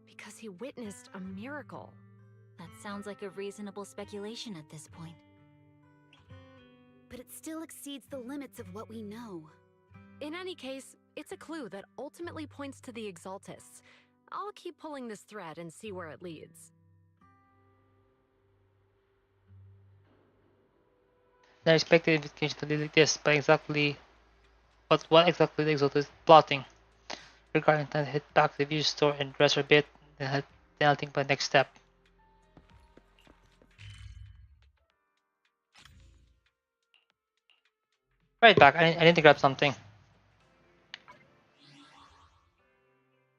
Because he witnessed a miracle. That sounds like a reasonable speculation at this point. But it still exceeds the limits of what we know. In any case, it's a clue that ultimately points to the Exaltists. I'll keep pulling this thread and see where it leads. The expected invitation to delete this, but exactly what exactly the Exalt is plotting. Regarding time, head back to the view store and rest a bit, then I'll think about the next step. Right back. I need to grab something.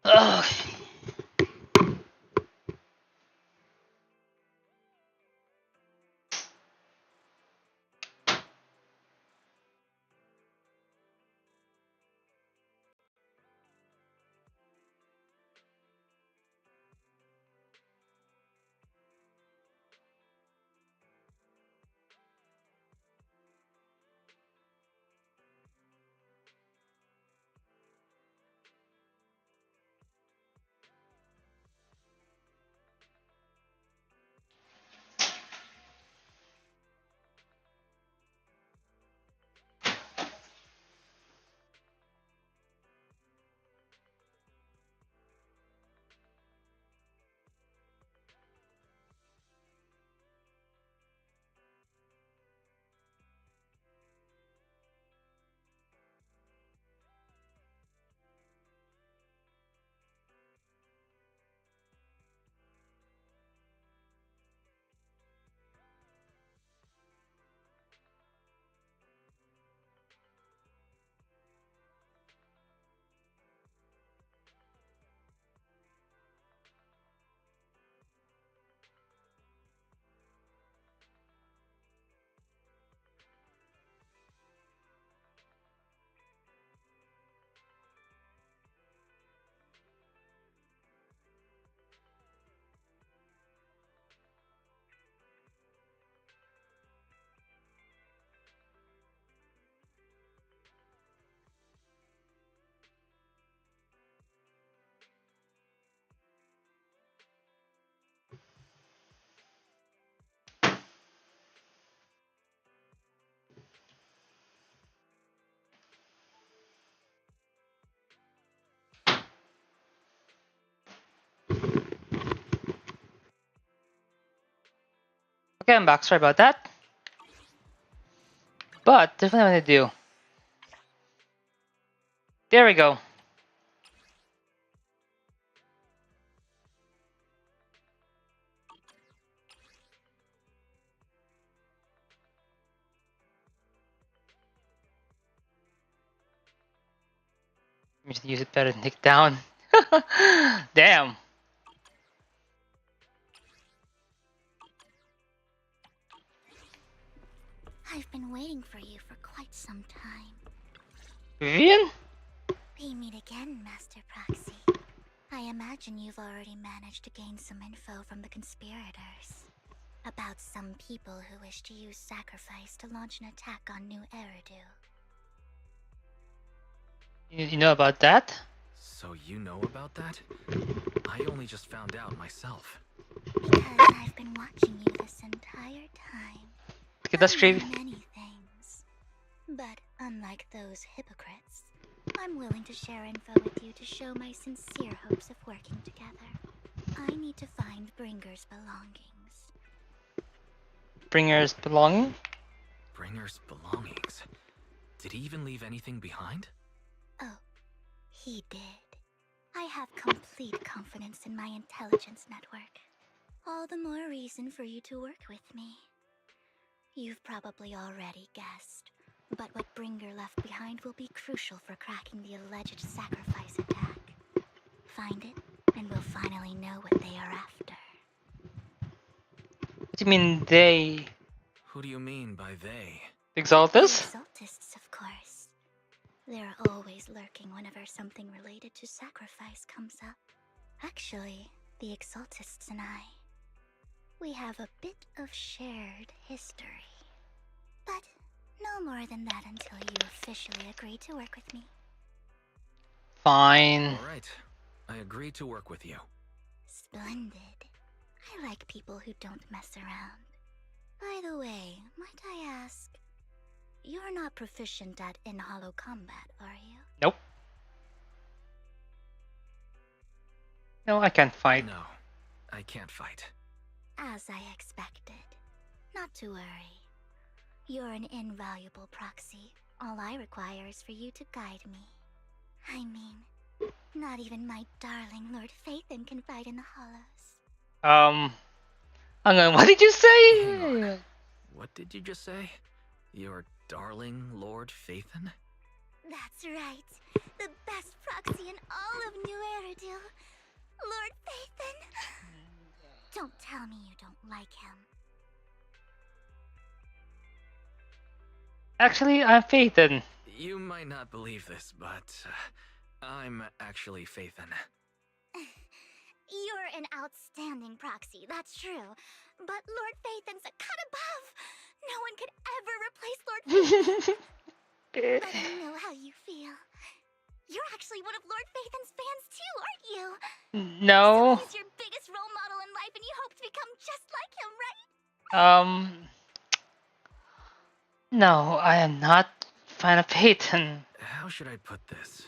Ugh. Okay, I'm back. Sorry about that. But there's what I'm gonna do. There we go. Let me just use it better than take down. Damn. I've been waiting for you for quite some time. Vivian? We meet again, Master Proxy. I imagine you've already managed to gain some info from the conspirators. About some people who wish to use sacrifice to launch an attack on New Eridu. You know about that? So you know about that? I only just found out myself. Because I've been watching you this entire time. Okay, that's I know creepy. many things. But unlike those hypocrites, I'm willing to share info with you to show my sincere hopes of working together. I need to find Bringer's belongings. Bringer's belonging? Bringer's belongings. Did he even leave anything behind? Oh, he did. I have complete confidence in my intelligence network. All the more reason for you to work with me. You've probably already guessed, but what Bringer left behind will be crucial for cracking the alleged sacrifice attack. Find it, and we'll finally know what they are after. What do you mean they? Who do you mean by they? Exaltus? The Exaltists, of course. They're always lurking whenever something related to sacrifice comes up. Actually, the Exaltists and I, we have a bit of shared history. But no more than that until you officially agree to work with me. Fine. Alright, I agree to work with you. Splendid. I like people who don't mess around. By the way, might I ask, you're not proficient at in-hollow combat, are you? Nope. No, I can't fight. No, I can't fight. As I expected. Not to worry. You're an invaluable proxy. All I require is for you to guide me. I mean, not even my darling Lord Phaethon can fight in the hollows. Hang on, what did you say? What did you just say? Your darling Lord Phaethon? That's right. The best proxy in all of New Eridu. Lord Phaethon. Don't tell me you don't like him. Actually, I'm Phaethon. You might not believe this, but I'm actually Phaethon. You're an outstanding proxy, that's true. But Lord Phaethon's a cut above. No one could ever replace Lord Phaethon. But I know how you feel. You're actually one of Lord Phaethon's fans too, aren't you? No. So he's your biggest role model in life and you hope to become just like him, right? No, I am not a fan of Phaethon. How should I put this?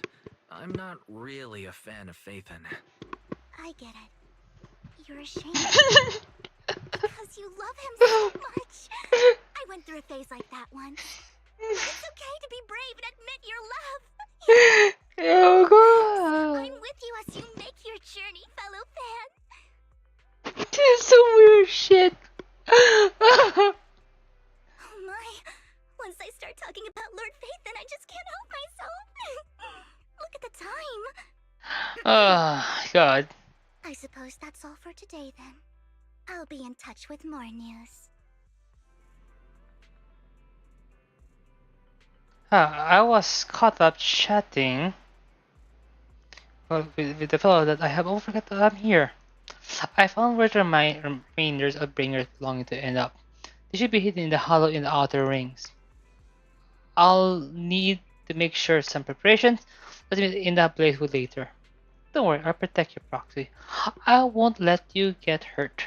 I'm not really a fan of Phaethon. I get it. You're ashamed. Because you love him so much. I went through a phase like that once. It's okay to be brave and admit your love. Oh god. I'm with you as you make your journey, fellow fan. This is some weird shit. Oh my. Once I start talking about Lord Phaethon, I just can't help myself. Look at the time. Oh god. I suppose that's all for today then. I'll be in touch with more news. I was caught up chatting with the fellow that I have overforgot that I'm here. I found where the remainders of Bringers belonging to end up. They should be hidden in the hollow in the outer rings. I'll need to make sure some preparations, but in that place with later. Don't worry, I'll protect your proxy. I won't let you get hurt.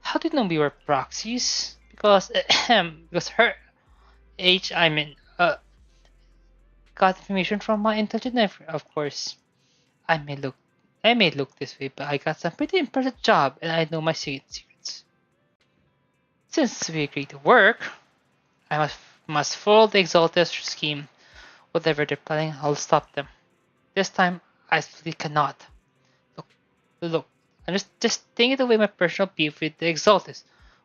How did you know we were proxies? Because her got information from my intelligent network, of course. I may look this way, but I got some pretty impressive job, and I know my secrets. Since we agreed to work, I must follow the Exalted scheme. Whatever they're planning, I'll stop them. This time, I simply cannot. Look, I'm just taking away my personal beef with the Exalted.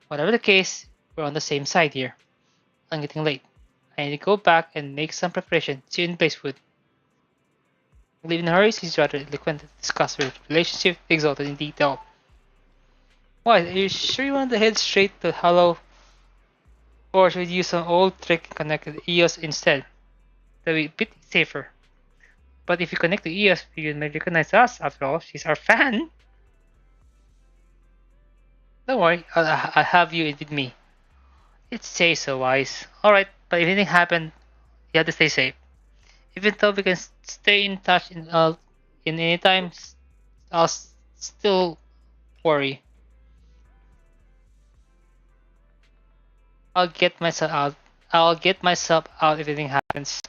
Whatever the case, we're on the same side here. I'm getting late. I need to go back and make some preparation. See you in Blazewood. Leaving in a hurry, he's rather eloquent to discuss her relationship with the Exalted in detail. Why, are you sure you want to head straight to Hollow? Or should we use some old trick and connect to EOS instead? That would be a bit safer. But if you connect to EOS, you may recognize us. After all, she's our fan. Don't worry, I'll have you with me. It says so, Wise. Alright, but if anything happened, you have to stay safe. Even though we can stay in touch in any time, I'll still worry. I'll get myself out. I'll get myself out if anything happens.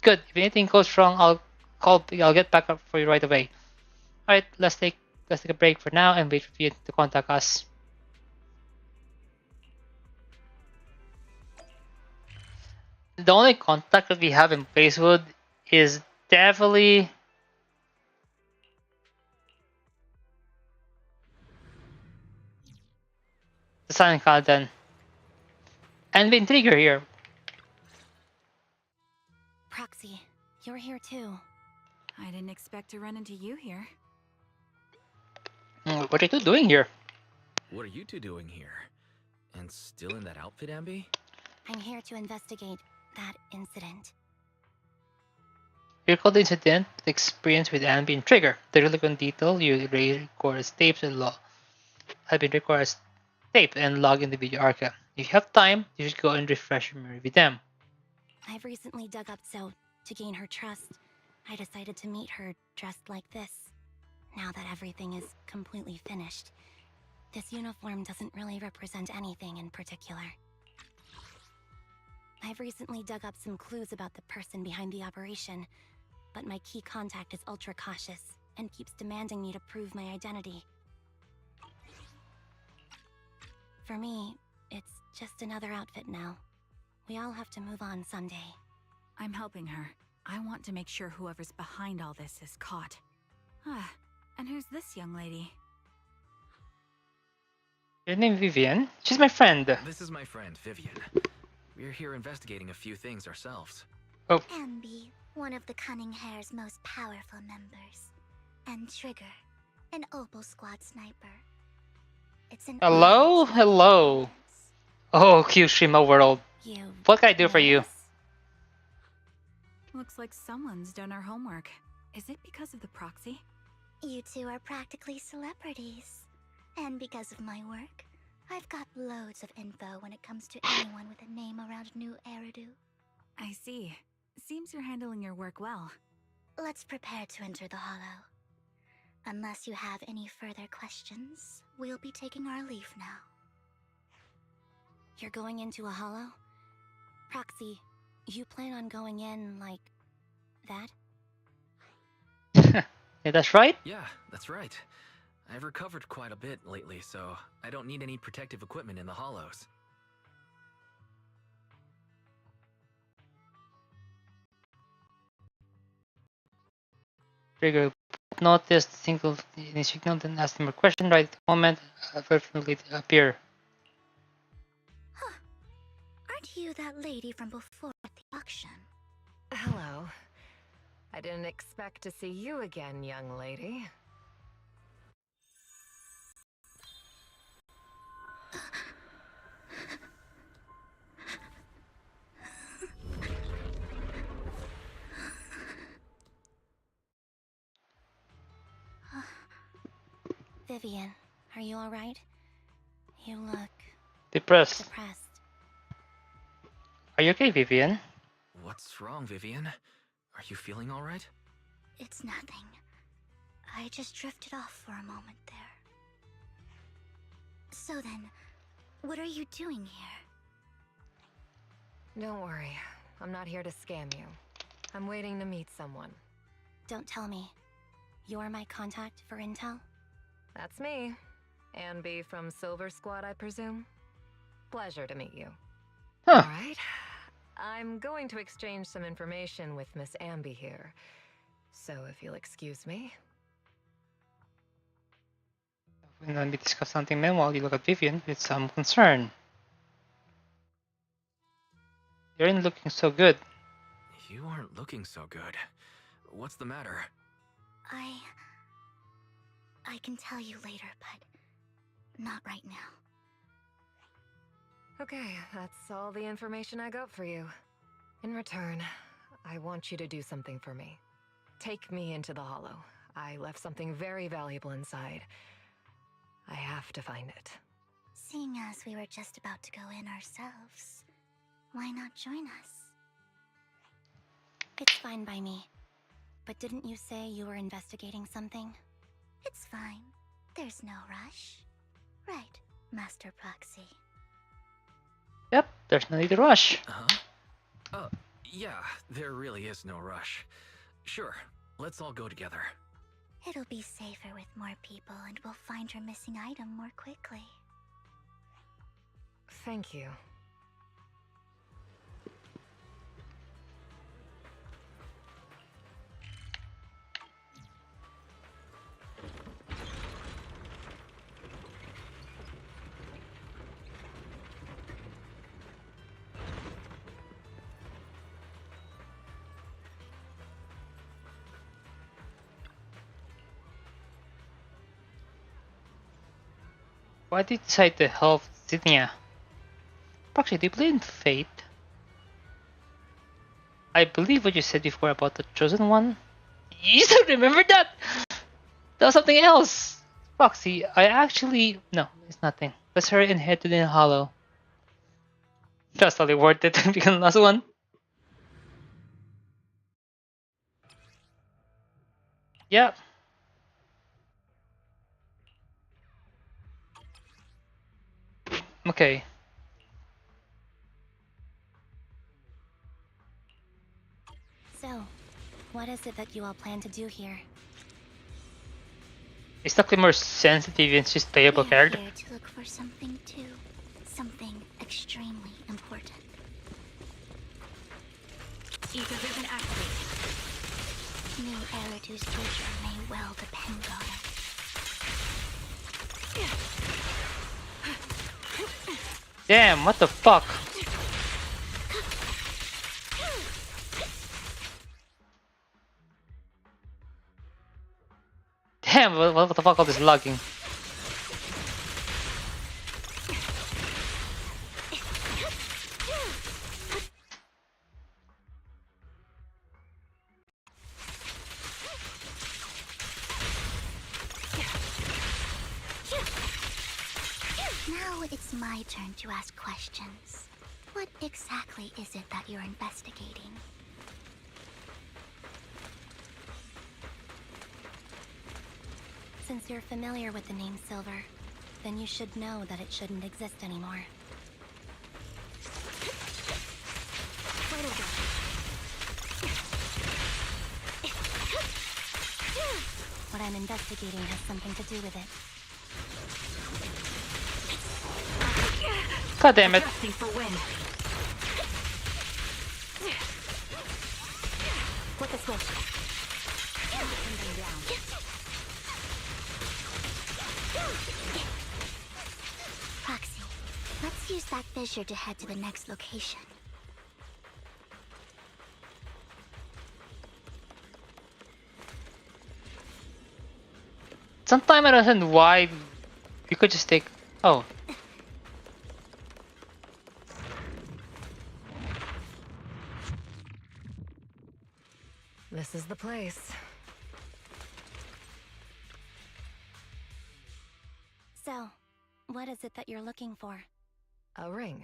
Good. If anything goes wrong, I'll get back up for you right away. Alright, let's take a break for now and wait for you to contact us. The only contact that we have in Blazewood is definitely the Silent Paladin. And the Intriguer here. Proxy, you're here too. I didn't expect to run into you here. What are you two doing here? What are you two doing here? And still in that outfit, Ambi? I'm here to investigate that incident. You recall the incident, the experience with Ambi and Trigger. The relevant detail you record as tapes and log have been recorded as tape and log in the video archive. If you have time, you should go and refresh your memory with them. I've recently dug up Zoe. To gain her trust, I decided to meet her dressed like this. Now that everything is completely finished, this uniform doesn't really represent anything in particular. I've recently dug up some clues about the person behind the operation, but my key contact is ultra cautious and keeps demanding me to prove my identity. For me, it's just another outfit now. We all have to move on someday. I'm helping her. I want to make sure whoever's behind all this is caught. Ah, and who's this young lady? Your name is Vivian? She's my friend. This is my friend, Vivian. We're here investigating a few things ourselves. Oh. Ambi, one of the Cunning Hair's most powerful members. And Trigger, an Opal Squad sniper. It's an Hello? Hello. Oh, Q-Shima world. What can I do for you? Looks like someone's done our homework. Is it because of the proxy? You two are practically celebrities. And because of my work, I've got loads of info when it comes to anyone with a name around New Eridu. I see. Seems you're handling your work well. Let's prepare to enter the Hollow. Unless you have any further questions, we'll be taking our leave now. You're going into a Hollow? Proxy, you plan on going in like that? Yeah, that's right. Yeah, that's right. I've recovered quite a bit lately, so I don't need any protective equipment in the hollows. Trigger noticed single signal, then asked him a question right at the moment. Unfortunately, appear. Huh. Aren't you that lady from before at the auction? Hello. I didn't expect to see you again, young lady. Vivian, are you alright? You look... Depressed. Are you okay, Vivian? What's wrong, Vivian? Are you feeling all right? It's nothing. I just drifted off for a moment there. So then, what are you doing here? Don't worry. I'm not here to scam you. I'm waiting to meet someone. Don't tell me. You're my contact for intel? That's me. Ambi from Silver Squad, I presume? Pleasure to meet you. Huh. All right. I'm going to exchange some information with Miss Amby here. So if you'll excuse me. When we discuss something, meanwhile, you look at Vivian with some concern. You aren't looking so good. You aren't looking so good. What's the matter? I can tell you later, but not right now. Okay, that's all the information I got for you. In return, I want you to do something for me. Take me into the Hollow. I left something very valuable inside. I have to find it. Seeing as we were just about to go in ourselves, why not join us? It's fine by me. But didn't you say you were investigating something? It's fine. There's no rush. Right, Master Proxy. Yep, there's no need to rush. Yeah, there really is no rush. Sure, let's all go together. It'll be safer with more people, and we'll find your missing item more quickly. Thank you. Why did you decide to help Zinnia? Proxy, do you believe in fate? I believe what you said before about the chosen one. You still remember that? That was something else! Proxy, I actually... No, it's nothing. Let's hurry and head to the Hollow. That's totally worth it to become the last one. Yep. Okay. So, what is it that you all plan to do here? Is Nuckley more sensitive and she's playable We're character? here to look for something too. Something extremely important. Ether vision activated. New Eridu's future may well depend on it. Damn, what the fuck? Damn, what the fuck all this logging? Now it's my turn to ask questions. What exactly is it that you're investigating? Since you're familiar with the name Silver, then you should know that it shouldn't exist anymore. What I'm investigating has something to do with it. God damn it. For win. Flip a switch. Proxy, let's use that fissure to head to the next location. Sometimes I don't understand why you could just take... Oh. This is the place. So, what is it that you're looking for? A ring.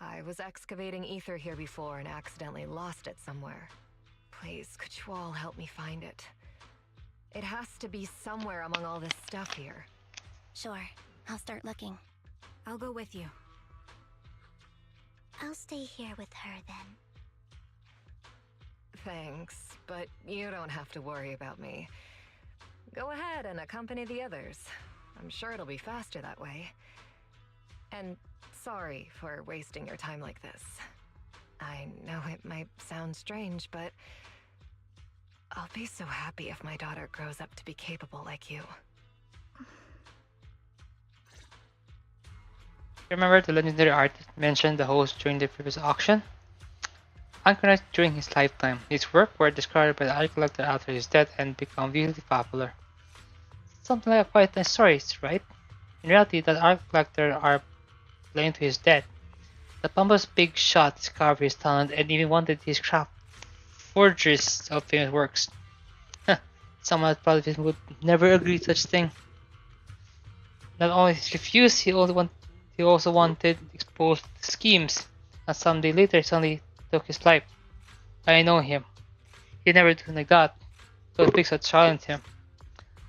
I was excavating ether here before and accidentally lost it somewhere. Please, could you all help me find it? It has to be somewhere among all this stuff here. Sure, I'll start looking. I'll go with you. I'll stay here with her then. Thanks, but you don't have to worry about me. Go ahead and accompany the others. I'm sure it'll be faster that way. And sorry for wasting your time like this. I know it might sound strange, but I'll be so happy if my daughter grows up to be capable like you. Remember the legendary artist mentioned the host during the previous auction? Uncanonized during his lifetime, his work were discarded by the art collector after his death and become hugely popular. Something like a quite nice story, right? In reality, that art collector are playing to his death. The pompous big shot discovered his talent and even wanted his craft forgeries of famous works. Someone at probably would never agree to such thing. Not only he refused, he also wanted exposed schemes, and someday later suddenly took his life. I know him. He never do like that. Those pigs had challenged him.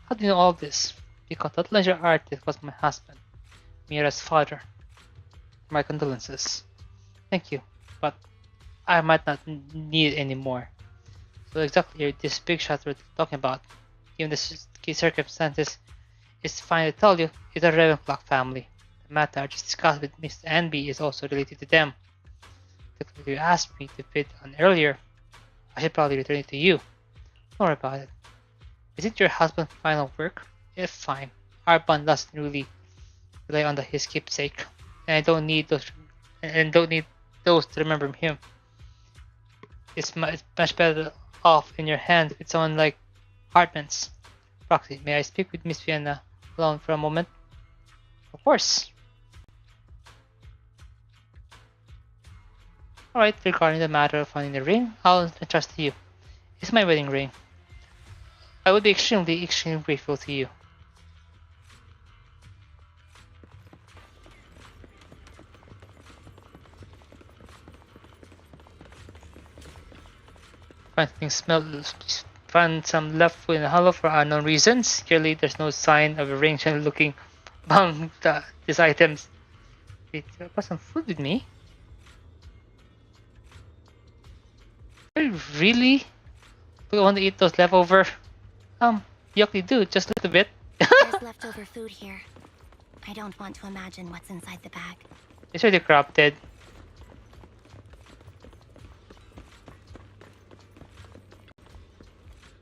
How do you know all this? Because that legendary artist was my husband, Mira's father. My condolences. Thank you, but I might not need it anymore. So exactly this big shot we're talking about, given the key circumstances, it's fine to tell you, it's a Ravenclaw family. The matter I just discussed with Miss Anby is also related to them. The clue you asked me to fit on earlier, I should probably return it to you. Don't worry about it. Is it your husband's final work? If fine. Our bond doesn't really rely on his keepsake, and I don't need those to remember him. It's much better off in your hands with someone like Hartman's. Roxy, may I speak with Miss Vienna alone for a moment? Of course. Alright, regarding the matter of finding the ring, I'll entrust to you. It's my wedding ring. I would be extremely grateful to you. Find some left foot in the hollow for unknown reasons. Clearly, there's no sign of a ring looking among these items. Wait, I got some food with me. I really want to eat those leftover. Yucky do, just a little bit. There's leftover food here. I don't want to imagine what's inside the bag. It's already corrupted.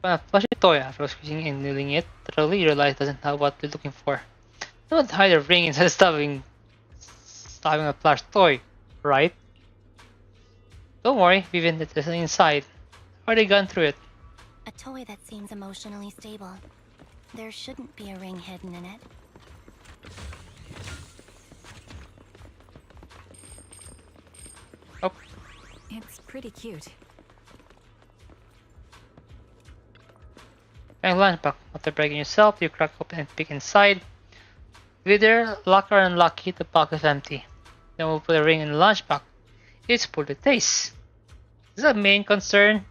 When I flush a toy after squeezing and kneading it, thoroughly you realize it doesn't have what you're looking for. Don't hide a ring instead of stuffing a plush toy, right? Don't worry, Vivian, there's something inside. I've already gone through it. A toy that seems emotionally stable. There shouldn't be a ring hidden in it. Oh. It's pretty cute. And lunchbox. After breaking yourself, you crack open and peek inside. With their locker unlucky, the box is empty. Then we'll put a ring in the lunchbox. It's full to taste. Is that main concern?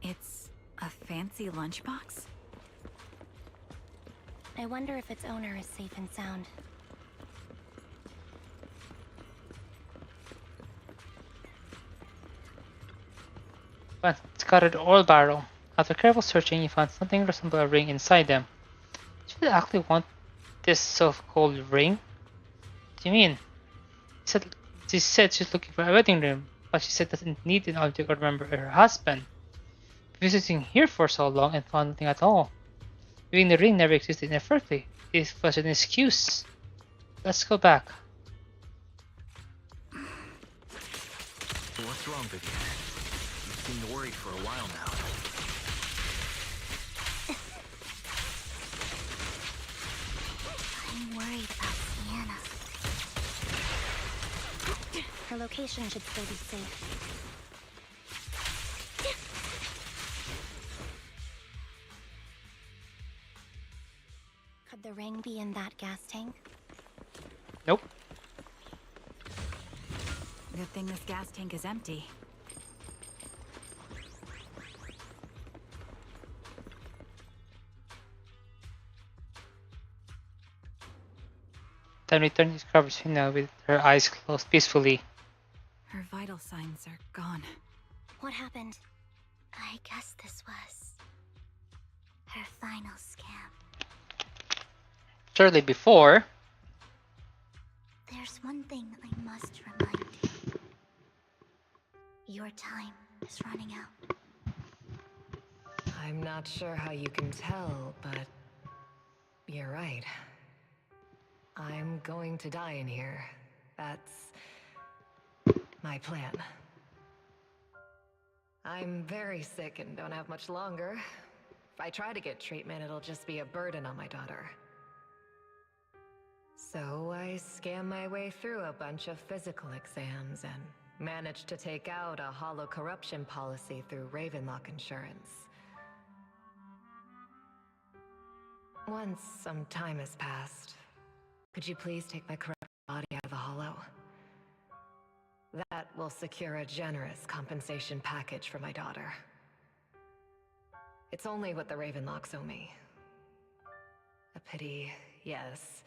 It's a fancy lunchbox? I wonder if its owner is safe and sound. Well, it's got an oil barrel. After careful searching, you found something resembling a ring inside them. Do you actually want this so-called ring? What do you mean? She said she's looking for a wedding ring, but she said doesn't need an object or remember her husband. Visiting here for so long and found nothing at all. Maybe the ring never existed in the first place. It was an excuse. Let's go back. What's wrong, Vivian? You seem worried for a while now. I'm worried about Sienna. Her location should still be safe. Could the ring be in that gas tank? Nope. Good thing this gas tank is empty. Then return discovers Hina with her eyes closed peacefully. Her vital signs are gone. What happened? I guess this was her final scam. Shortly before, There's one thing I must remind you. Your time is running out. I'm not sure how you can tell, but you're right. I'm going to die in here. That's my plan. I'm very sick and don't have much longer. If I try to get treatment, it'll just be a burden on my daughter. So I scam my way through a bunch of physical exams and managed to take out a hollow corruption policy through Ravenlock Insurance. Once some time has passed, could you please take my corrupt body out of the hollow? That will secure a generous compensation package for my daughter. It's only what the Ravenlocks owe me. A pity, yes.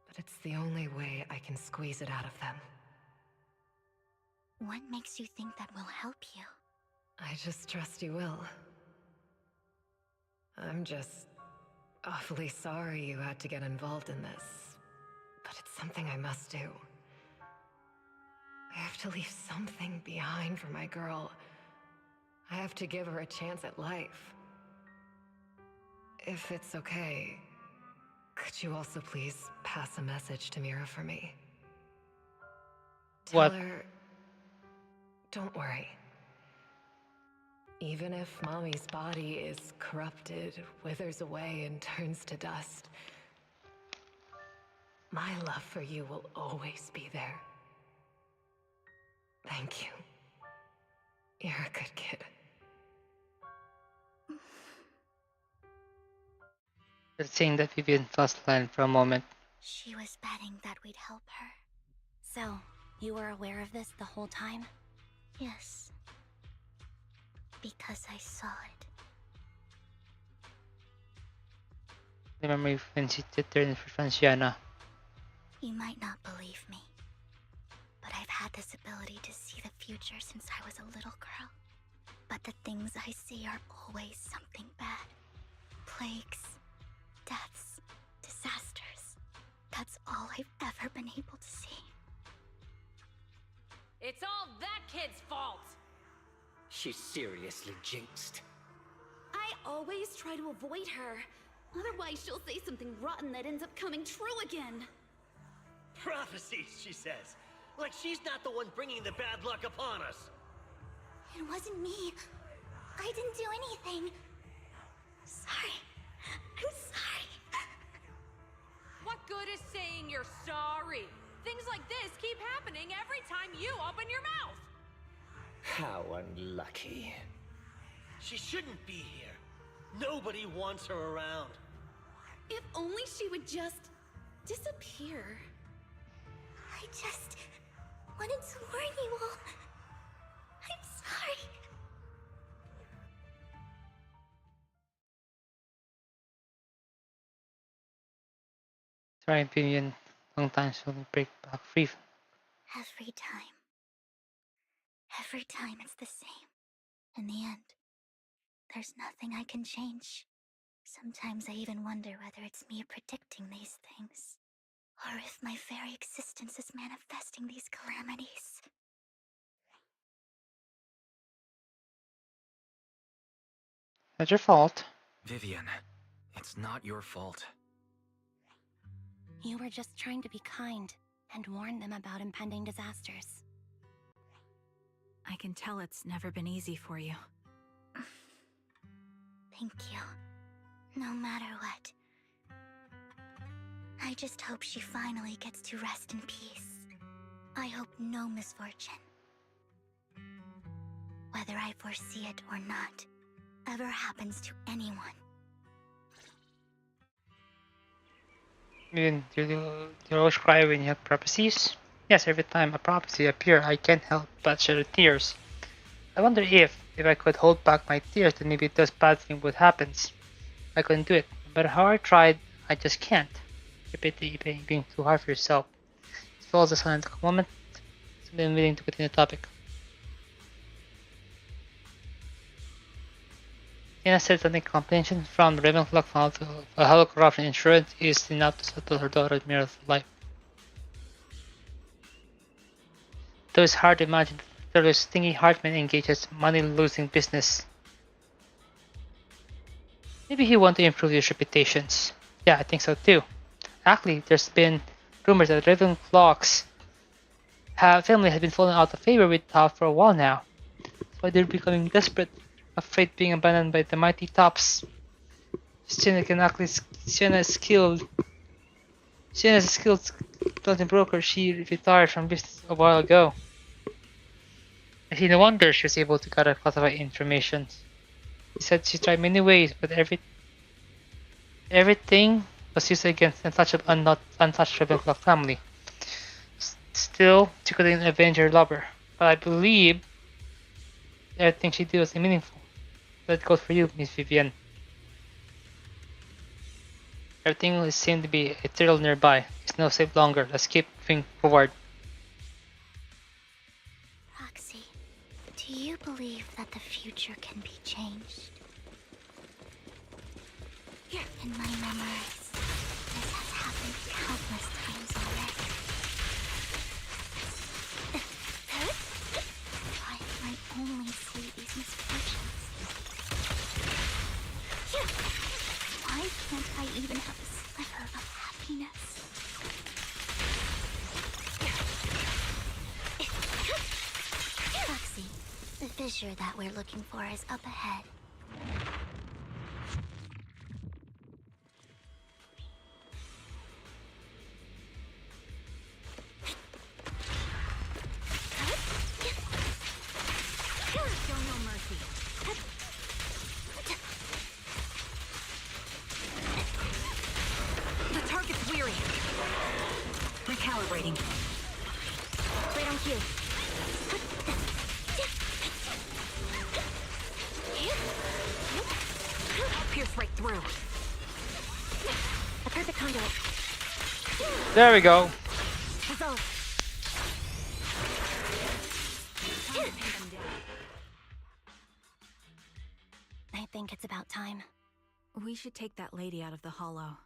But it's the only way I can squeeze it out of them. What makes you think that will help you? I just trust you will. I'm just awfully sorry you had to get involved in this. But it's something I must do. I have to leave something behind for my girl. I have to give her a chance at life. If it's okay, could you also please pass a message to Mira for me? Tell her, don't worry. Even if Mommy's body is corrupted, withers away, and turns to dust, my love for you will always be there. Thank you. You're a good kid. Just saying that Vivian lost the line for a moment. She was betting that we'd help her. So, you were aware of this the whole time? Yes. Because I saw it. Remember when she turned for Franciana. You might not believe me, but I've had this ability to see the future since I was a little girl. But the things I see are always something bad. Plagues, deaths, disasters. That's all I've ever been able to see. It's all that kid's fault! She's seriously jinxed. I always try to avoid her. Otherwise, she'll say something rotten that ends up coming true again. Prophecies, she says. Like she's not the one bringing the bad luck upon us. It wasn't me. I didn't do anything. Sorry. I'm sorry. What good is saying you're sorry? Things like this keep happening every time you open your mouth. How unlucky. She shouldn't be here. Nobody wants her around. If only she would just disappear. I just wanted to warn you all. I'm sorry. Sorry, Vivian. Long time so we break back free. Every time. Every time it's the same. In the end, there's nothing I can change. Sometimes I even wonder whether it's me predicting these things, or if my very existence is manifesting these calamities. That's your fault. Vivian, it's not your fault. You were just trying to be kind and warn them about impending disasters. I can tell it's never been easy for you. Thank you. No matter what. I just hope she finally gets to rest in peace. I hope no misfortune, whether I foresee it or not, ever happens to anyone. Vivian, do you always cry when you have prophecies? Yes, every time a prophecy appears, I can't help but shed tears. I wonder if I could hold back my tears, then maybe this bad thing would happen. I couldn't do it. No matter how I tried, I just can't. You're being too hard for yourself. It falls a silent moment. Something willing to continue the topic. Tina said something comprehension from the Ravenlock found a hollow corruption insurance is enough to settle her daughter's miracle life. though it's hard to imagine that the Stingy Hartman engages money-losing business. Maybe he wants to improve his reputations. Yeah, I think so too. Actually, there's been rumors that Ravenclaw's family has been falling out of favor with Top for a while now. So they're becoming desperate, afraid being abandoned by the mighty Tops. Sienna's a skilled consulting broker. She retired from business a while ago. I see no wonder she was able to gather classified information. She said she tried many ways, but everything was used against the untouched Ravenclaw family. Still, she couldn't avenge her lover. But I believe everything she did was meaningful. That goes for you, Miss Vivian. Everything seemed to be a turtle nearby. It's no safe longer. Let's keep moving forward. Roxy, do you believe that the future can be changed? In my memories, this has happened countless times already. Why can I only see these misfortunes? Why can't I even have a sliver of happiness? Roxy, the fissure that we're looking for is up ahead. Recalibrating. Right on cue. Pierce right through. A perfect conduit. There we go. I think it's about time. We should take that lady out of the hollow.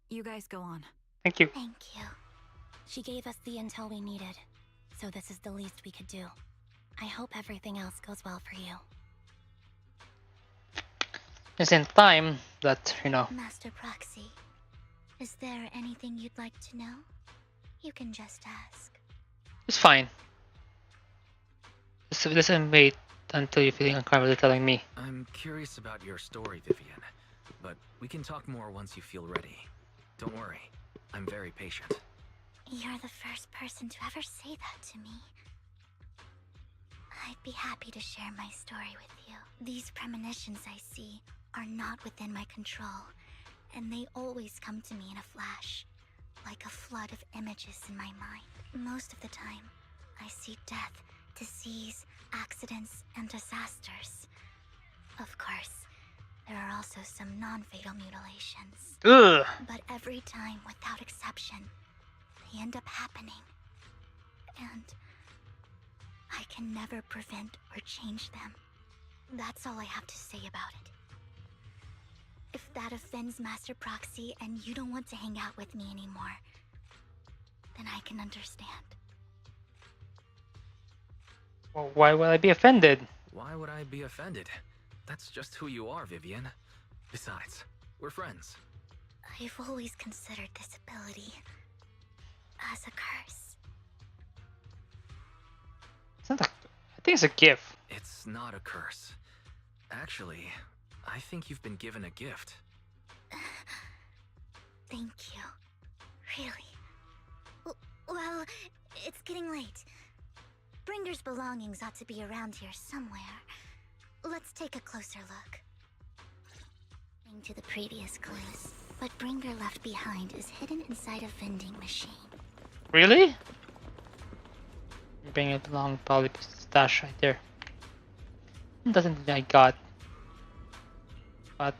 You guys go on. Thank you. Thank you. She gave us the intel we needed, so this is the least we could do. I hope everything else goes well for you. It's in time that, Master Proxy, is there anything you'd like to know? You can just ask. It's fine. Listen, wait until you're feeling uncomfortable telling me. I'm curious about your story, Vivian, but we can talk more once you feel ready. Don't worry, I'm very patient. You're the first person to ever say that to me. I'd be happy to share my story with you. These premonitions I see are not within my control, and they always come to me in a flash, like a flood of images in my mind. Most of the time, I see death, disease, accidents, and disasters. Of course, there are also some non-fatal mutilations. Ugh. But every time, without exception, they end up happening. And I can never prevent or change them. That's all I have to say about it. If that offends Master Proxy and you don't want to hang out with me anymore, then I can understand. Well, why would I be offended? Why would I be offended? That's just who you are, Vivian. Besides, we're friends. I've always considered this ability as a curse. It's not I think it's a gift. It's not a curse. Actually, I think you've been given a gift. Thank you. Really? Well, it's getting late. Bringer's belongings ought to be around here somewhere. Let's take a closer look. To the previous clues, what Bringer left behind is hidden inside a vending machine. Really? Bring it along, probably stash right there. Doesn't think I got. But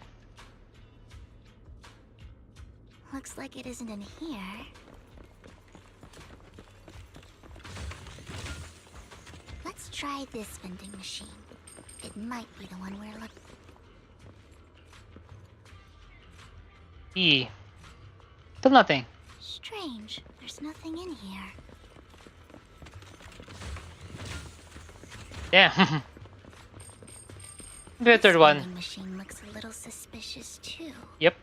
looks like it isn't in here. Let's try this vending machine. It might be the one we're looking. Still nothing. Strange. There's nothing in here. Yeah. The third This one. vending machine looks a little suspicious too. Yep.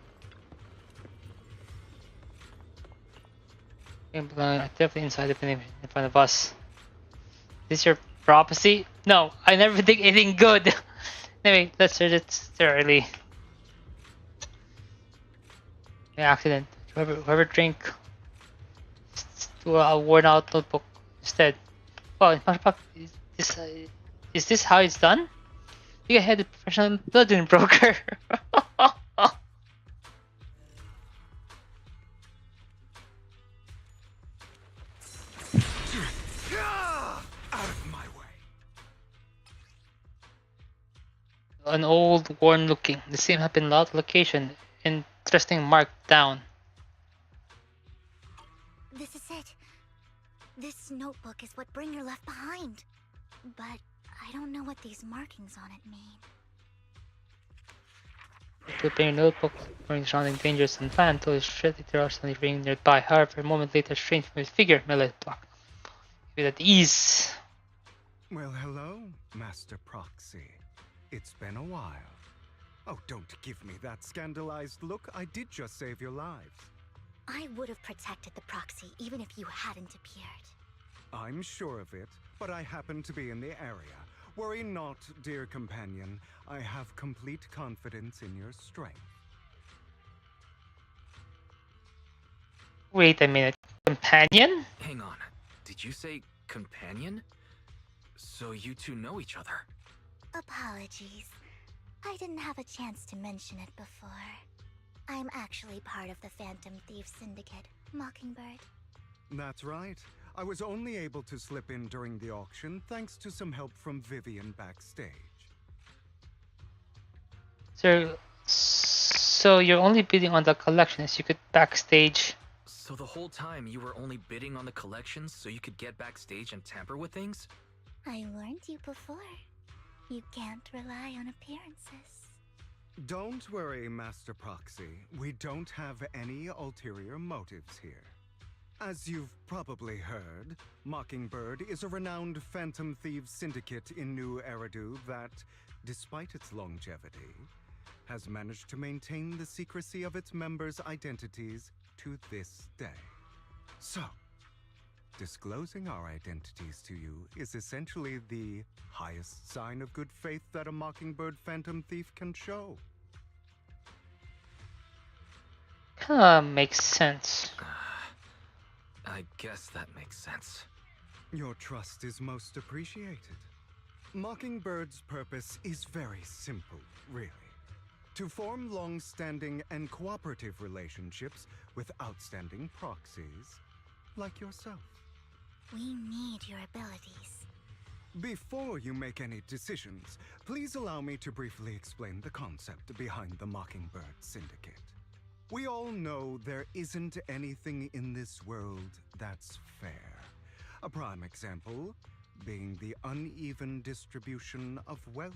Definitely inside the vending machine in front of us. Is this your prophecy? No, I never think anything good. Anyway, let's search it thoroughly. By accident. Whoever drink to a worn out notebook instead. Oh, in fact, is this how it's done? You had a professional bludgeon broker. Out of my way. An old, worn looking. The same happened lot location. Interesting mark down. This is it. This notebook is what Bringer left behind. But I don't know what these markings on it mean. Flipping your notebook, wearing surrounding dangerous and plan until his shredded suddenly ring nearby. However, a moment later, strange from his figure, melee block. With at ease. Well, hello, Master Proxy. It's been a while. Oh, don't give me that scandalized look. I did just save your lives. I would have protected the proxy even if you hadn't appeared. I'm sure of it, but I happen to be in the area. Worry not, dear companion. I have complete confidence in your strength. Wait a minute. Companion? Hang on. Did you say companion? So you two know each other? Apologies. I didn't have a chance to mention it before. I'm actually part of the Phantom Thief Syndicate, Mockingbird. That's right. I was only able to slip in during the auction thanks to some help from Vivian backstage. So you're only bidding on the collections. You could backstage. So the whole time you were only bidding on the collections so you could get backstage and tamper with things? I warned you before. You can't rely on appearances. Don't worry, Master Proxy. We don't have any ulterior motives here. As you've probably heard, Mockingbird is a renowned Phantom Thieves syndicate in New Eridu that, despite its longevity, has managed to maintain the secrecy of its members' identities to this day. So, disclosing our identities to you is essentially the highest sign of good faith that a Mockingbird Phantom Thief can show. Makes sense. I guess that makes sense. Your trust is most appreciated. Mockingbird's purpose is very simple, really. To form long-standing and cooperative relationships with outstanding proxies like yourself. We need your abilities. Before you make any decisions, please allow me to briefly explain the concept behind the Mockingbird Syndicate. We all know there isn't anything in this world that's fair. A prime example being the uneven distribution of wealth.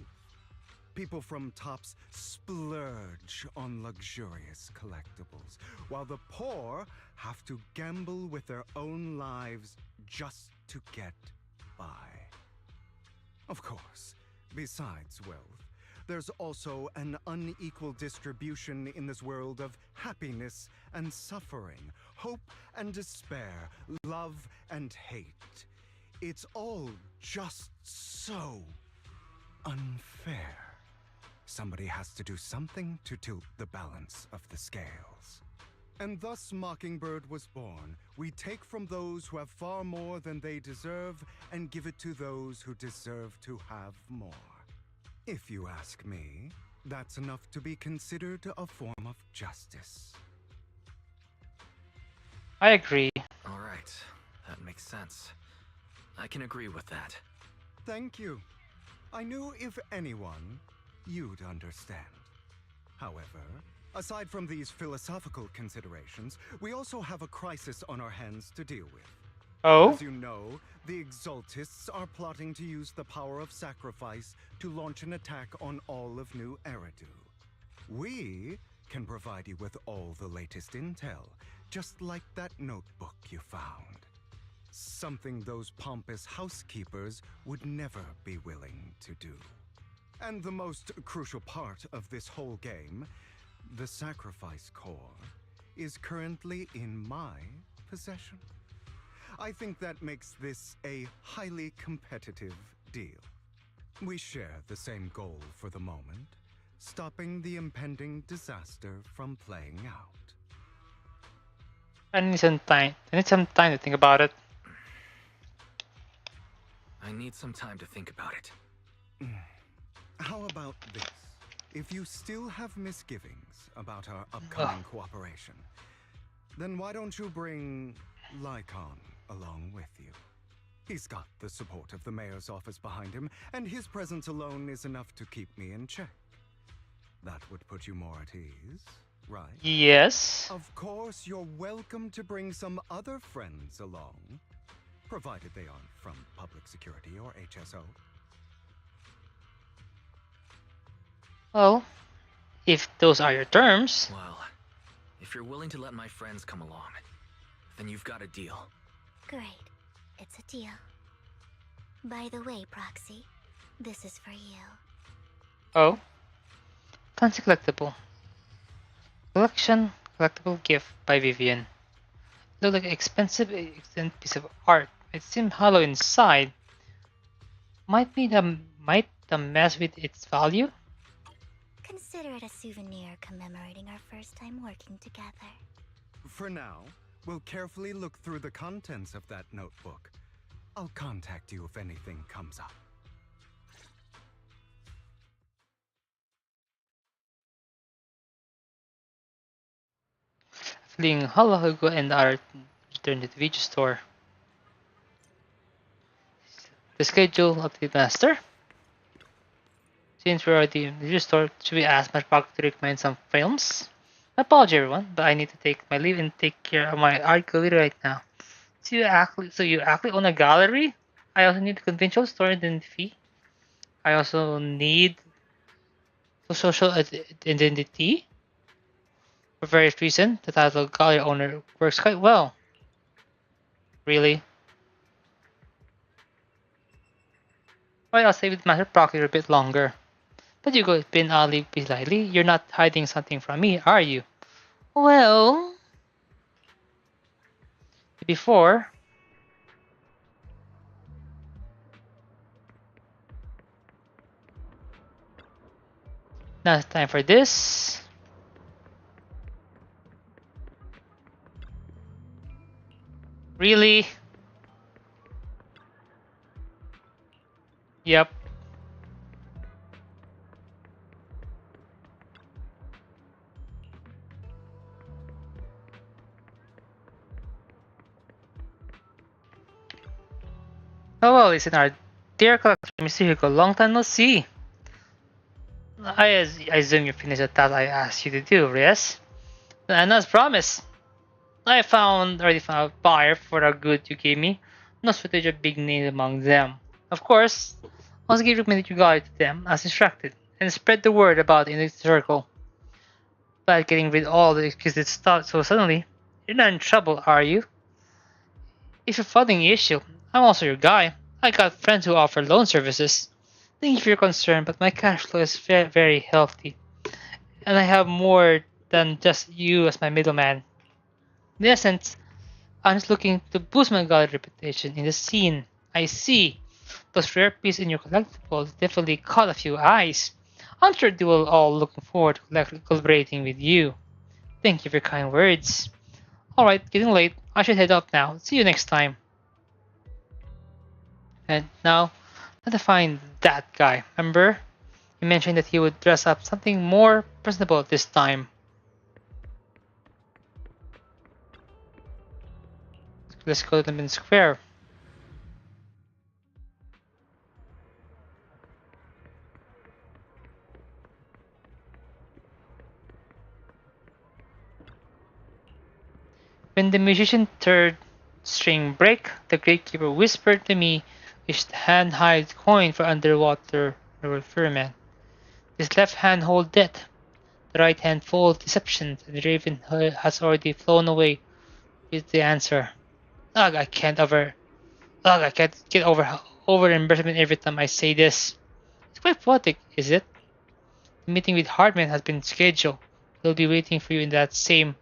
People from tops splurge on luxurious collectibles, while the poor have to gamble with their own lives just to get by. Of course, besides wealth, there's also an unequal distribution in this world of happiness and suffering, hope and despair, love and hate. It's all just so unfair. Somebody has to do something to tilt the balance of the scales. And thus Mockingbird was born. We take from those who have far more than they deserve and give it to those who deserve to have more. If you ask me, that's enough to be considered a form of justice. I agree. All right, that makes sense. I can agree with that. Thank you. I knew if anyone, you'd understand. However, aside from these philosophical considerations, we also have a crisis on our hands to deal with. Oh? As you know, the Exaltists are plotting to use the power of sacrifice to launch an attack on all of New Eridu. We can provide you with all the latest intel, just like that notebook you found. something those pompous housekeepers would never be willing to do. And the most crucial part of this whole game, the sacrifice core, is currently in my possession. I think that makes this a highly competitive deal. We share the same goal for the moment, stopping the impending disaster from playing out. I need some time. I need some time to think about it. I need some time to think about it. How about this? If you still have misgivings about our upcoming cooperation, then why don't you bring Lycon along with you? He's got the support of the mayor's office behind him, and his presence alone is enough to keep me in check. That would put you more at ease, right? Yes. Of course, you're welcome to bring some other friends along, provided they aren't from public security or HSO. Well, if those are your terms. Well, if you're willing to let my friends come along, then you've got a deal. Great. It's a deal. By the way, Proxy, this is for you. Oh. Fancy collectible. Collectible gift by Vivian. Look like an expensive piece of art. It seemed hollow inside. Might the mess with its value? Consider it a souvenir commemorating our first time working together. For now, we'll carefully look through the contents of that notebook. I'll contact you if anything comes up. Feeling hollow, Hugo and I return to the video store. The schedule of the master. Since we're already in the video store, should we ask my pocket to recommend some films? My apology, everyone, but I need to take my leave and take care of my art gallery right now. So you actually own a gallery? I also need to conventional store identity. I also need social identity. For various reasons, the title gallery owner works quite well. Really? Alright, I'll stay with Master Proctor a bit longer. But you go, Bin Ali Bilali, you're not hiding something from me, are you? Well... Before... Now it's time for this. Really? Yep. Oh well, listen, our dear collector, Mr. Hugo, long time no see. I assume you finished the task I asked you to do, yes? And as promised, I already found a buyer for the good you gave me. No shortage of big names among them. Of course, once you recommended you got it to them as instructed, and spread the word about it in the circle. But getting rid of all the exquisite stuff so suddenly, you're not in trouble, are you? If you're flooding the issue, I'm also your guy. I got friends who offer loan services. Thank you for your concern, but my cash flow is very, very healthy. And I have more than just you as my middleman. In essence, I'm just looking to boost my gallery reputation in the scene. I see. Those rare pieces in your collectibles definitely caught a few eyes. I'm sure they will all looking forward to collaborating with you. Thank you for your kind words. Alright, getting late. I should head up now. See you next time. And now, let us find that guy. Remember? You mentioned that he would dress up something more presentable this time. Let's go to the main square. When the musician's third string broke, the gatekeeper whispered to me his hand hides coin for underwater firmament. His left hand holds death, the right hand folds deception, and the raven has already flown away with the answer. Ugh, I can't Ugh, I can't get over embarrassment every time I say this. It's quite poetic, is it? The meeting with Hartman has been scheduled. He'll be waiting for you in that same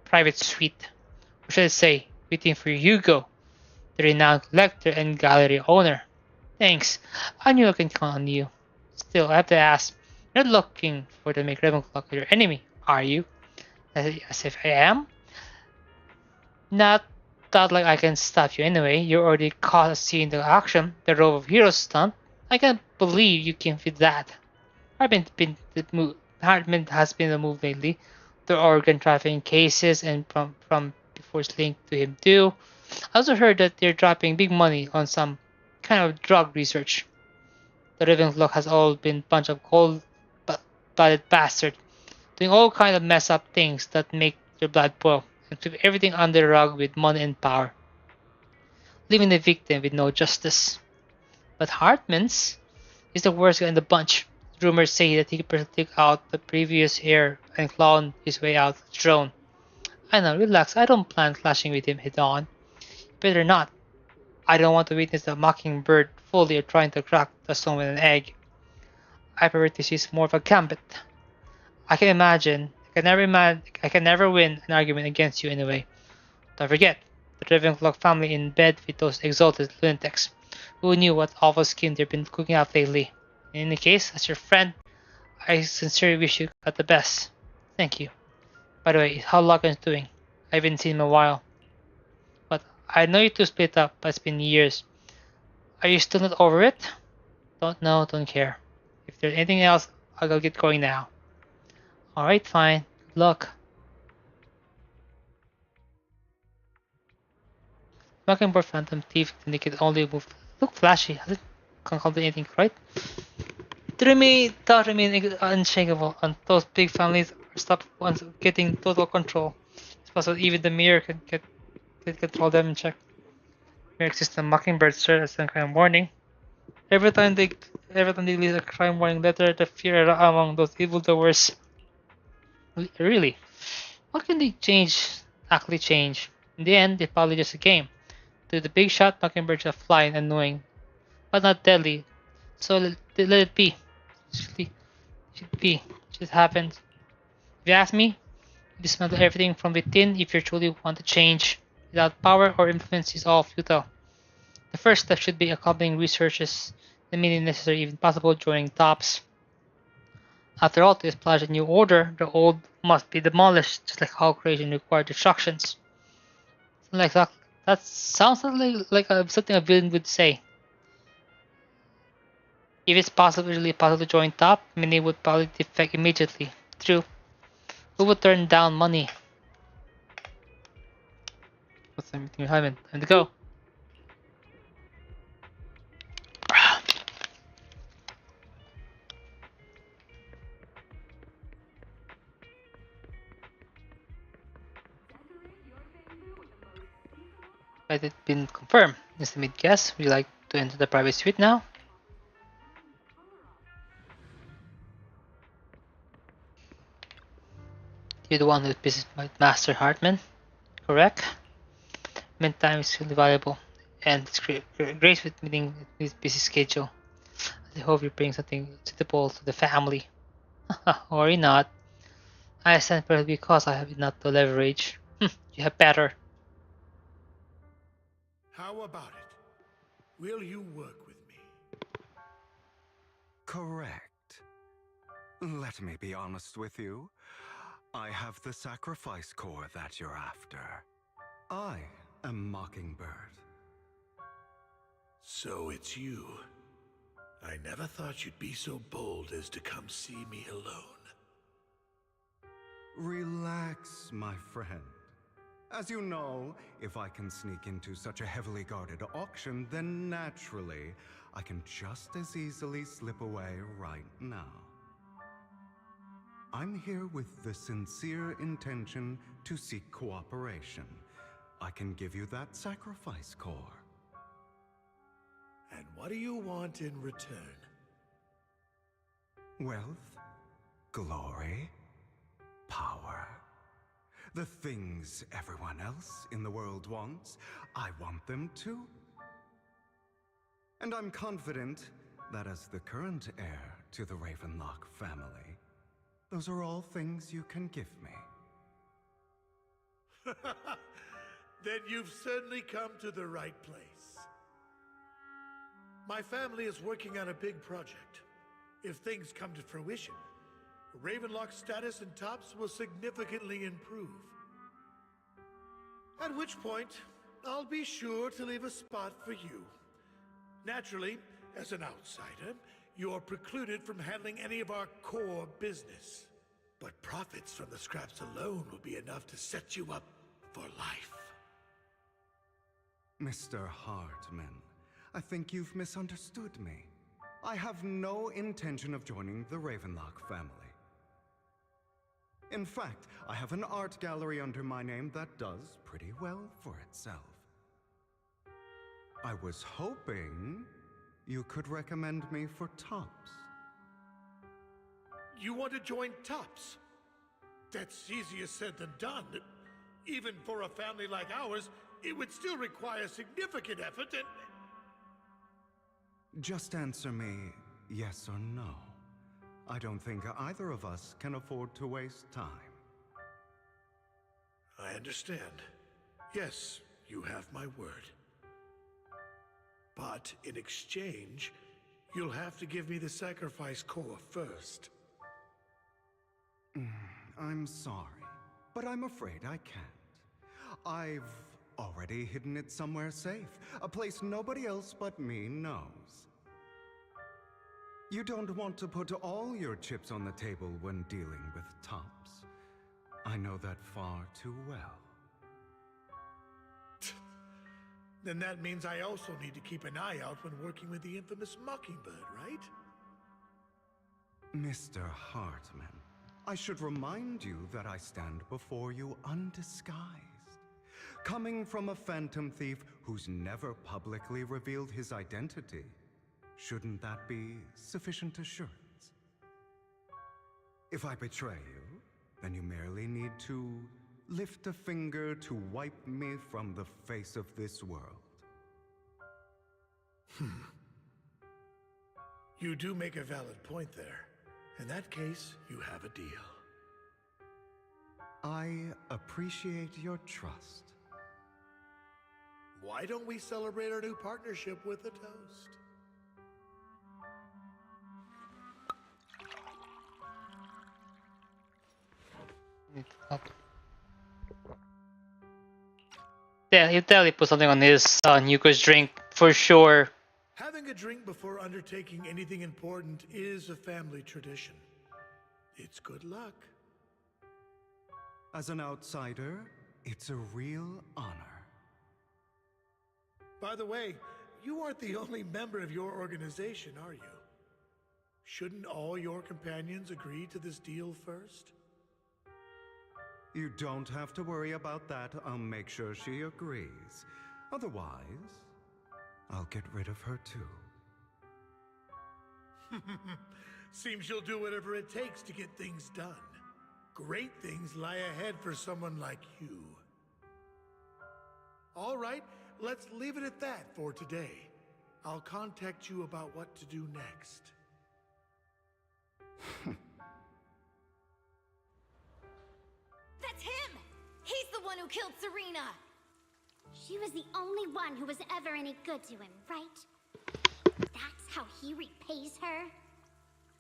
private suite. Or should I say, waiting for Hugo, the renowned collector and gallery owner. Thanks. I knew I can count on you. Still, I have to ask, you're not looking for the make Ravenclaw your enemy, are you? As if I am? Not that like I can stop you anyway. You already caught us seeing the action, the row of heroes stunt. I can't believe you came with that. Hartman has been the move lately. The organ trafficking cases and from before it's linked to him too. I also heard that they're dropping big money on some kind of drug research. The Ravenclaw has all been a bunch of cold-blooded bastards, doing all kind of mess up things that make your blood boil, and sweep everything under the rug with money and power, leaving the victim with no justice. But Hartman's is the worst guy in the bunch. Rumors say that he personally took out the previous heir and clawed his way out of the throne. I know, relax, I don't plan clashing with him head on. Better not. I don't want to witness the mockingbird fully trying to crack the stone with an egg. I prefer to see more of a gambit. I can imagine. I can never win an argument against you anyway. Don't forget, the Ravenclaw family in bed with those exalted lunatics. Who knew what awful scheme they've been cooking up lately? In any case, as your friend, I sincerely wish you got the best. Thank you. By the way, how Logan's doing? I haven't seen him in a while. But I know you two split up, but it's been years. Are you still not over it? Don't know, don't care. If there's anything else, I'll go get going now. Alright, fine. Good luck. Mockingbird Phantom Thief indicate only move. Look flashy. Has it concluded anything right? Thought remain unshakable, and those big families are stopped once getting total control. It's possible even the mirror can control them in check. Mirror system Mockingbird serves as some kind of warning. Every time they release a crime warning letter, the fear among those evildoers. Really? What can they actually change? In the end, it's probably just a game. To the big shot, Mockingbirds are flying and annoying, but not deadly. So let it be. Should be. Should happen. If you ask me, dismantle everything from within if you truly want to change. Without power or influence is all futile. The first step should be accompanying researches, the meaning necessary, even possible, joining tops. After all, to establish a new order, the old must be demolished, just like how creation required destructions. Like that. That sounds like something a villain would say. If it's really possible to join top, many would probably defect immediately. True. Who would turn down money? What's the meeting behind? Time to go. Has it been confirmed? Mr. Mid-Guess, would you like to enter the private suite now? You're the one who's busy with Master Hartman, correct? Time is really valuable, and it's great with meeting his busy schedule. I hope you bring something suitable to the family. Or not. I stand perfectly because I have enough to leverage. You have better. How about it? Will you work with me? Correct. Let me be honest with you. I have the sacrifice core that you're after. I am Mockingbird. So it's you. I never thought you'd be so bold as to come see me alone. Relax, my friend. As you know, if I can sneak into such a heavily guarded auction, then naturally, I can just as easily slip away right now. I'm here with the sincere intention to seek cooperation. I can give you that sacrifice core. And what do you want in return? Wealth, glory, power. The things everyone else in the world wants, I want them too. And I'm confident that as the current heir to the Ravenlock family, those are all things you can give me. Then you've certainly come to the right place. My family is working on a big project. If things come to fruition, Ravenlock's status in Tops will significantly improve. At which point, I'll be sure to leave a spot for you. Naturally, as an outsider, you're precluded from handling any of our core business. But profits from the scraps alone will be enough to set you up for life. Mr. Hartman, I think you've misunderstood me. I have no intention of joining the Ravenlock family. In fact, I have an art gallery under my name that does pretty well for itself. I was hoping you could recommend me for Tops. You want to join Tops? That's easier said than done. Even for a family like ours, it would still require significant effort and... Just answer me yes or no. I don't think either of us can afford to waste time. I understand. Yes, you have my word. But in exchange, you'll have to give me the sacrifice core first. I'm sorry, but I'm afraid I can't. I've already hidden it somewhere safe, a place nobody else but me knows. You don't want to put all your chips on the table when dealing with Tops. I know that far too well. Then that means I also need to keep an eye out when working with the infamous Mockingbird, right? Mr. Hartman, I should remind you that I stand before you undisguised. Coming from a phantom thief who's never publicly revealed his identity, shouldn't that be sufficient assurance? If I betray you, then you merely need to lift a finger to wipe me from the face of this world. You do make a valid point there. In that case, you have a deal. I appreciate your trust. Why don't we celebrate our new partnership with a toast? Yeah, he'll totally put something on his Nuko's drink for sure. Having a drink before undertaking anything important is a family tradition. It's good luck. As an outsider, it's a real honor. By the way, you aren't the only member of your organization, are you? Shouldn't all your companions agree to this deal first? You don't have to worry about that. I'll make sure she agrees. Otherwise, I'll get rid of her too. Seems you'll do whatever it takes to get things done. Great things lie ahead for someone like you. All right, let's leave it at that for today. I'll contact you about what to do next. That's him! He's the one who killed Serena! She was the only one who was ever any good to him, right? That's how he repays her?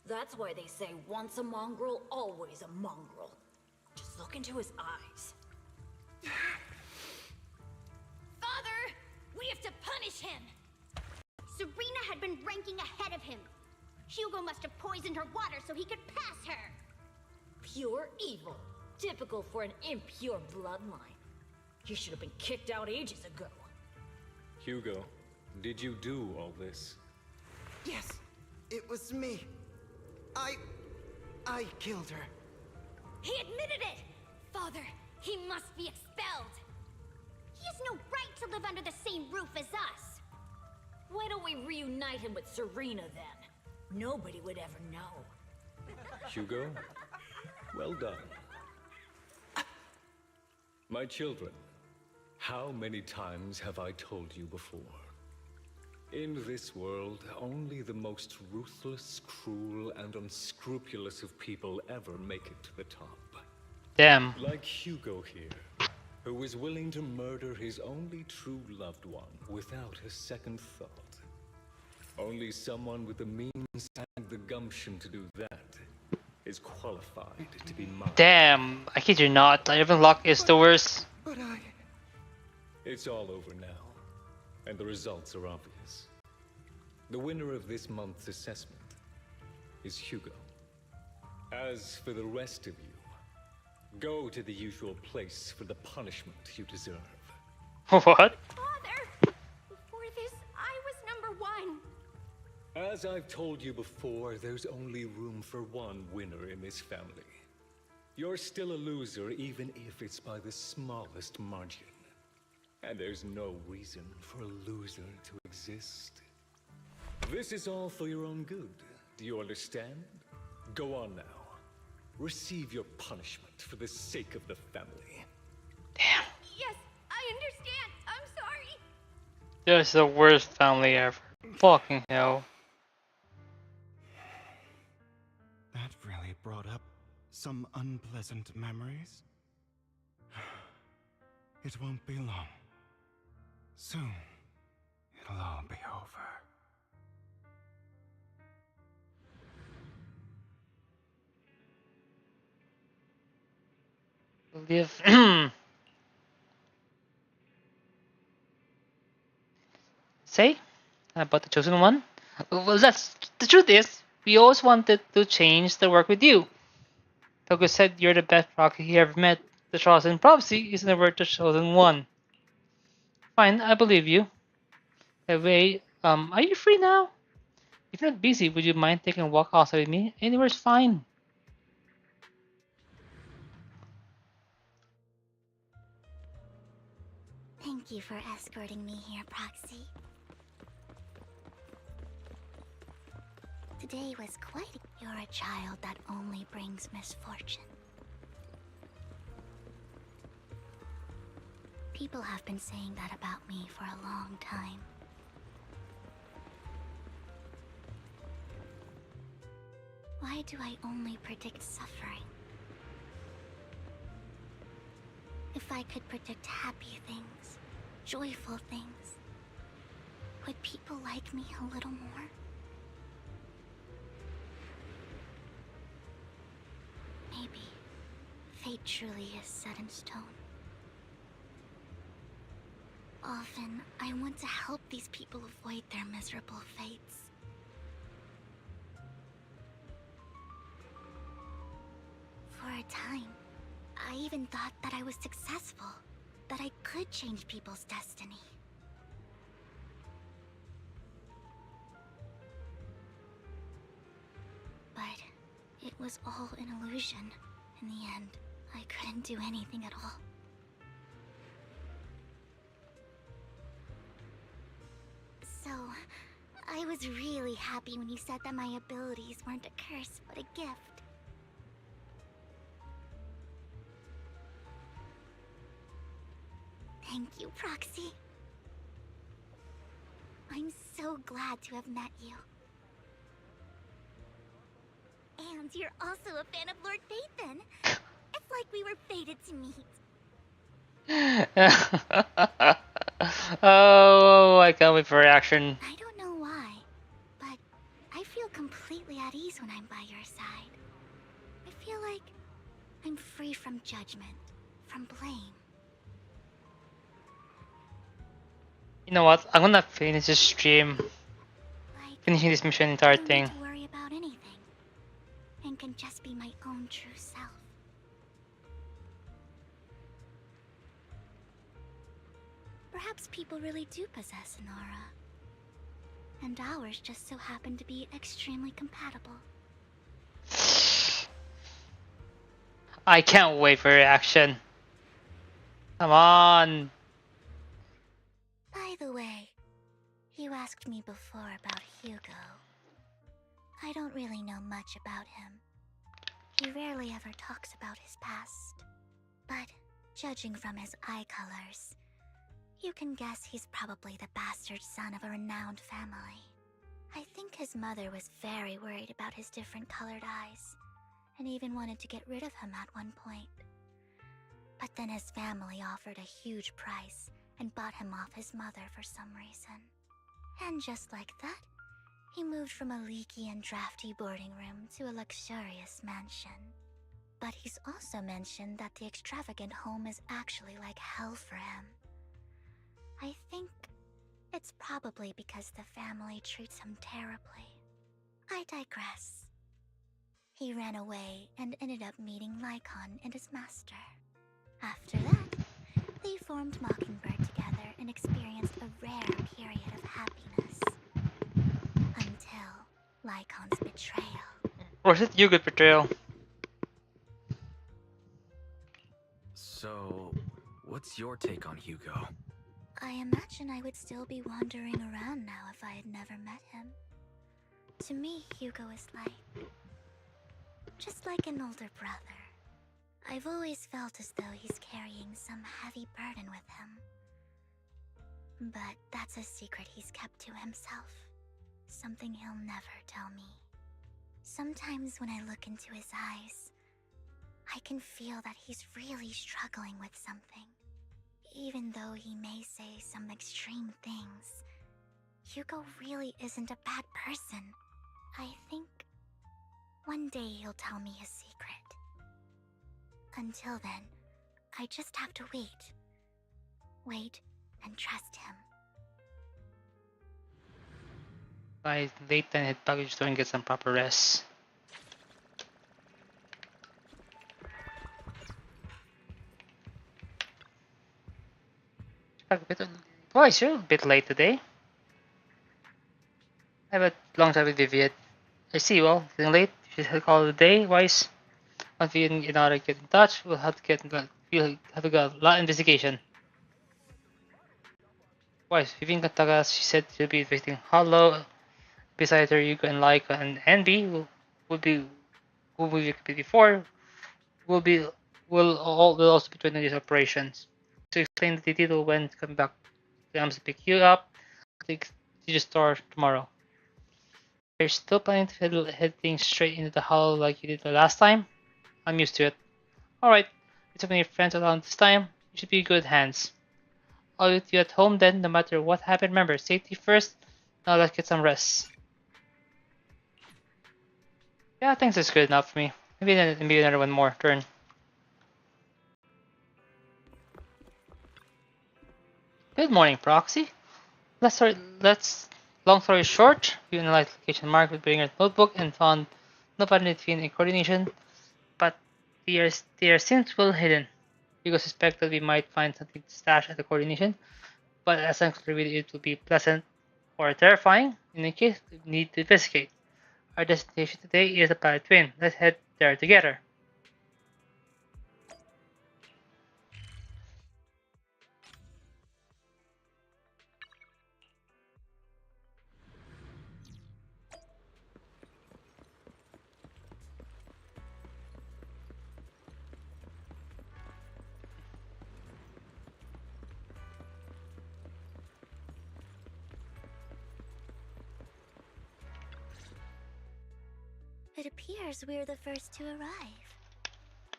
That's why they say once a mongrel, always a mongrel. Just look into his eyes. Father! We have to punish him! Serena had been ranking ahead of him. Hugo must have poisoned her water so he could pass her. Pure evil. Typical for an impure bloodline. You should have been kicked out ages ago. Hugo, did you do all this? Yes, it was me. I killed her. He admitted it! Father, he must be expelled. He has no right to live under the same roof as us. Why don't we reunite him with Serena then? Nobody would ever know. Hugo, well done. My children, how many times have I told you before? In this world, only the most ruthless, cruel, and unscrupulous of people ever make it to the top. Damn. Like Hugo here, who was willing to murder his only true loved one without a second thought. Only someone with the means and the gumption to do that is qualified to be mine. Damn, I kid you not, Iron Lock is the worst. But it's all over now, and the results are obvious. The winner of this month's assessment is Hugo. As for the rest of you, go to the usual place for the punishment you deserve. What? Father! Before this, I was number one. As I've told you before, there's only room for one winner in this family. You're still a loser, even if it's by the smallest margin. And there's no reason for a loser to exist. This is all for your own good. Do you understand? Go on now. Receive your punishment for the sake of the family. Damn. Yes, I understand. I'm sorry. This is the worst family ever. Fucking hell. That really brought up some unpleasant memories. It won't be long. Soon, it'll all be over. Live. Say about the chosen one. Well, that's the truth is we always wanted to change the work with you. Togo said you're the best proxy he ever met. The chosen prophecy is never the chosen one. Fine, I believe you. Wait, are you free now? If you're not busy, would you mind taking a walk outside with me? Anywhere's fine. Thank you for escorting me here, Proxy. Today was quite... You're a child that only brings misfortune. People have been saying that about me for a long time. Why do I only predict suffering? If I could predict happy things, joyful things, would people like me a little more? Maybe fate truly is set in stone. Often, I want to help these people avoid their miserable fates. For a time, I even thought that I was successful, that I could change people's destiny. But it was all an illusion. In the end, I couldn't do anything at all. So, I was really happy when you said that my abilities weren't a curse, but a gift. Thank you, Proxy. I'm so glad to have met you. And you're also a fan of Lord Phaethon. It's like we were fated to meet. Oh, I can't wait for reaction. I don't know why, but I feel completely at ease when I'm by your side. I feel like I'm free from judgment, from blame. You know what? I'm gonna finish this stream. Finishing this mission entire thing. I don't need to worry about anything, and can just be my own true self. Perhaps people really do possess an aura, and ours just so happen to be extremely compatible. I can't wait for reaction. Come on. By the way, you asked me before about Hugo. I don't really know much about him. He rarely ever talks about his past. But judging from his eye colors, You can guess he's probably the bastard son of a renowned family. I think his mother was very worried about his different colored eyes, and even wanted to get rid of him at one point. But then his family offered a huge price and bought him off his mother for some reason. And just like that, he moved from a leaky and drafty boarding room to a luxurious mansion. But he's also mentioned that the extravagant home is actually like hell for him. I think it's probably because the family treats him terribly. I digress. He ran away and ended up meeting Lycon and his master. After that, they formed Mockingbird together and experienced a rare period of happiness. Until Lycon's betrayal. Or is it you good betrayal? So, what's your take on Hugo? I imagine I would still be wandering around now if I had never met him. To me, Hugo is just like an older brother. I've always felt as though he's carrying some heavy burden with him. But that's a secret he's kept to himself. Something he'll never tell me. Sometimes when I look into his eyes, I can feel that he's really struggling with something. Even though he may say some extreme things, Hugo really isn't a bad person. I think one day he'll tell me his secret. Until then, I just have to wait. Wait and trust him. By late then head back to the store and get some proper rest. Twice, you're a bit late today. I have a long time with Vivian. I see, well, getting late, you should call it a day, Wise. Once we get out to get in touch, we'll have to go a lot investigation. Wise, Vivian contact us, she said she'll be investigating Hollow. Besides her, Yuko and Laika and Envy will be before, will also be joining these operations. To explain the detail when coming back, comes to pick you up, take to the store tomorrow. You're still planning to head things straight into the Hollow like you did the last time? I'm used to it. Alright, with so many friends around this time, you should be in good hands. I'll meet you at home then, no matter what happened. Remember, safety first. Now let's get some rest. Yeah, I think that's good enough for me. Maybe another one more turn. Good morning, Proxy. Long story short, we analyzed location marked with Bringer's notebook and found no pattern between coordination, but they are since well hidden. You suspect that we might find something stashed at the coordination, but as unclear whether it will be pleasant or terrifying. In any case, we need to investigate. Our destination today is the Planet Twin. Let's head there together. It appears we're the first to arrive.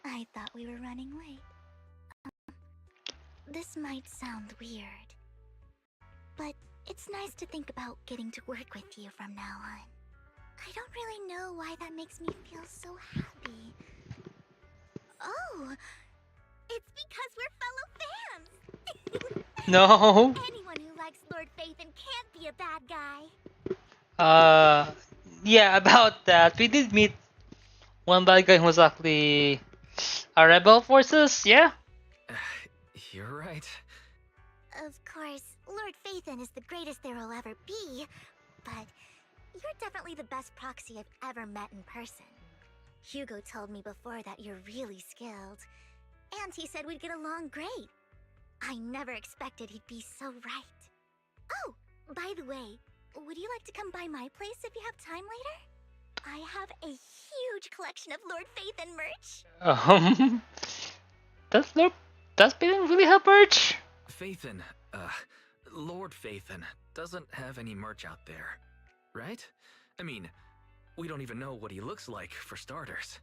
I thought we were running late. This might sound weird, but it's nice to think about getting to work with you from now on. I don't really know why that makes me feel so happy. Oh, it's because we're fellow fans! No! Anyone who likes Lord Phaethon can't be a bad guy. Yeah, about that. We did meet one bad guy who was actually a rebel forces, yeah? You're right. Of course, Lord Phaethon is the greatest there will ever be, but you're definitely the best proxy I've ever met in person. Hugo told me before that you're really skilled, and he said we'd get along great. I never expected he'd be so right. Oh, by the way, would you like to come by my place if you have time later? I have a huge collection of Lord Phaethon merch. Does Phaethon really have merch? Phaethon, Lord Phaethon doesn't have any merch out there, right? I mean, we don't even know what he looks like, for starters.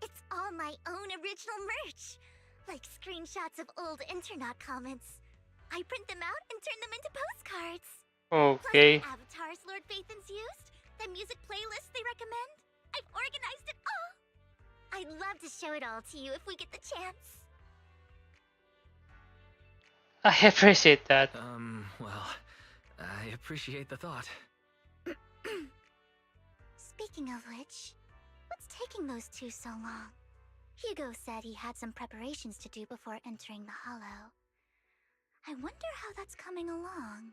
It's all my own original merch, like screenshots of old internet comments. I print them out and turn them into postcards. Okay. Plus the avatars Lord Phaethon's used, the music playlists they recommend. I've organized it all. I'd love to show it all to you if we get the chance. I appreciate that. Well, I appreciate the thought. Speaking of which, what's taking those two so long? Hugo said he had some preparations to do before entering the Hollow. I wonder how that's coming along.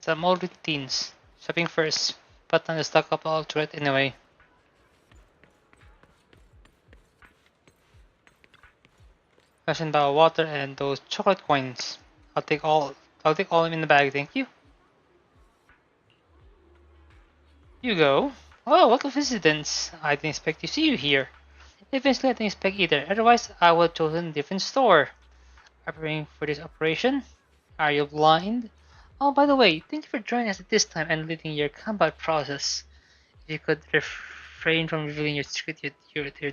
Some old routines. Shopping first, but time to stock up all to it anyway. Fashion bottle water and those chocolate coins. I'll take all in the bag, thank you. Hugo. Oh, what coincidence. I didn't expect to see you here. Eventually I didn't expect either, otherwise I would have chosen a different store. Preparing for this operation? Are you blind? Oh, by the way, thank you for joining us at this time and leading your combat process. If you could refrain from revealing your secret to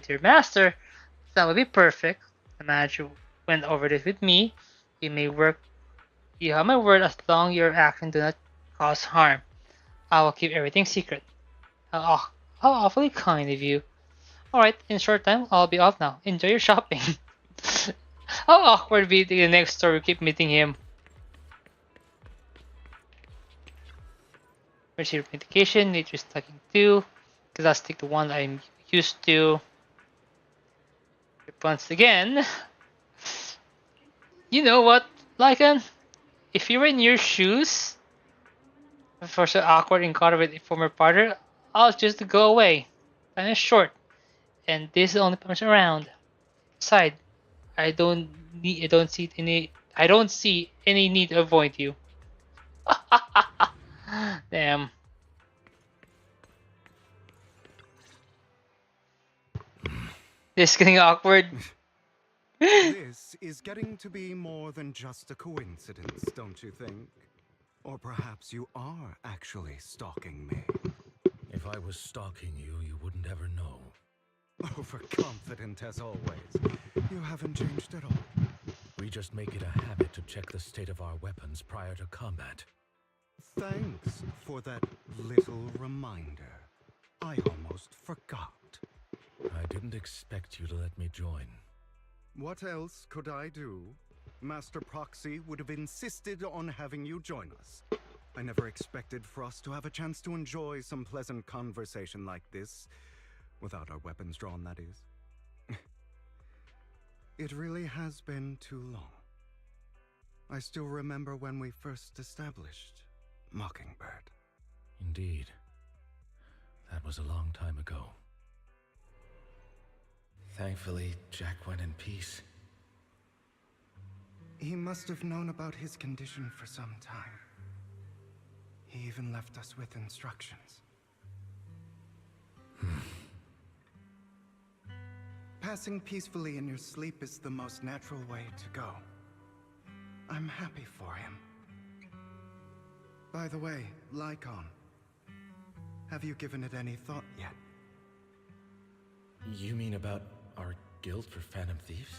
your master, that would be perfect. The manager went over this with me. You may work. You have my word as long as your actions do not cause harm. I will keep everything secret. How awfully kind of you. Alright, in a short time, I'll be off now. Enjoy your shopping. How awkward be the next store we keep meeting him. Receive medication, nature stacking 2. Because I'll stick to one I'm used to. Once again. You know what, Lycan? If you were in your shoes, for so awkward encounter with a former partner, I'll choose to go away. Time is short, and this is the only person around. Besides, I don't see any need to avoid you. Damn. This is getting awkward. This is getting to be more than just a coincidence, don't you think? Or perhaps you are actually stalking me. If I was stalking you, you wouldn't ever know. Overconfident as always. You haven't changed at all. We just make it a habit to check the state of our weapons prior to combat. Thanks for that little reminder. I almost forgot. I didn't expect you to let me join. What else could I do? Master Proxy would have insisted on having you join us. I never expected for us to have a chance to enjoy some pleasant conversation like this. Without our weapons drawn, that is. It really has been too long. I still remember when we first established Mockingbird. Indeed. That was a long time ago. Thankfully, Jack went in peace. He must have known about his condition for some time. He even left us with instructions. Passing peacefully in your sleep is the most natural way to go. I'm happy for him. By the way, Lycon, have you given it any thought yet? You mean about our guild for Phantom Thieves?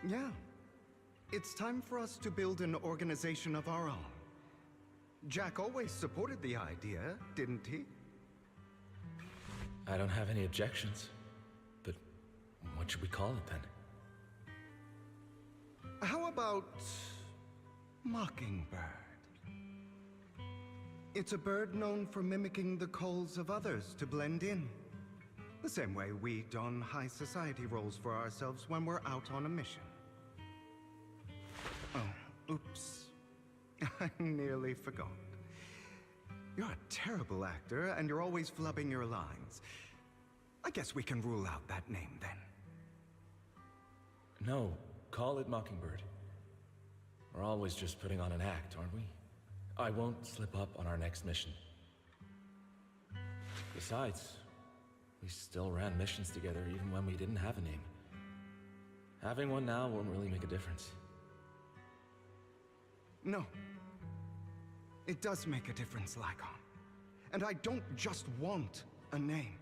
Yeah. It's time for us to build an organization of our own. Jack always supported the idea, didn't he? I don't have any objections. But what should we call it then? How about Mockingbird? It's a bird known for mimicking the calls of others to blend in. The same way we don high society roles for ourselves when we're out on a mission. Oh, oops. I nearly forgot. You're a terrible actor, and you're always flubbing your lines. I guess we can rule out that name, then. No, call it Mockingbird. We're always just putting on an act, aren't we? I won't slip up on our next mission. Besides, we still ran missions together even when we didn't have a name. Having one now won't really make a difference. No. It does make a difference, Lycon. And I don't just want a name.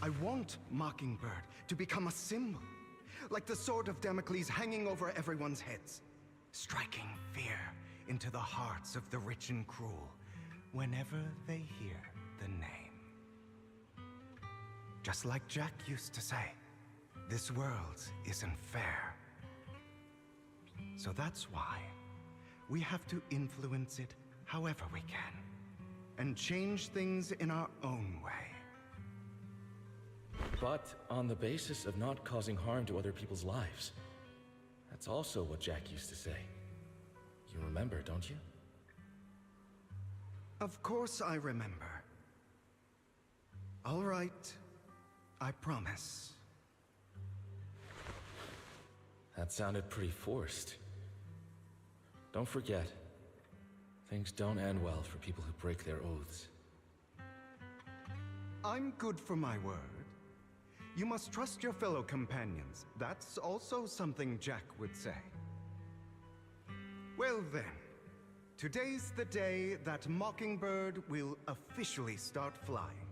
I want Mockingbird to become a symbol, like the sword of Damocles hanging over everyone's heads, striking fear into the hearts of the rich and cruel whenever they hear the name. Just like Jack used to say, this world isn't fair. So that's why we have to influence it however we can, and change things in our own way. But on the basis of not causing harm to other people's lives. That's also what Jack used to say. You remember, don't you? Of course I remember. All right, I promise. That sounded pretty forced. Don't forget, things don't end well for people who break their oaths. I'm good for my word. You must trust your fellow companions. That's also something Jack would say. Well then, today's the day that Mockingbird will officially start flying.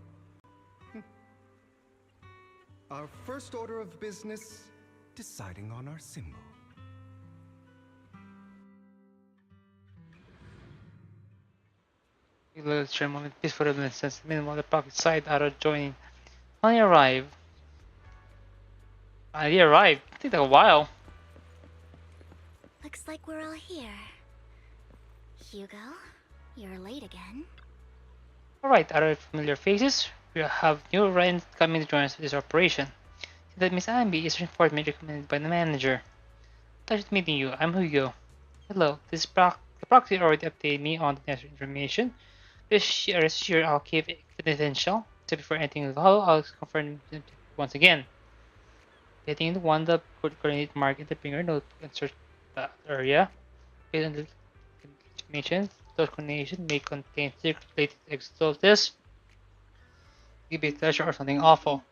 Our first order of business, deciding on our symbol. Let's try a moment peace for the since minimal the pocket side arrow joining. When you arrive. He arrived. It took a while. Looks like we're all here. Hugo, you're late again. Alright, other familiar faces. We have new friends coming to join us for this operation. That Miss Ambi is reinforcement recommended by the manager. Pleasure meeting you. I'm Hugo. Hello, this is the proxy already updated me on the necessary information. Rest assured I'll keep it confidential. So before anything is follow, I'll confirm it once again. Getting the one the coordinate mark in the finger notebook and search that area. Based on the information, those coordination may contain secret-related explosives. Give it pleasure or something awful.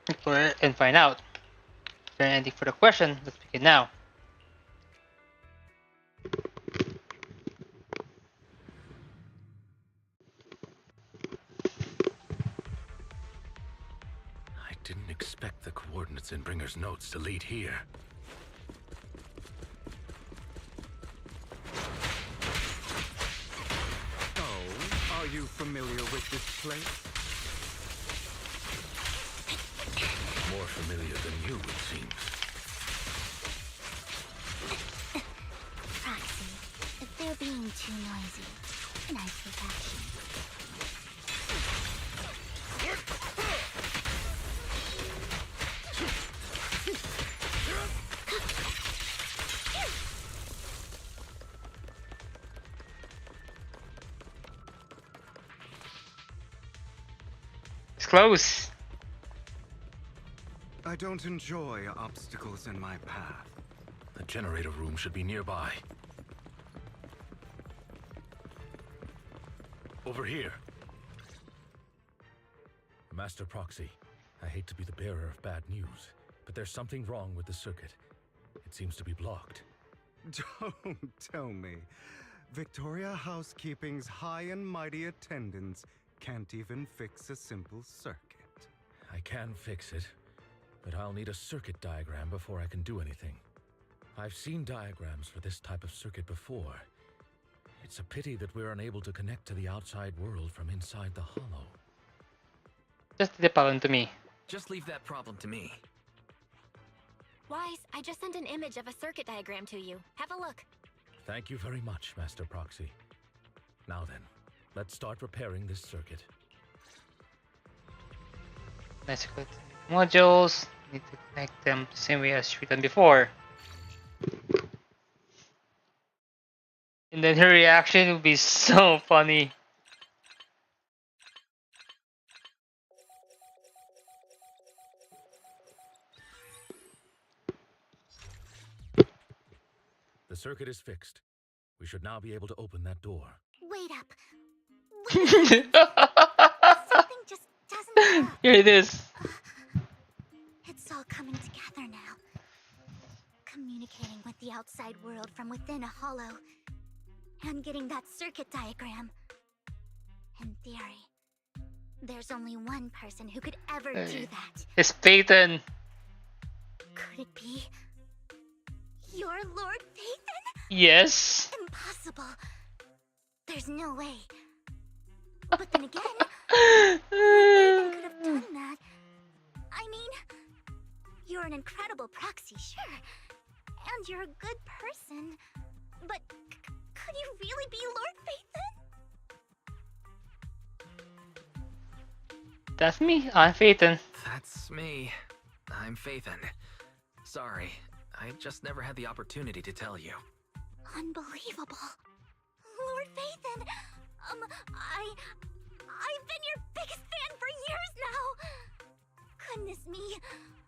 Explore it and find out. Is there anything for the question? Let's begin now. I didn't expect the coordinates in Bringer's notes to lead here. Oh, are you familiar with this place? More familiar than you, it seems. Proxy, if they're being too noisy, can I take action? It's close. I don't enjoy obstacles in my path. The generator room should be nearby. Over here. Master Proxy, I hate to be the bearer of bad news, but there's something wrong with the circuit. It seems to be blocked. Don't tell me. Victoria Housekeeping's high and mighty attendants can't even fix a simple circuit. I can fix it, but I'll need a circuit diagram before I can do anything. I've seen diagrams for this type of circuit before. It's a pity that we're unable to connect to the outside world from inside the hollow. Just the problem to me. Just leave that problem to me. Wise, I just sent an image of a circuit diagram to you. Have a look. Thank you very much, Master Proxy. Now then, let's start repairing this circuit. Let's go to modules. Need to connect them the same way as we've done before. And then her reaction will be so funny. The circuit is fixed. We should now be able to open that door. Wait up. Something just doesn't add up. Here it is. It's all coming together now. Communicating with the outside world from within a hollow. And getting that circuit diagram. In theory, there's only one person who could ever do that. It's Peyton. Could it be your Lord Phaethon? Yes. Impossible. There's no way. But then again, Phaethon could have done that. I mean, you're an incredible proxy, sure. And you're a good person. But could you really be Lord Phaethon? That's me. I'm Phaethon. That's me. I'm Phaethon. Sorry, I just never had the opportunity to tell you. Unbelievable. Lord Phaethon, I've been your biggest fan for years now. Goodness me,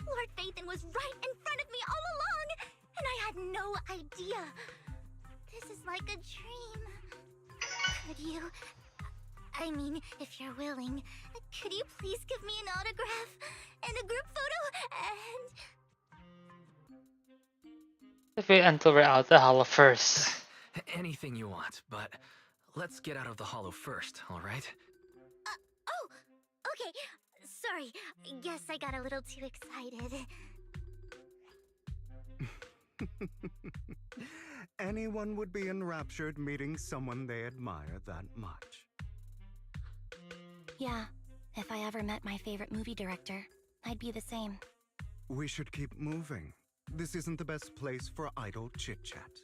Lord Phaethon was right in front of me all along, and I had no idea. This is like a dream. Could you, I mean, if you're willing, could you please give me an autograph and a group photo and... Wait until we're out the hollow first. Anything you want, but let's get out of the hollow first, alright? Oh, okay. Sorry, guess I got a little too excited. Anyone would be enraptured meeting someone they admire that much. Yeah, if I ever met my favorite movie director, I'd be the same. We should keep moving. This isn't the best place for idle chit-chat.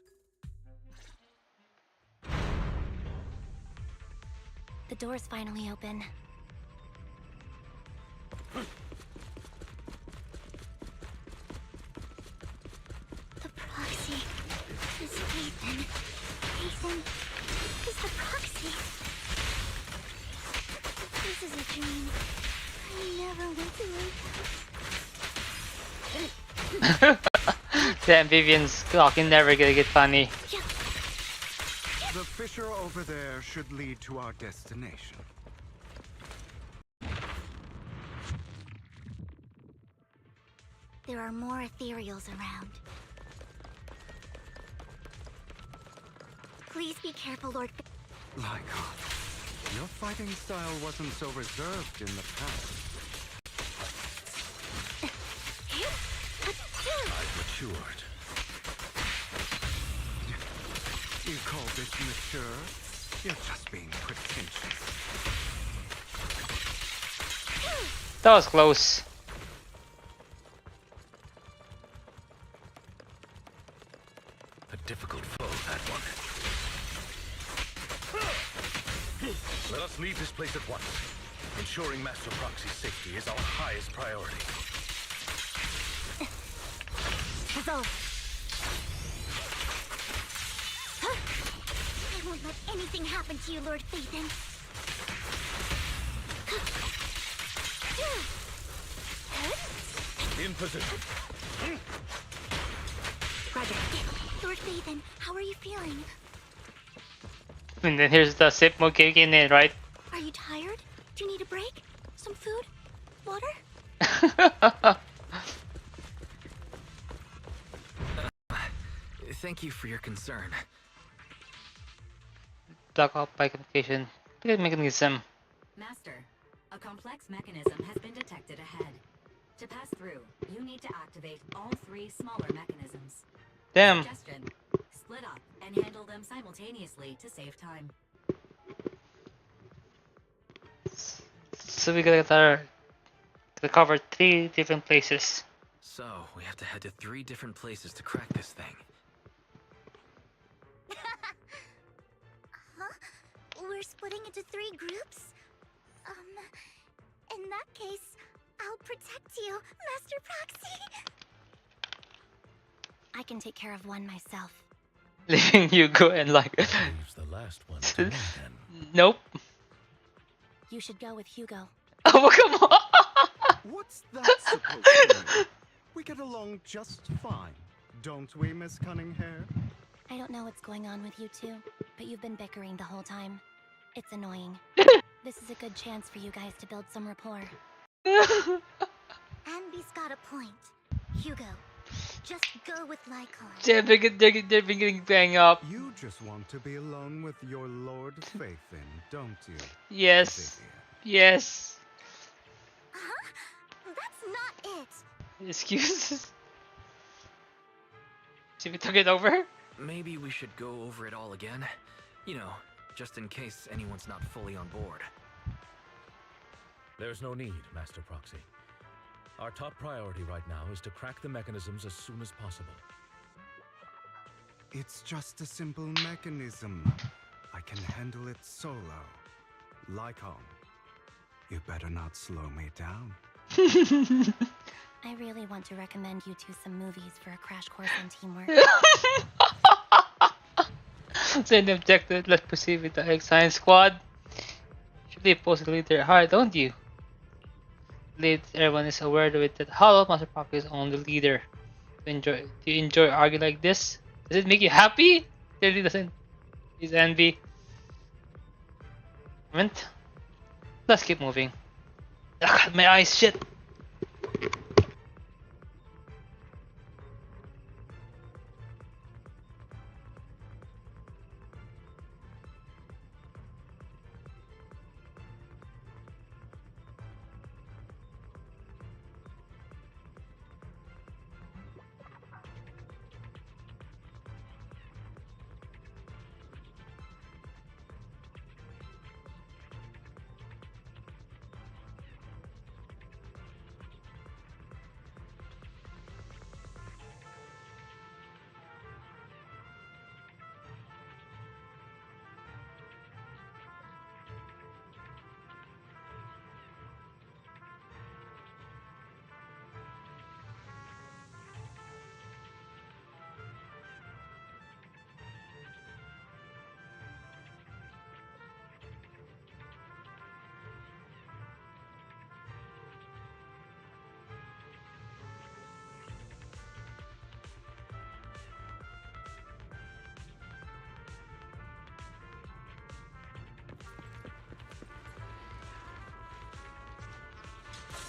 The door's finally open. The proxy is Phaethon. Phaethon is the proxy. This is a dream. I never went to wake up. That Vivian's talking never gonna get funny. The fissure over there should lead to our destination. There are more ethereals around. Please be careful, Lord. Lycon, your fighting style wasn't so reserved in the past. I've matured. You call this mature? You're just being pretentious. That was close. A difficult foe, that one. Let us leave this place at once. Ensuring Master Proxy's safety is our highest priority. Huzzah! I won't let anything happen to you, Lord Phaethon. In position. Roger. Lord Phaethon, how are you feeling? And then here's the sip mode kicking in, right? Are you tired? Do you need a break? Some food? Water? Thank you for your concern. Block off by communication. Mechanism. Master, a complex mechanism has been detected ahead. To pass through, you need to activate all 3 smaller mechanisms. Damn. Suggestion, split up and handle them simultaneously to save time. So we gotta cover 3 different places. So, we have to head to 3 different places to crack this thing. Huh? We're splitting into 3 groups? In that case, I'll protect you, Master Proxy. I can take care of one myself. Leaving Hugo and like... Leaves the last one to me, then. Nope. You should go with Hugo. Oh, come on! What's that supposed to mean? We get along just fine, don't we, Miss Cunninghair? I don't know what's going on with you two, but you've been bickering the whole time. It's annoying. This is a good chance for you guys to build some rapport. Anby's got a point. Hugo, just go with Lycon. They're beginning bang up. You just want to be alone with your Lord Faithin, don't you? Yes. Yes. That's not it. Excuses. Should we talk it over? Maybe we should go over it all again. You know, just in case anyone's not fully on board. There's no need, Master Proxy. Our top priority right now is to crack the mechanisms as soon as possible. It's just a simple mechanism. I can handle it solo. Lycon, you better not slow me down. I really want to recommend you two some movies for a crash course in teamwork. Send objective, let's proceed with the X-Science Squad. Should they post a leader hard, don't you? Lead, everyone is aware of it that Hollow Master Proxy is on the leader. Do you enjoy arguing like this? Does it make you happy? Clearly doesn't. Is envy. Moment. Let's keep moving. Ugh, my eyes, shit.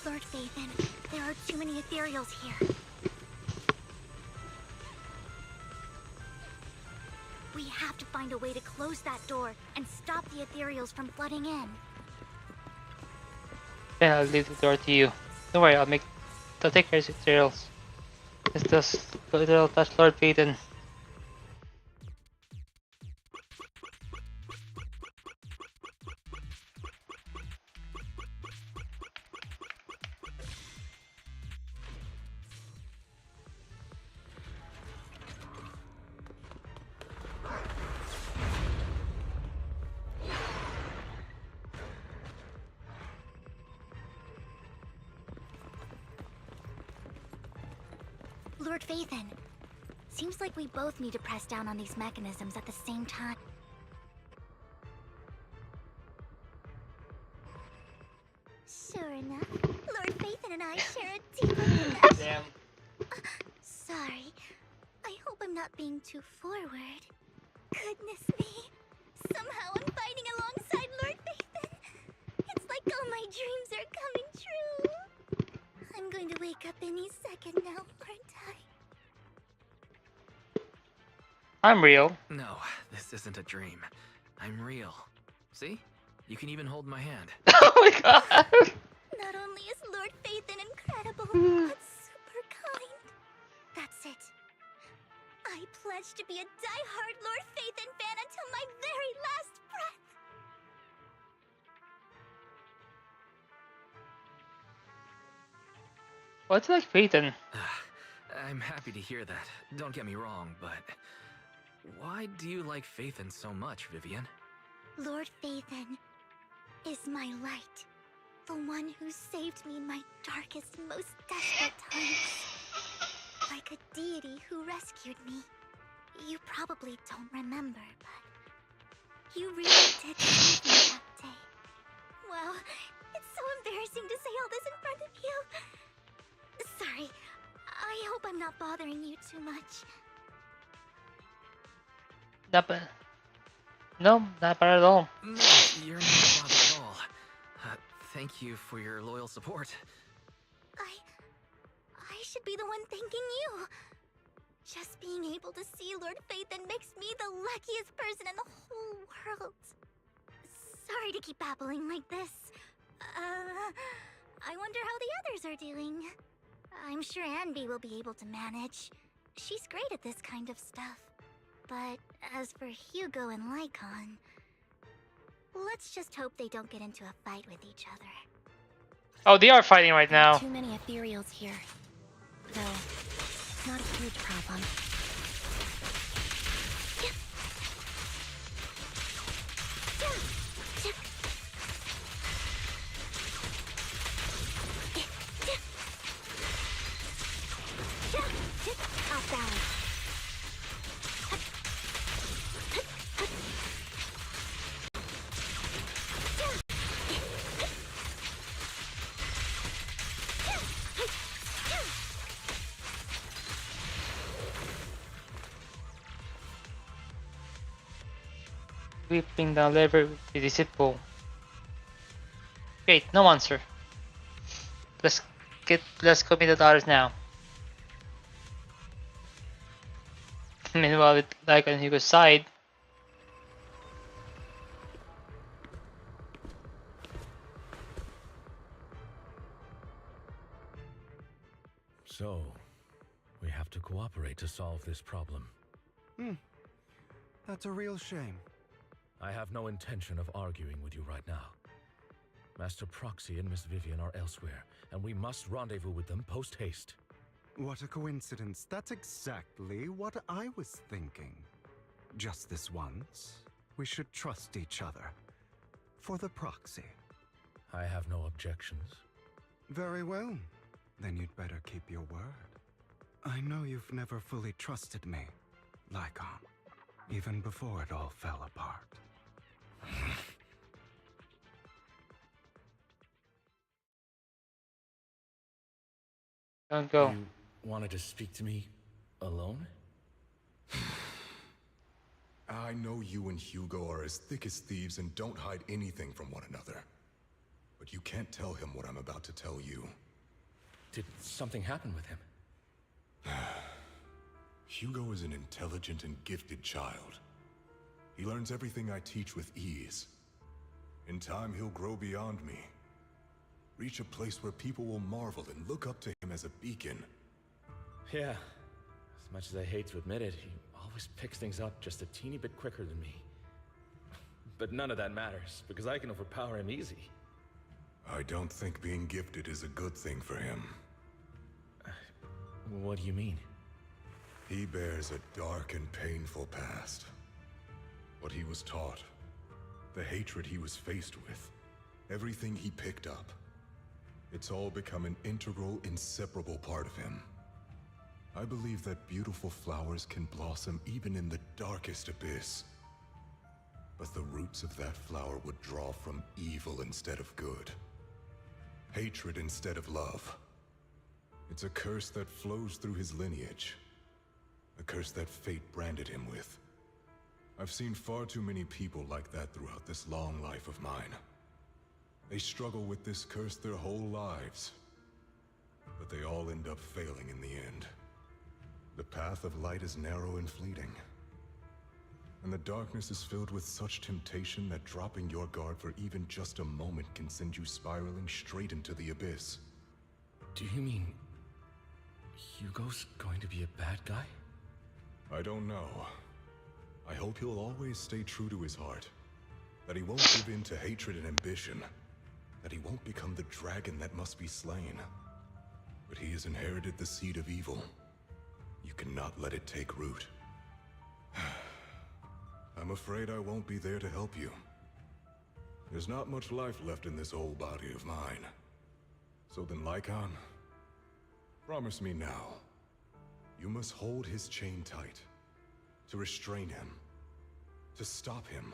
Lord Faithin, there are too many ethereals here. We have to find a way to close that door and stop the ethereals from flooding in. Yeah, I'll leave the door to you. Don't worry, I'll take care of the materials. It's just a little touch Lord Faithin. Lord Faithin, seems like we both need to press down on these mechanisms at the same time. Sure enough, Lord Faithin and I share a deeper connection. Damn. Sorry. I hope I'm not being too forward. Goodness me. Somehow I'm fighting alongside Lord Faithin. It's like all my dreams are coming true. I'm going to wake up any second now, aren't I? I'm real. No, this isn't a dream. I'm real. See? You can even hold my hand. Oh my god! Not only is Lord Faithin incredible, but super kind. That's it. I pledge to be a die-hard Lord Faithin fan until my very last breath. What's like Faithin? I'm happy to hear that. Don't get me wrong, but why do you like Faithin so much, Vivian? Lord Faithin is my light. The one who saved me in my darkest, most desperate times. Like a deity who rescued me. You probably don't remember, but you really did save me that day. Wow, it's so embarrassing to say all this in front of you. Sorry, I hope I'm not bothering you too much. Dapat. No, not bad at all. No, you're not bothered at all. Thank you for your loyal support. I should be the one thanking you. Just being able to see Lord Phaethon makes me the luckiest person in the whole world. Sorry to keep babbling like this. I wonder how the others are doing. I'm sure Anby will be able to manage. She's great at this kind of stuff. But as for Hugo and Lycon, let's just hope they don't get into a fight with each other. Oh, they are fighting right now. Too many ethereals here. Though, not a huge problem. Off balance. Whipping the lever with the deceitful. Great, no answer. Let's commit the others now. Meanwhile, with like on Hugo's side. So, we have to cooperate to solve this problem. That's a real shame. I have no intention of arguing with you right now. Master Proxy and Miss Vivian are elsewhere, and we must rendezvous with them post-haste. What a coincidence. That's exactly what I was thinking. Just this once, we should trust each other. For the proxy. I have no objections. Very well. Then you'd better keep your word. I know you've never fully trusted me, Lycon, even before it all fell apart. Don't go. You wanted to speak to me alone? I know you and Hugo are as thick as thieves and don't hide anything from one another. But you can't tell him what I'm about to tell you. Did something happen with him? Hugo is an intelligent and gifted child. He learns everything I teach with ease. In time, he'll grow beyond me. Reach a place where people will marvel and look up to him as a beacon. Yeah. As much as I hate to admit it, he always picks things up just a teeny bit quicker than me. But none of that matters, because I can overpower him easy. I don't think being gifted is a good thing for him. What do you mean? He bears a dark and painful past. What he was taught, the hatred he was faced with, everything he picked up. It's all become an integral, inseparable part of him. I believe that beautiful flowers can blossom even in the darkest abyss. But the roots of that flower would draw from evil instead of good. Hatred instead of love. It's a curse that flows through his lineage. A curse that fate branded him with. I've seen far too many people like that throughout this long life of mine. They struggle with this curse their whole lives. But they all end up failing in the end. The path of light is narrow and fleeting. And the darkness is filled with such temptation that dropping your guard for even just a moment can send you spiraling straight into the abyss. Do you mean Hugo's going to be a bad guy? I don't know. I hope he'll always stay true to his heart. That he won't give in to hatred and ambition. That he won't become the dragon that must be slain. But he has inherited the seed of evil. You cannot let it take root. I'm afraid I won't be there to help you. There's not much life left in this old body of mine. So then, Lycon, promise me now. You must hold his chain tight. To restrain him. To stop him.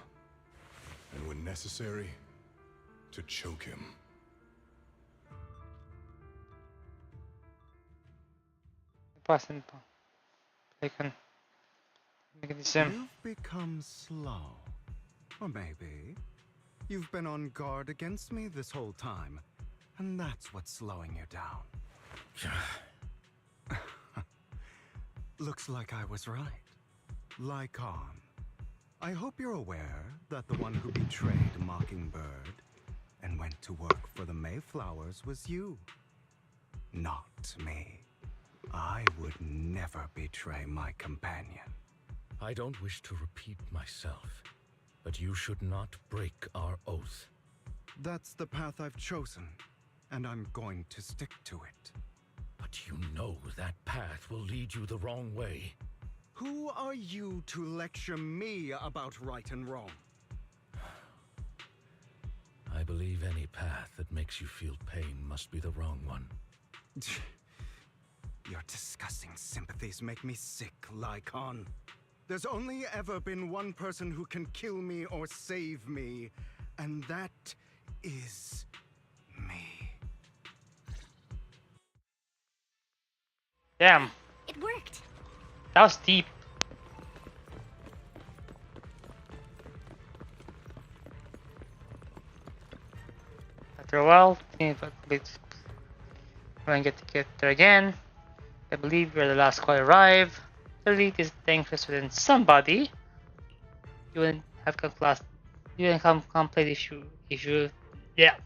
And when necessary, to choke him. Pasen pa. Teka. mechanism. You've become slow. Or maybe you've been on guard against me this whole time, and that's what's slowing you down. Looks like I was right. Lycon. I hope you're aware that the one who betrayed Mockingbird and went to work for the Mayflowers was you. Not me. I would never betray my companion. I don't wish to repeat myself, but you should not break our oath. That's the path I've chosen, and I'm going to stick to it. But you know that path will lead you the wrong way. Who are you to lecture me about right and wrong? I believe any path that makes you feel pain must be the wrong one. Your disgusting sympathies make me sick, Lycon. There's only ever been one person who can kill me or save me, and that is me. Damn. It worked. That was deep. After a while, I'm going to get there again. I believe we're the last quite arrive. The lead is dangerous within somebody. You wouldn't have come class. You wouldn't come play if you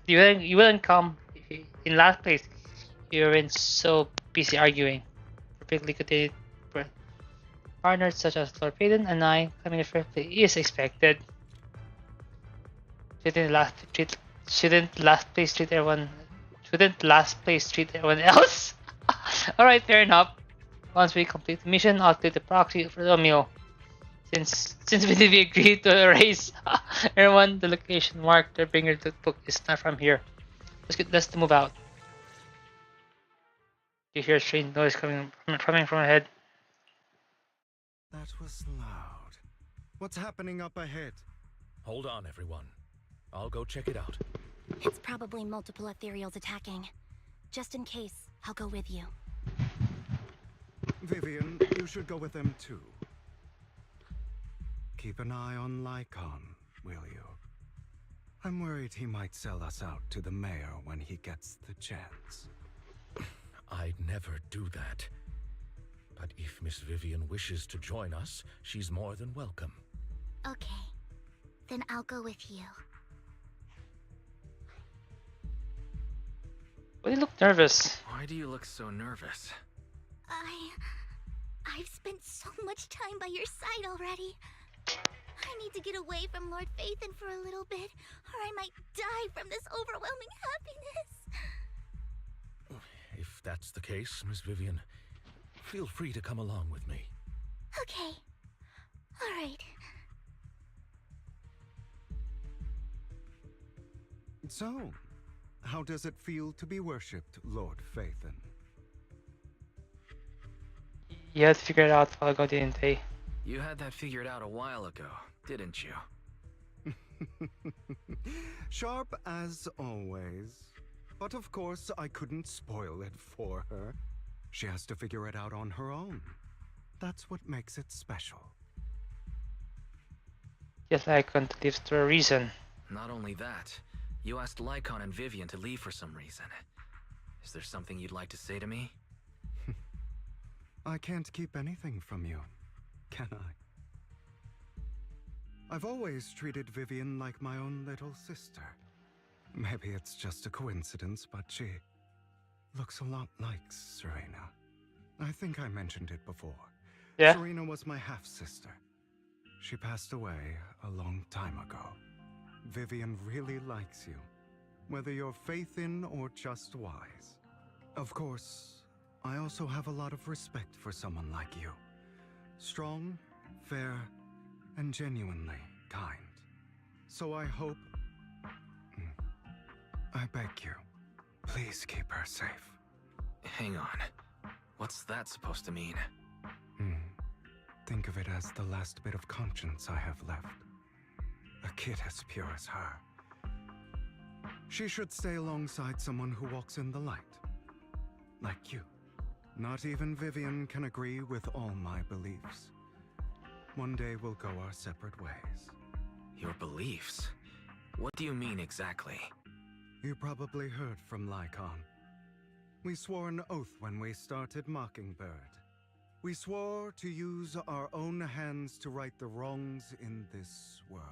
you wouldn't come if you, in last place. You're in so busy arguing. Perfectly contained partners such as Lord Payton and I coming in first place is expected. Shouldn't last place treat everyone else? Alright, fair enough. Once we complete the mission, I'll click the proxy for Romeo. Since we agreed to erase everyone, the location marked their bringer to the book is not from here. Let's move out. You hear a strange noise coming from ahead. That was loud. What's happening up ahead? Hold on, everyone. I'll go check it out. It's probably multiple ethereals attacking. Just in case, I'll go with you. Vivian, you should go with them too. Keep an eye on Lycon, will you? I'm worried he might sell us out to the mayor when he gets the chance. I'd never do that. But if Miss Vivian wishes to join us, she's more than welcome. Okay. Then I'll go with you. Why do you look nervous? Why do you look so nervous? I've spent so much time by your side already. I need to get away from Lord Phaethon for a little bit, or I might die from this overwhelming happiness. If that's the case, Miss Vivian, feel free to come along with me. Okay. All right. So, how does it feel to be worshipped, Lord Phaethon? You had to figure it out a while ago, didn't they? You had that figured out a while ago, didn't you? Sharp as always. But of course, I couldn't spoil it for her. She has to figure it out on her own. That's what makes it special. Yes, Lycon lives for a reason. Not only that, you asked Lycon and Vivian to leave for some reason. Is there something you'd like to say to me? I can't keep anything from you, can I? I've always treated Vivian like my own little sister. Maybe it's just a coincidence, but she looks a lot like Serena. I think I mentioned it before. Yeah. Serena was my half-sister. She passed away a long time ago. Vivian really likes you, whether you're faith in or just wise. Of course, I also have a lot of respect for someone like you. Strong, fair, and genuinely kind. So I hope... I beg you, please keep her safe. Hang on. What's that supposed to mean? Think of it as the last bit of conscience I have left. A kid as pure as her. She should stay alongside someone who walks in the light. Like you. Not even Vivian can agree with all my beliefs. one day we'll go our separate ways. Your beliefs? What do you mean exactly? You probably heard from Lycon. We swore an oath when we started Mockingbird. We swore to use our own hands to right the wrongs in this world.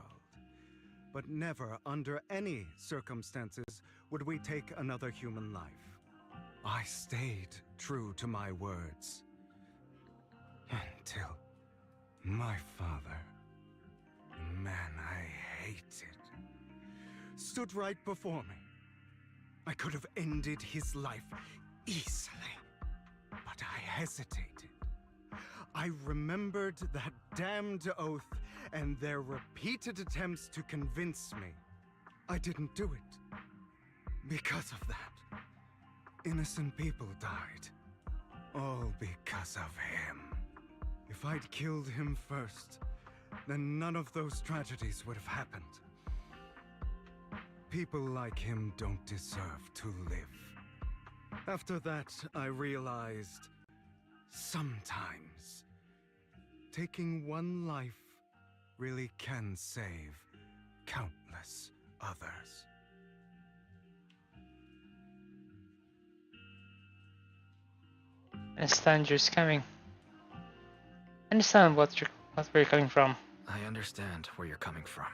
But never, under any circumstances, would we take another human life. I stayed true to my words. Until my father, the man I hated, stood right before me. I could have ended his life easily, but I hesitated. I remembered that damned oath and their repeated attempts to convince me. I didn't do it. Because of that, innocent people died. All because of him. If I'd killed him first, then none of those tragedies would have happened. People like him don't deserve to live. After that, I realized sometimes taking one life really can save countless others. Understand you're scamming. Understand where you're coming from. I understand where you're coming from.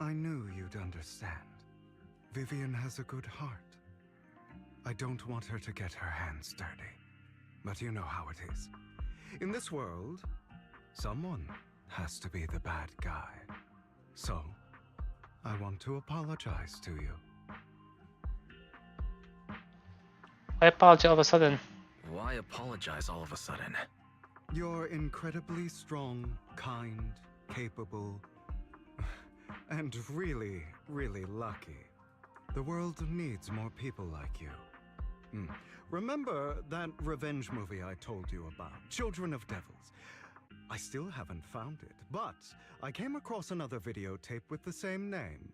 I knew you'd understand. Vivian has a good heart. I don't want her to get her hands dirty. But you know how it is. In this world, someone has to be the bad guy. So, I want to apologize to you. I apologize all of a sudden. Why apologize all of a sudden? You're incredibly strong, kind, capable, and really, really lucky. The world needs more people like you. Remember that revenge movie I told you about, Children of Devils? I still haven't found it, but I came across another videotape with the same name.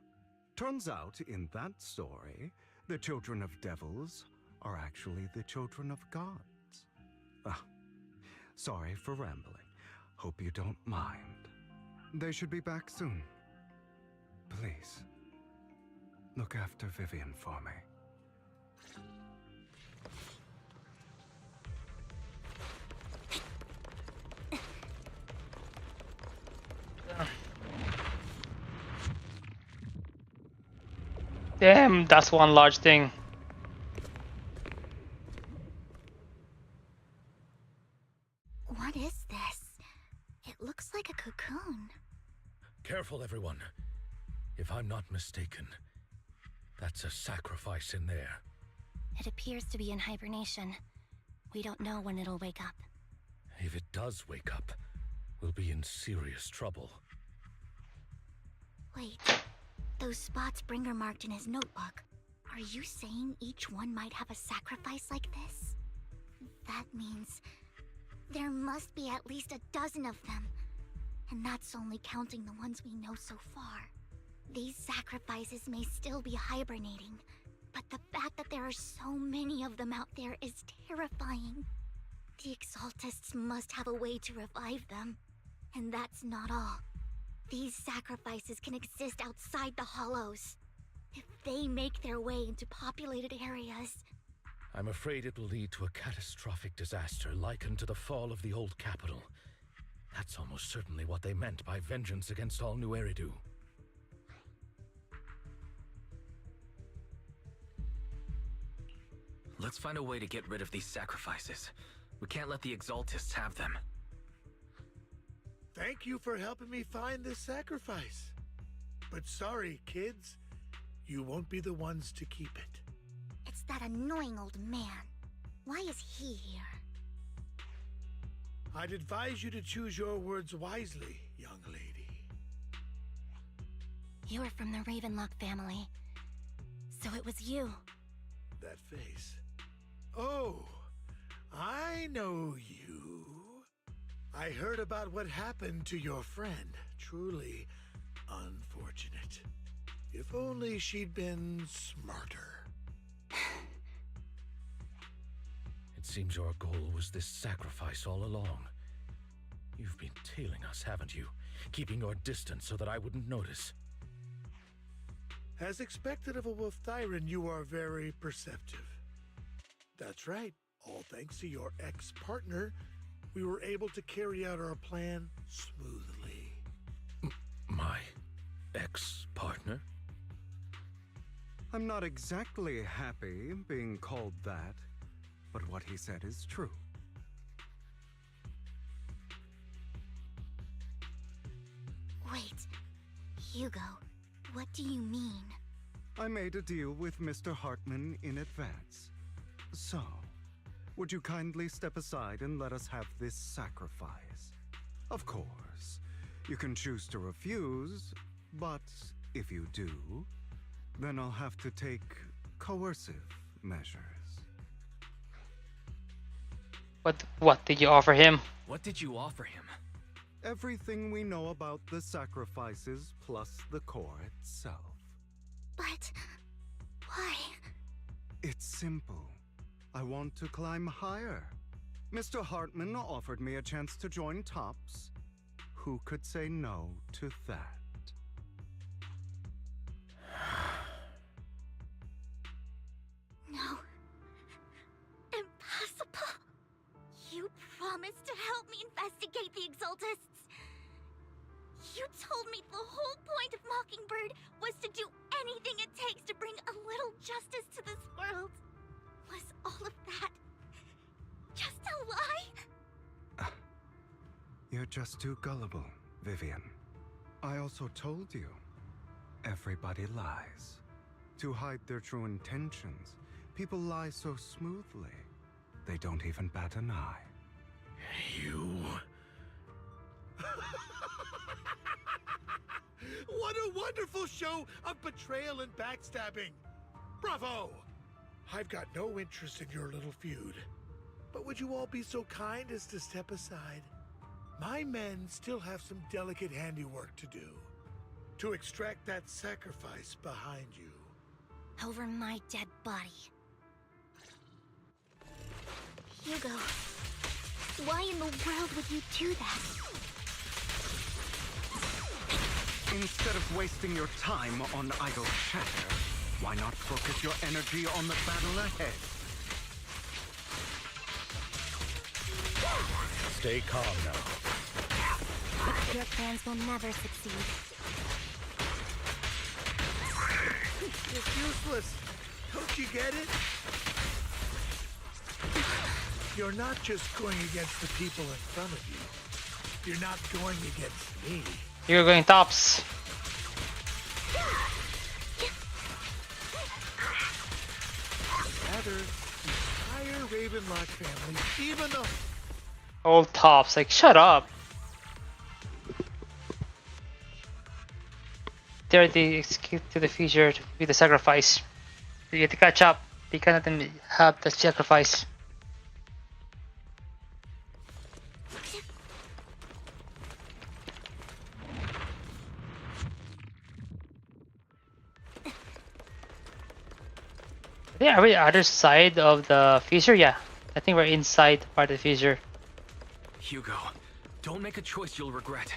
Turns out, in that story, the Children of Devils are actually the children of gods. Sorry for rambling. Hope you don't mind. They should be back soon. Please, look after Vivian for me. Damn, that's one large thing. What is this? It looks like a cocoon. Careful, everyone. If I'm not mistaken, that's a sacrifice in there. It appears to be in hibernation. We don't know when it'll wake up. If it does wake up, we'll be in serious trouble. Wait, those spots Bringer marked in his notebook. Are you saying each one might have a sacrifice like this? That means there must be at least a dozen of them. And that's only counting the ones we know so far. These sacrifices may still be hibernating, but the fact that there are so many of them out there is terrifying. The Exaltists must have a way to revive them. And that's not all. These sacrifices can exist outside the Hollows. If they make their way into populated areas... I'm afraid it will lead to a catastrophic disaster likened to the fall of the old capital. That's almost certainly what they meant by vengeance against all New Eridu. Let's find a way to get rid of these sacrifices. We can't let the Exaltists have them. Thank you for helping me find this sacrifice. But sorry, kids. You won't be the ones to keep it. It's that annoying old man. Why is he here? I'd advise you to choose your words wisely, young lady. You're from the Ravenlock family. So it was you. That face. Oh, I know you. I heard about what happened to your friend. Truly unfortunate. If only she'd been smarter. It seems your goal was this sacrifice all along. You've been tailing us, haven't you? Keeping your distance so that I wouldn't notice. As expected of a wolf Thyran, you are very perceptive. That's right. All thanks to your ex-partner, we were able to carry out our plan smoothly. My ex-partner? I'm not exactly happy being called that, but what he said is true. Wait, Hugo, what do you mean? I made a deal with Mr. Hartman in advance. So, would you kindly step aside and let us have this sacrifice? Of course, you can choose to refuse, but if you do, then I'll have to take coercive measures. What did you offer him? What did you offer him? Everything we know about the sacrifices plus the core itself. But why? It's simple. I want to climb higher. Mr. Hartman offered me a chance to join Tops. Who could say no to that? No. Impossible. You promised to help me investigate the Exaltists. You told me the whole point of Mockingbird was to do anything it takes to bring a little justice to this world. Was all of that just a lie? You're just too gullible, Vivian. I also told you, everybody lies. To hide their true intentions, people lie so smoothly, they don't even bat an eye. You... What a wonderful show of betrayal and backstabbing! Bravo! I've got no interest in your little feud. But would you all be so kind as to step aside? My men still have some delicate handiwork to do. To extract that sacrifice behind you. Over my dead body. Hugo, why in the world would you do that? Instead of wasting your time on idle chatter, why not focus your energy on the battle ahead? Stay calm now. Your plans will never succeed. It's useless. Don't you get it? You're not just going against the people in front of you. You're not going against me. You're going Tops. Rather, the entire Ravenlock family, even the... Old Tops, like, shut up. They're the escape to the future to be the sacrifice. You get to catch up. They cannot have the sacrifice. Yeah, are we other side of the fissure? Yeah, I think we're inside part of the fissure. Hugo, don't make a choice you'll regret.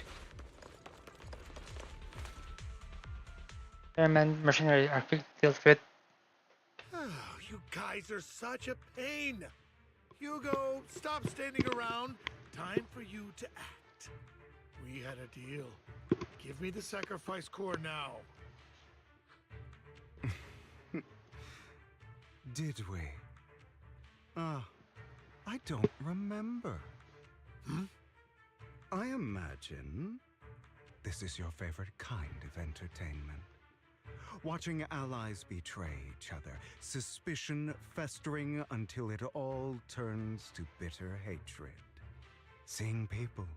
Airmen, mercenary are filled with. Oh, you guys are such a pain. Hugo, stop standing around. Time for you to act. We had a deal. Give me the sacrifice core now. Did we? I don't remember. I imagine this is your favorite kind of entertainment. Watching allies betray each other, suspicion festering until it all turns to bitter hatred. Seeing people